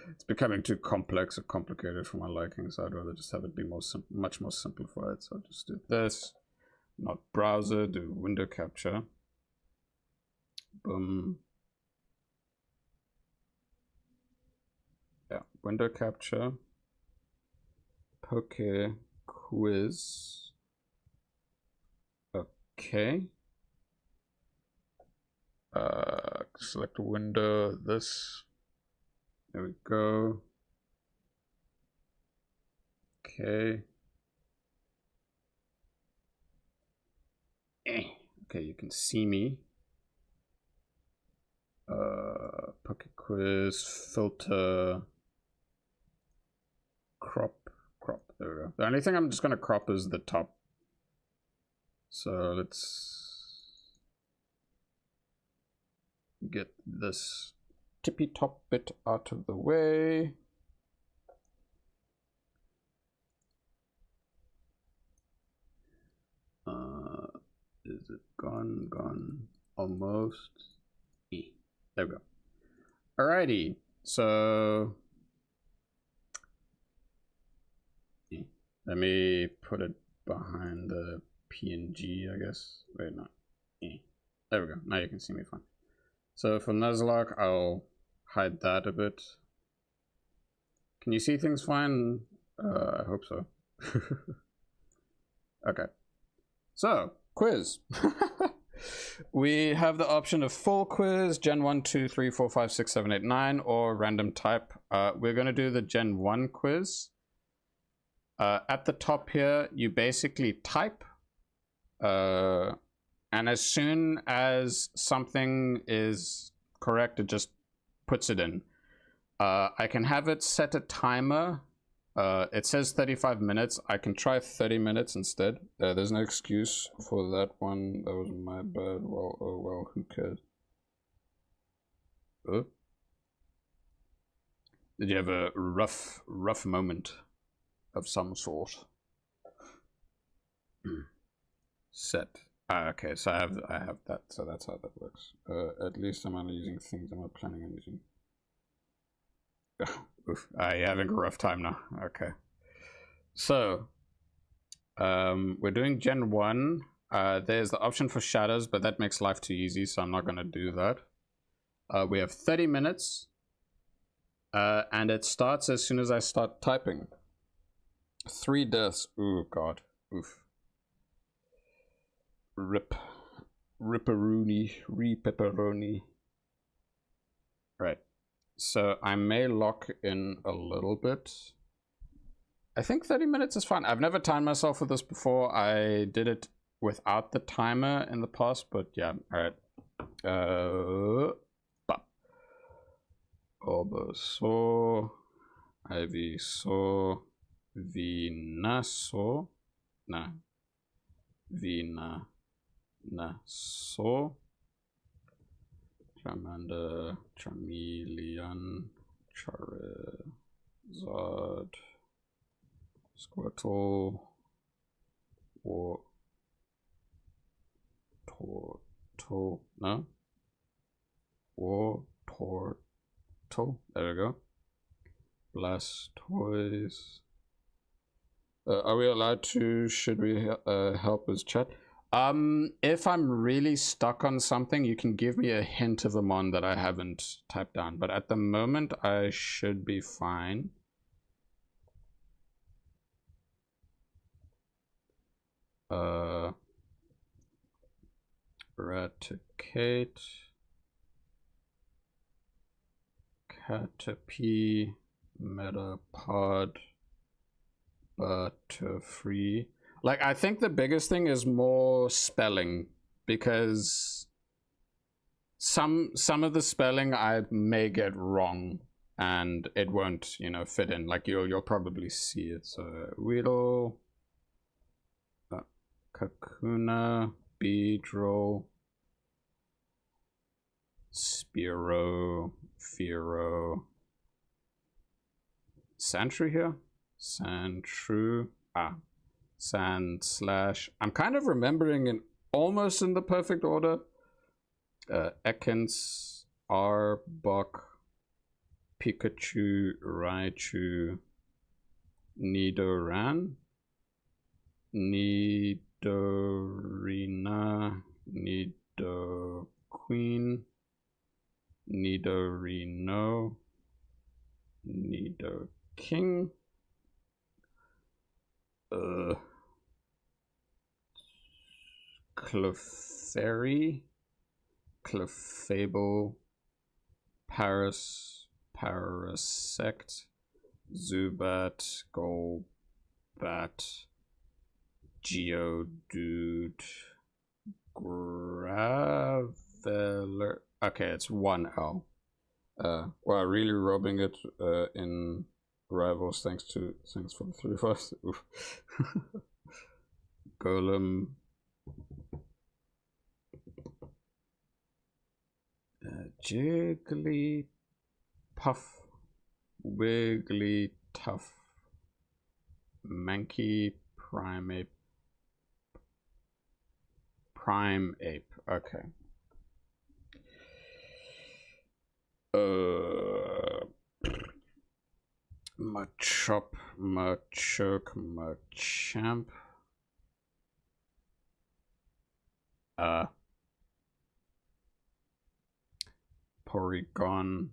It's becoming too complex or complicated for my liking, so I'd rather just have it be much more simplified. So I'll just do this. Not browser, do window capture. Boom. Yeah, window capture. Poke quiz. Okay. Select a window. This. There we go. Okay. Okay, you can see me. Poke quiz, filter, crop. There we go. The only thing I'm just gonna crop is the top. So let's get this tippy top bit out of the way. Is it gone? Gone almost. There we go. Alrighty, so let me put it behind the PNG, I guess. Wait, no. There we go. Now you can see me fine. So for Nuzlocke, I'll hide that a bit. Can you see things fine? I hope so. Okay. So, quiz. We have the option of full quiz, Gen 1, 2, 3, 4, 5, 6, 7, 8, 9, or random type. We're going to do the Gen 1 quiz. At the top here, you basically type. And as soon as something is correct, it just puts it in. I can have it set a timer. It says 35 minutes. I can try 30 minutes instead. There's no excuse for that one. That was my bad. Well, oh well, who cares? Did you have a rough moment of some sort? Set. Okay, so I have that. So that's how that works. At least I'm only using things I'm not planning on using. Oof, you're having a rough time now. Okay. So, we're doing Gen 1. There's the option for shadows, but that makes life too easy, so I'm not going to do that. We have 30 minutes. And it starts as soon as I start typing. 3 deaths. Ooh, God. Oof. Ripperoni. Right. So I may lock in a little bit. I think 30 minutes is fine. I've never timed myself with this before. I did it without the timer in the past, but yeah. All right. Oboso, Iviso, Vinaso, Vinaso, Charmander, Charmeleon, Charizard, Squirtle, there we go. Blastoise. Are we allowed to? Should we help us chat? If I'm really stuck on something, you can give me a hint of a mon that I haven't typed down. But at the moment, I should be fine. Raticate. Caterpie. Metapod. Butterfree. Like, I think the biggest thing is more spelling, because some of the spelling I may get wrong and it won't, you know, fit in. Like, you'll probably see it. So Weedle, Kakuna, Beedrill, Spearow, Fearow, Sandshrew here, Sandshrew, Sandslash. I'm kind of remembering it almost in the perfect order. Ekans, Arbok, Pikachu, Raichu, Nidoran, Nidorina, Nidoqueen, Nidorino, Nidoking, Clefairy, Clefable, Parasect, Zubat, Golbat, Geodude, Graveler. Okay, it's 1L. Well, really rubbing it in Rivals. Thanks for the 3 of us. Golem. Jigglypuff, Wigglytuff, Mankey, Primeape. Okay. Machop, Machoke, Machamp. Porygon,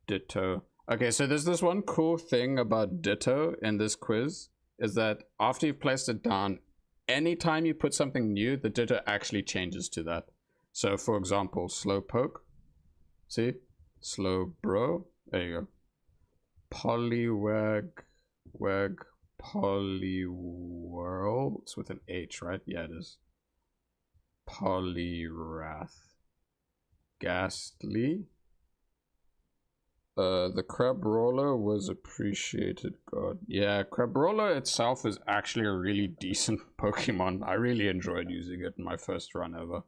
Ditto. Okay, so there's this one cool thing about Ditto in this quiz. is that after you've placed it down, anytime you put something new, the jitter actually changes to that. So for example, slow poke, see, slow bro, there you go. Polywag, polywhirl, it's with an H, right? Yeah, it is. Polyrath, ghastly. The crab roller was appreciated, god. Yeah, crab roller itself is actually a really decent Pokemon. I really enjoyed using it in my first run ever.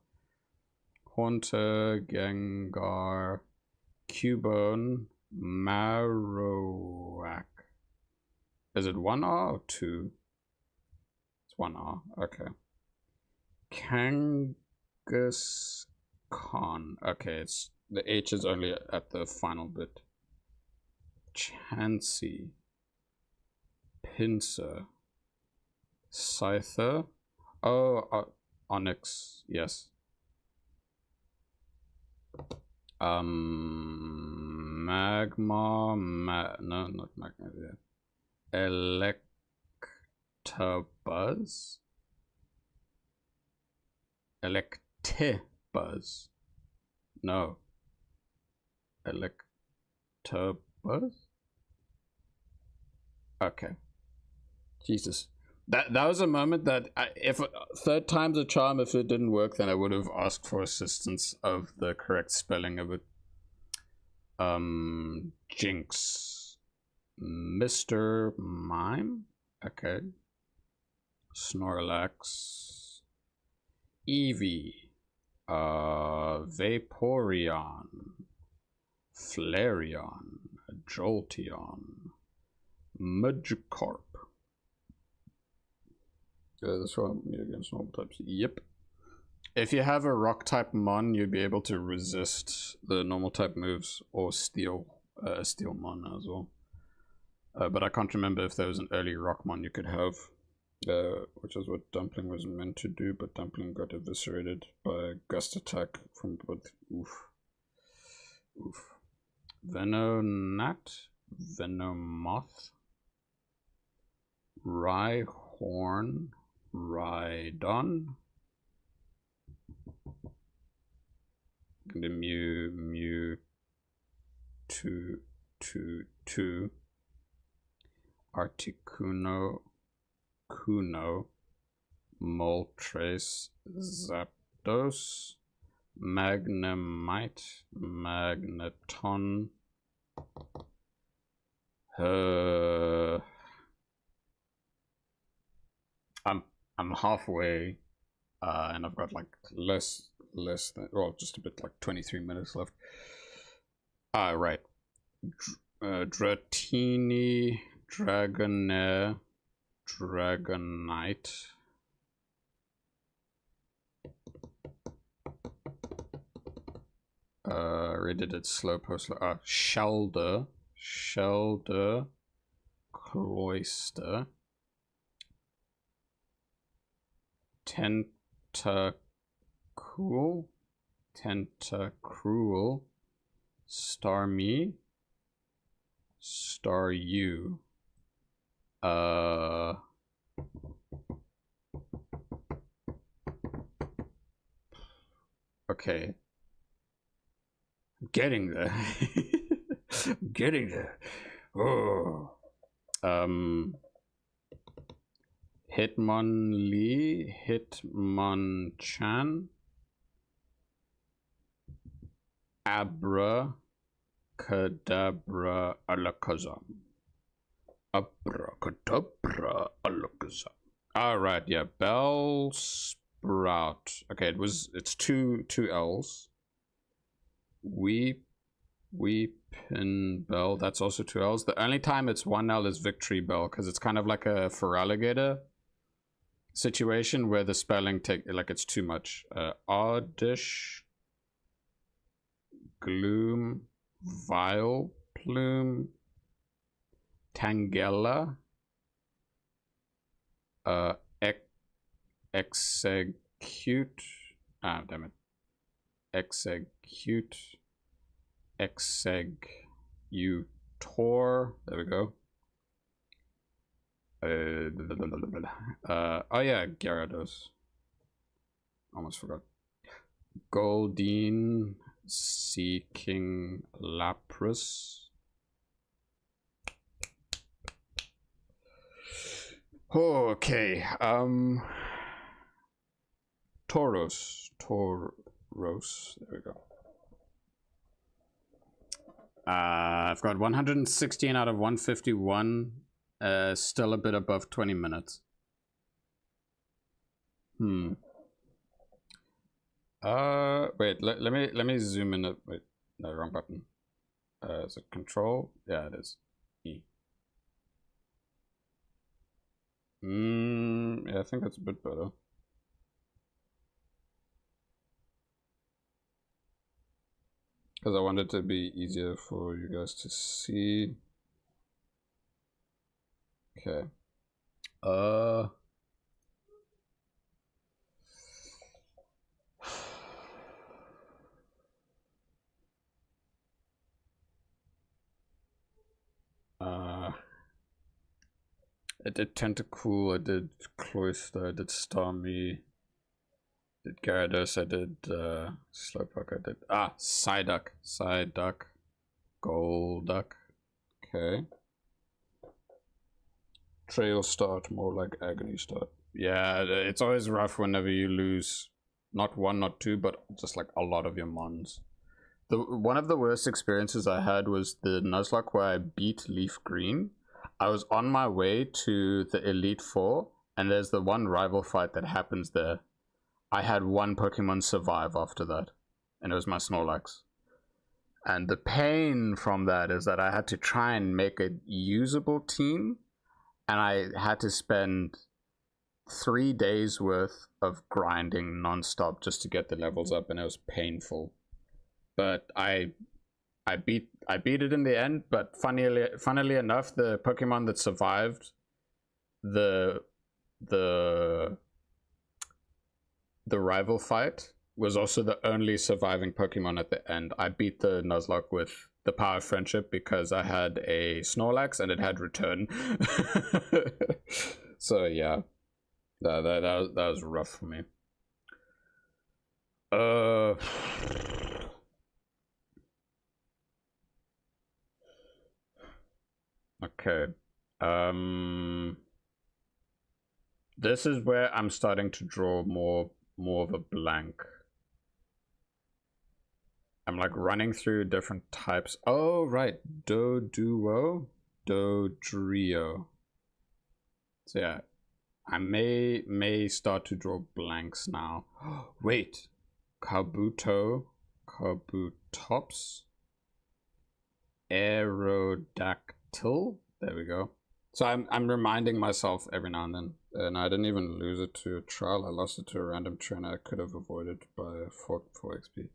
Haunter, Gengar, Cubone, Marowak. Is it 1R or 2? It's 1R, okay. Kangaskhan. Okay, it's the H is only at the final bit. Chansey, Pinsir, Scyther. Oh, Onyx, yes. Magma, no, not Magma. Yeah. Electabuzz. Electabuzz. No. Electabuzz? Okay. Jesus. That was a moment that if third time's a charm, if it didn't work, then I would have asked for assistance of the correct spelling of it. Jinx. Mr. Mime? Okay. Snorlax. Eevee. Vaporeon. Flareon. Jolteon. Magikarp. That's why I'm against normal types. Yep. If you have a rock type mon, you'd be able to resist the normal type moves or steal steel mon as well. But I can't remember if there was an early rock mon you could have, which is what Dumpling was meant to do, but Dumpling got eviscerated by Gust Attack from both. Oof. Oof. Venonat, Venomoth, Rhyhorn, Rhydon, the Mew, two, Articuno, Kuno, Moltres, Zapdos, Magnemite, Magneton, I'm halfway, and I've got like less than, well, just a bit, like 23 minutes left. Right. Dratini, Dragonair, Dragonite. Already did slow post. Shelder, Cloyster, Tentacruel, Starmie, Staryu. Okay. I'm getting there. I'm getting there. Oh. Hitmonlee, Hitmonchan, Abracadabra, Alakazam. Abracadabra, Alakazam. Alright, yeah, Bellsprout. Okay, it's two L's. Weepin Bell, that's also 2 L's. The only time it's 1 L is Victory Bell, because it's kind of like a Feraligatr situation where the spelling it's too much. Oddish, Gloom, Vile Plume, Tangela, Execute, damn it, Execute, Exegutor, there we go. Oh yeah, Gyarados. Almost forgot. Goldeen, Seeking Lapras. Oh, okay. Tauros. There we go. I've got 116 out of 151. Still a bit above 20 minutes. Wait, let me zoom in. Wait, no, wrong button. Is it control? Yeah, it is. E. Yeah, I think that's a bit better. Because I want it to be easier for you guys to see. Okay. I did Tentacool, I did Cloyster, I did Starmie, I did Gyarados, I did Slowpoke, I did Psyduck, Golduck. Okay. Trail start, more like agony start. Yeah, it's always rough whenever you lose not one, not two, but just like a lot of your mons. One of the worst experiences I had was the Nuzlocke where I beat LeafGreen. I was on my way to the Elite Four, and there's the one rival fight that happens there. I had one Pokemon survive after that, and it was my Snorlax. And the pain from that is that I had to try and make a usable team, and I had to spend 3 days worth of grinding non-stop just to get the levels up, and it was painful. But I beat it in the end. But funnily enough, the Pokemon that survived the rival fight was also the only surviving Pokemon at the end. I beat the Nuzlocke with the power of friendship because I had a Snorlax and it had return. So yeah, that was rough for me. Okay. This is where I'm starting to draw more of a blank. I'm like running through different types. Oh right, Doduo, Dodrio. So yeah, I may start to draw blanks now. Wait, Kabutops, Aerodactyl. There we go. So I'm reminding myself every now and then, and I didn't even lose it to a trial. I lost it to a random trainer I could have avoided by 4 XP.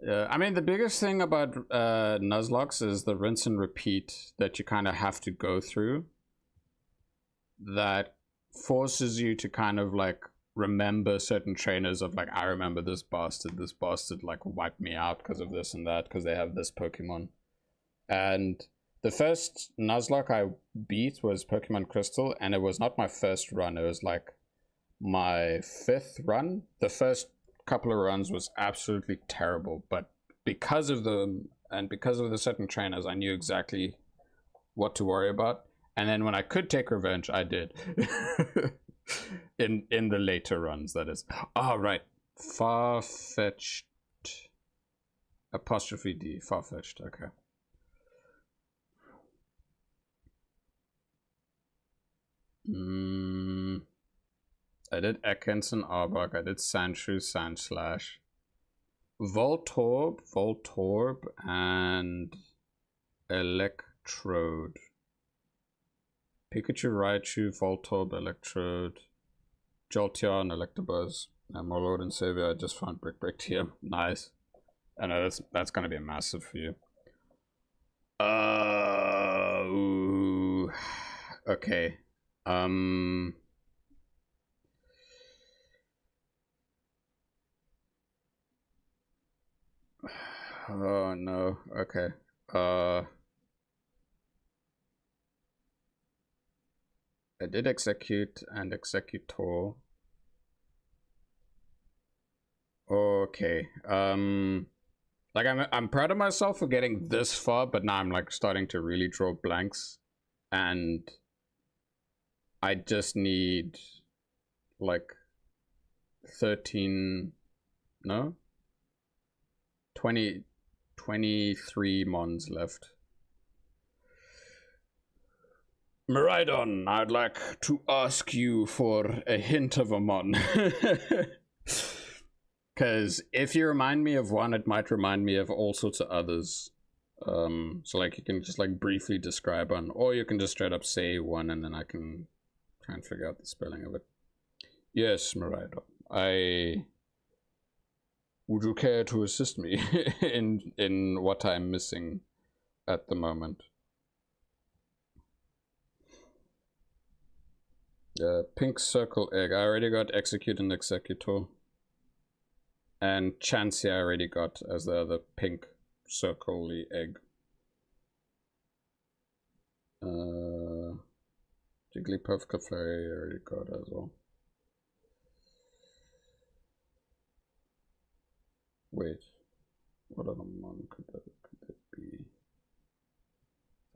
Yeah, I mean the biggest thing about Nuzlocke is the rinse and repeat that you kind of have to go through. That forces you to kind of like remember certain trainers of like, I remember this bastard like wiped me out because of this and that because they have this Pokemon. And the first Nuzlocke I beat was Pokemon Crystal, and it was not my first run, it was like my 5th run. The first couple of runs was absolutely terrible, but because of them and because of the certain trainers, I knew exactly what to worry about. And then when I could take revenge, I did. in the later runs, that is. Oh, right. Far-fetched. Apostrophe D. Far-fetched. Okay. I did Ekans and Arbok. I did Sandshrew, Sandslash. Voltorb, and Electrode. Pikachu, Raichu, Voltorb, Electrode, Jolteon, Electabuzz, and my Lord and Savior. I just found Brick here. Nice. I know that's gonna be a massive for you. Ooh. Okay. Oh no. Okay. I did execute and executor. Okay. Like I'm proud of myself for getting this far, but now I'm like starting to really draw blanks, and I just need like 13, no, 23 mons left. Miraidon, I'd like to ask you for a hint of a mon. Because if you remind me of one, it might remind me of all sorts of others. So like you can just like briefly describe one, or you can just straight up say one, and then I can try and figure out the spelling of it. Yes, Miraidon. Would you care to assist me in what I'm missing at the moment? Pink circle egg. I already got execute and executor. And Chansey I already got as the other pink circle-y egg. Jigglypuff, Clefairy I already got as well. Wait, what other one could that be?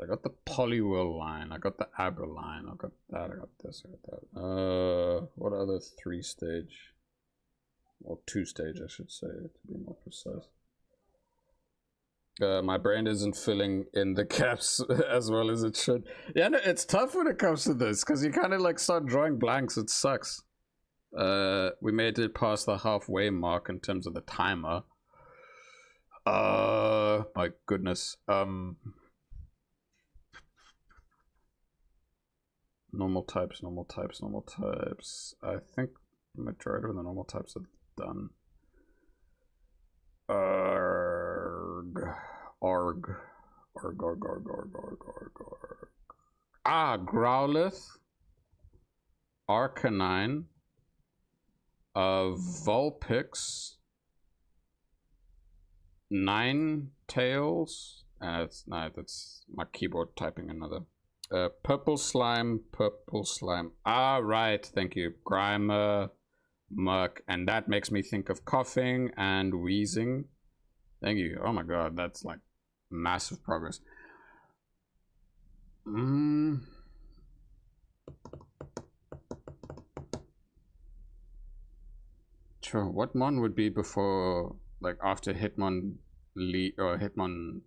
I got the Poliwhirl line, I got the Aber line, I got that, I got this, I got that. What other 3-stage? Or 2-stage, I should say, to be more precise. My brain isn't filling in the gaps as well as it should. Yeah, no, it's tough when it comes to this, because you kind of like start drawing blanks. It sucks. We made it past the halfway mark in terms of the timer. My goodness. Normal types. I think the majority of the normal types are done. Arg. Ah, Growlithe, Arcanine, Vulpix, Ninetales. That's my keyboard typing another. Purple slime. Ah, right. Thank you. Grimer, Murk, and that makes me think of coughing and wheezing. Thank you. Oh my god, that's like massive progress. Sure. What mon would be before, like after Hitmon Lee or Hitmon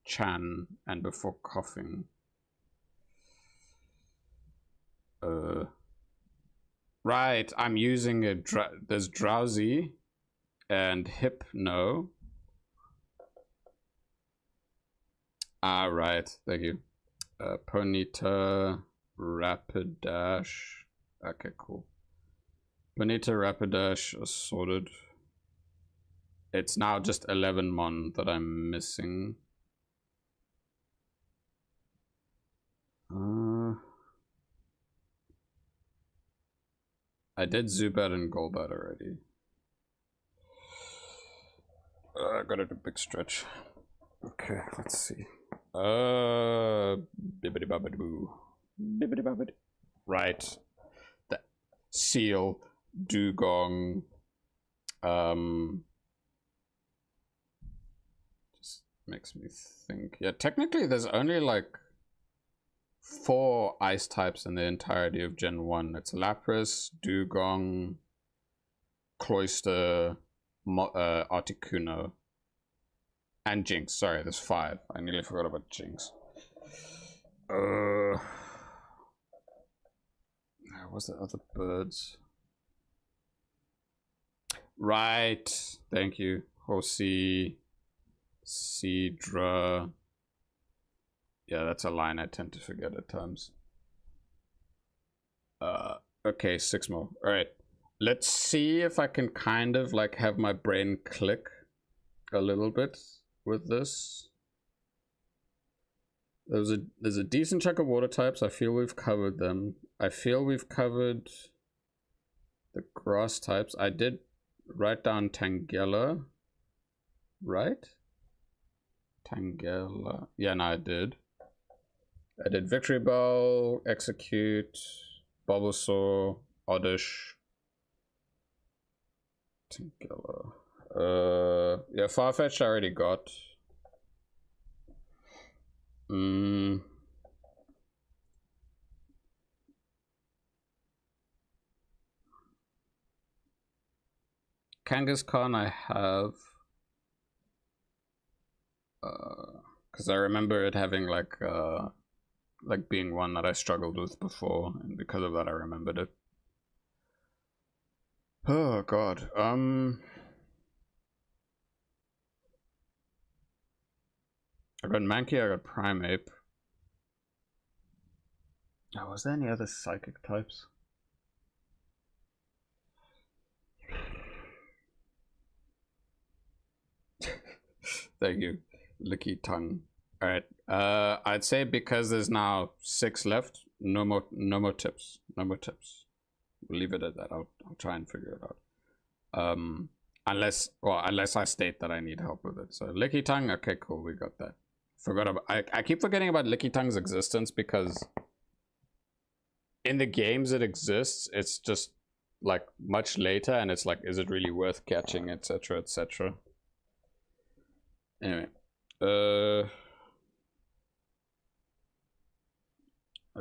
Chan and before coughing? Right. I'm using a there's Drowsy and Hypno. Ah, right. Thank you. Ponyta, Rapidash. Okay, cool. Ponyta, Rapidash are sorted. It's now just 11 mon that I'm missing. I did Zubat and Golbat already. I gotta do a big stretch. Okay, let's see. Bibbidi bobbidi boo. Bibbidi bobbidi. Right. The Seal, Dugong. Just makes me think. Yeah, technically there's only like 4 ice types in the entirety of Gen 1. It's Lapras, Dugong, Cloyster, Articuno, and Jinx. Sorry, there's 5. I nearly forgot about Jinx. What's the other birds? Right. Thank you. Horsey, Seadra. Yeah, that's a line I tend to forget at times. Okay, 6 more. All right. Let's see if I can kind of like have my brain click a little bit with this. There's a decent chunk of water types. I feel we've covered them. I feel we've covered the grass types. I did write down Tangela, right? Tangela. Yeah, no, I did. I did Victory Bell, Execute, Bulbasaur, Oddish, Tinkerler. Yeah, Farfetch I already got. Kangaskhan I have. Because I remember it having like being one that I struggled with before, and because of that I remembered it. Oh god. I got Mankey, I got Primeape. Oh, was there any other psychic types? Thank you. Licky tongue. Alright. I'd say because there's now 6 left, no more tips. No more tips. We'll leave it at that. I'll try and figure it out. Unless I state that I need help with it. So Licky tongue, okay, cool, we got that. Forgot about I keep forgetting about Licky tongue's existence because in the games it exists, it's just like much later, and it's like, is it really worth catching, etc, etc. Anyway, I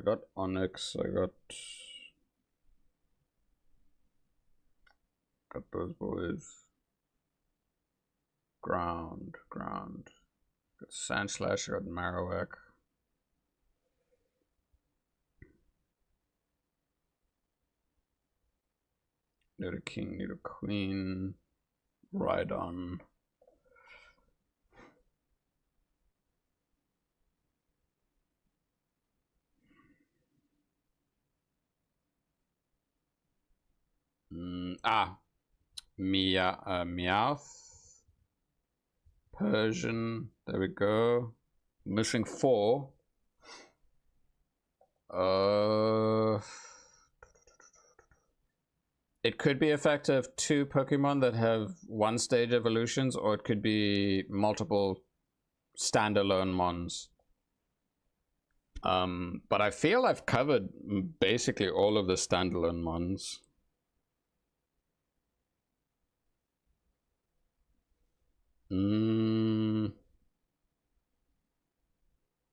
got Onyx, I got those boys. Ground. Got Sandslash, I got Marowak. Need a king, need a queen. Rhydon. Meowth. Persian, there we go. Missing 4. It could be effective 2 Pokemon that have 1-stage evolutions, or it could be multiple standalone mons. But I feel I've covered basically all of the standalone mons.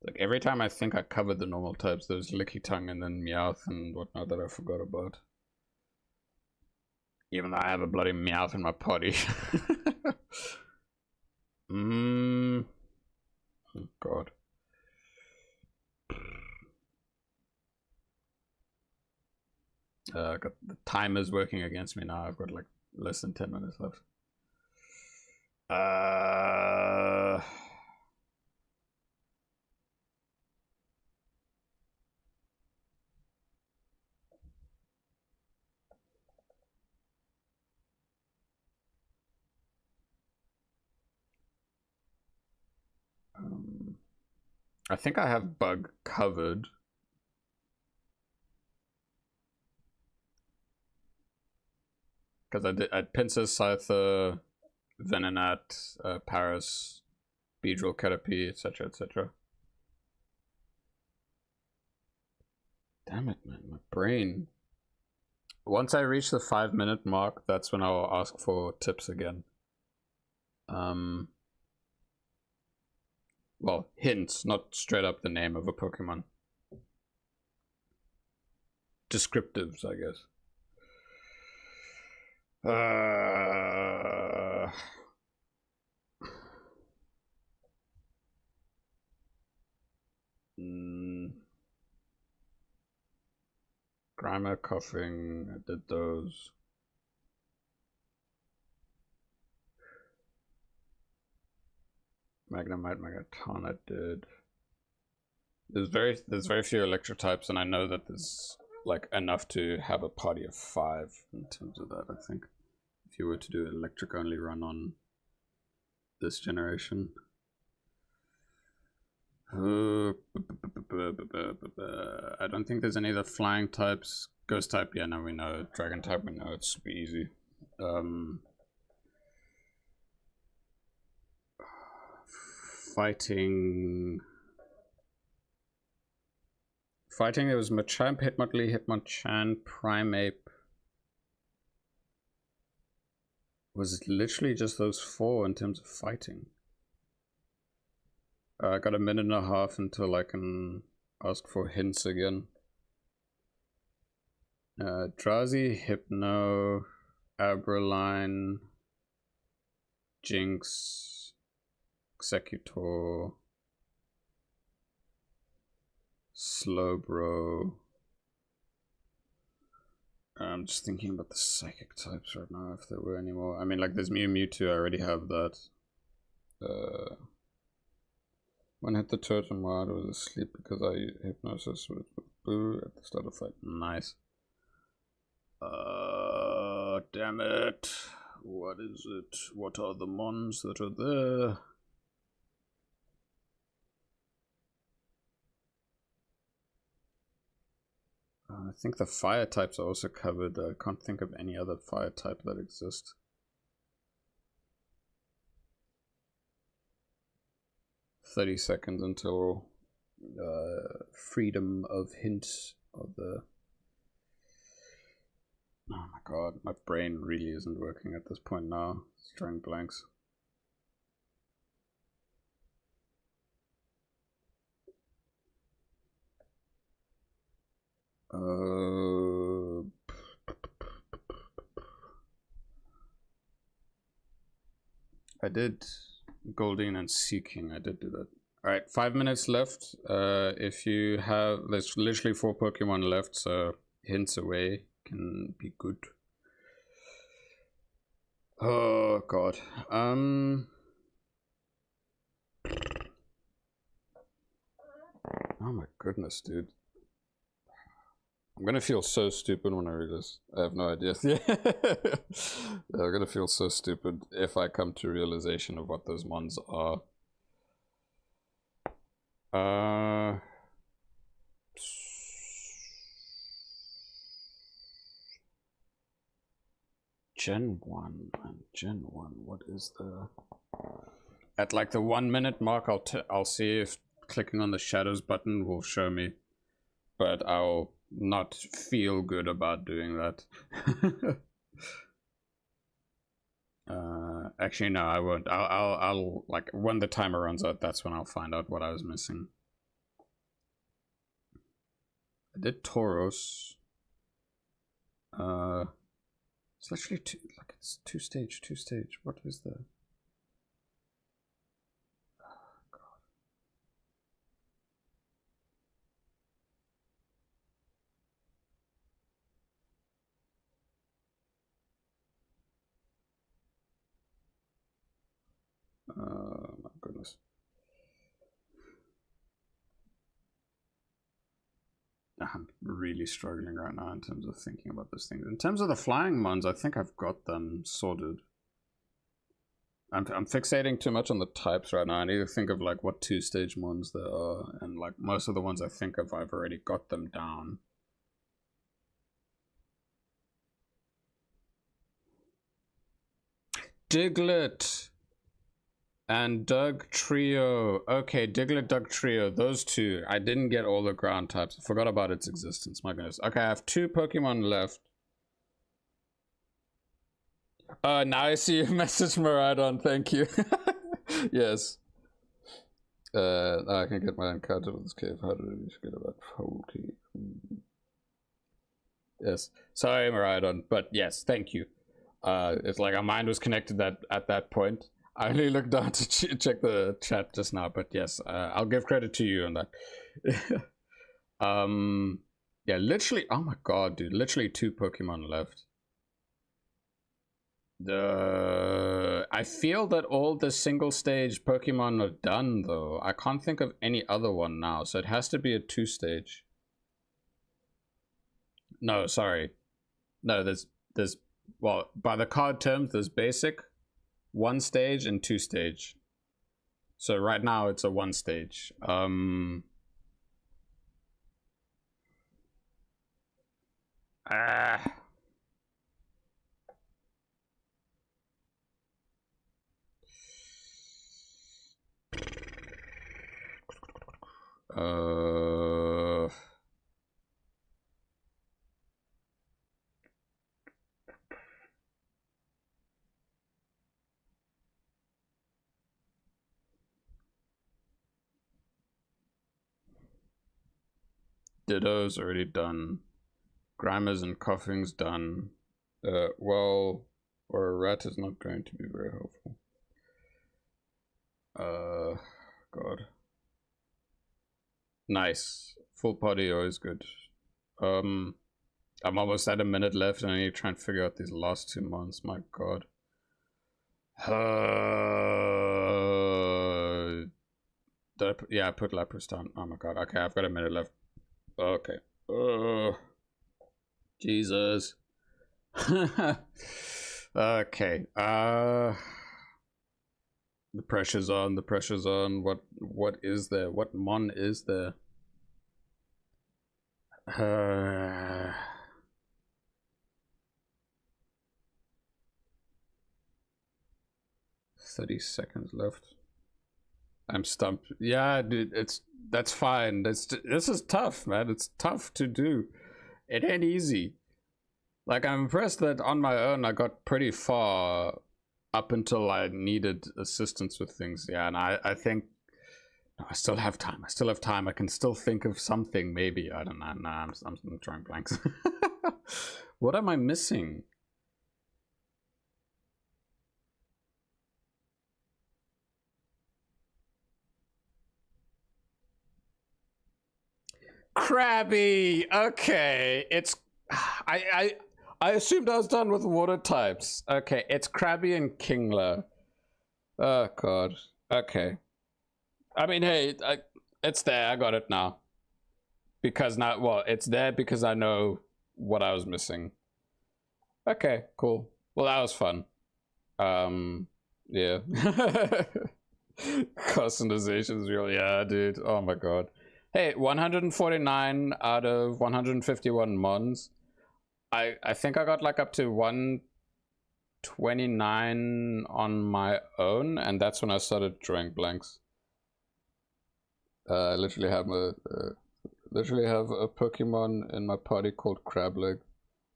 Like every time I think I covered the normal types, there's Licky Tongue and then Meowth and whatnot that I forgot about. Even though I have a bloody Meowth in my potty. Oh god. Got the timer's working against me now. I've got like less than 10 minutes left. I think I have bug covered. Because I had Pinsir, Scyther, Venonat, Paris, Beedrill, Caterpie, etc, etc. Damn it, man, my brain. Once I reach the 5-minute mark, that's when I will ask for tips again. Well, hints, not straight up the name of a Pokemon. Descriptives, I guess. Grimer, Coughing, I did those. Magnemite, Megaton, I did. There's very few electric types, and I know that there's like enough to have a party of 5 in terms of that, I think. If you were to do an electric only run on this generation. I don't think there's any of the flying types. Ghost type, yeah, no, we know. Dragon type, we know. It's super easy. Fighting. Fighting, there was Machamp, Hitmonlee, Hitmonchan, Primeape. Was literally just those 4 in terms of fighting. I got a minute and a half until I can ask for hints again. Drowsy, Hypno, Abraline, Jinx, Executor, Slowbro. I'm just thinking about the psychic types right now, if there were any more. I mean, like, there's Mew Mewtwo, I already have that. One hit the totem while I was asleep because I used hypnosis with Boo at the start of fight. Nice. Damn it. What is it? What are the mons that are there? I think the fire types are also covered. I can't think of any other fire type that exists. $30 until freedom of hints of the... Oh my god, my brain really isn't working at this point now. It's drawing blanks. I did Goldeen and Seeking. I did do that. Alright, 5 minutes left. If you have... There's literally 4 Pokemon left, so hints away can be good. Oh god. Oh my goodness, dude. I'm gonna feel so stupid when I read this. I have no idea. Yeah, I'm gonna feel so stupid if I come to realization of what those mons are. Gen 1 and Gen 1, what is the... At like the 1 minute mark, I'll see if clicking on the shadows button will show me. But I'll not feel good about doing that. Actually, no, I won't. I'll like, when the timer runs out, that's when I'll find out what I was missing. I did Tauros. It's literally it's two stage. What is the... my goodness. I'm really struggling right now in terms of thinking about this thing. In terms of the flying mons, I think I've got them sorted. I'm fixating too much on the types right now. I need to think of like what 2-stage mons there are, and like most of the ones I think of, I've already got them down. Diglett and Doug Trio. Okay, Diglett, Doug Trio, those 2. I didn't get all the ground types. I forgot about its existence, my goodness. Okay, I have 2 Pokemon left. Now I see your message, Maradon, thank you. Yes. I can get my encounter with this cave. How did I forget about Pokey? Yes. Sorry, Maradon, but yes, thank you. It's like our mind was connected at that point. I only looked down to check the chat just now, but yes, I'll give credit to you on that. Yeah, literally, oh my god, dude, literally 2 Pokemon left. I feel that all the single stage Pokemon are done though. I can't think of any other one now, so it has to be a 2-stage. No, sorry. No, there's well, by the card terms, there's basic, 1-stage, and 2-stage. So right now it's a 1-stage. Ditto's already done. Grammars and coughing's done. Well, or a rat is not going to be very helpful. God. Nice. Full party, always good. I'm almost at a minute left and I need to try and figure out these last 2 months. My God. Yeah, I put Lapras down. Oh my God. Okay, I've got a minute left. Okay. Jesus. Okay. The pressure's on. The pressure's on. What is there? What mon is there? 30 seconds left. I'm stumped. Yeah, dude, that's fine. This is tough, man. It's tough to do. It ain't easy. Like, I'm impressed that on my own I got pretty far up until I needed assistance with things. Yeah, and I think no, I still have time. I still have time. I can still think of something. Maybe I don't know. Nah, I'm drawing blanks. What am I missing? Krabby. Okay, it's I assumed I was done with water types. Okay, it's Krabby and Kingler. Oh God. Okay. I mean, hey, it's there. I got it now. Because now, well, it's there because I know what I was missing. Okay, cool. Well, that was fun. Yeah. Customization is real. Yeah, dude. Oh my God. Hey, 149 out of 151 mons. I think I got like up to 129 on my own, and that's when I started drawing blanks. I literally have a Pokemon in my party called Crableg.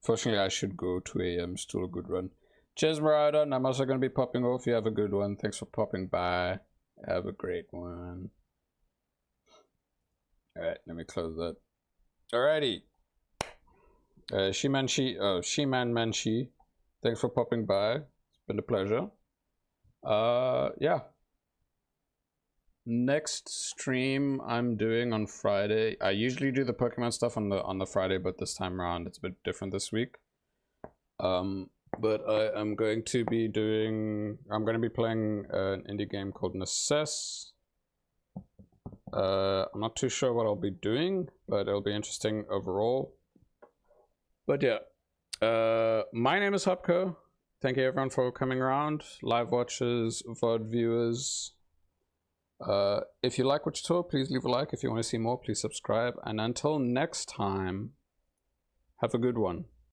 Fortunately, I should go 2 AM. Still a good run. Cheers, Maraudon. I'm also going to be popping off. You have a good one. Thanks for popping by. Have a great one. Alright, let me close that. Alrighty. She-Man Manshi. Thanks for popping by. It's been a pleasure. Yeah. Next stream I'm doing on Friday. I usually do the Pokemon stuff on the Friday, but this time around it's a bit different this week. But I'm going to be playing an indie game called Necess. I'm not too sure what I'll be doing, but it'll be interesting overall. But yeah, my name is Hopko. Thank you everyone for coming around, live watchers, VOD viewers. If you like what you saw, please leave a like. If you want to see more, please subscribe. And until next time, have a good one.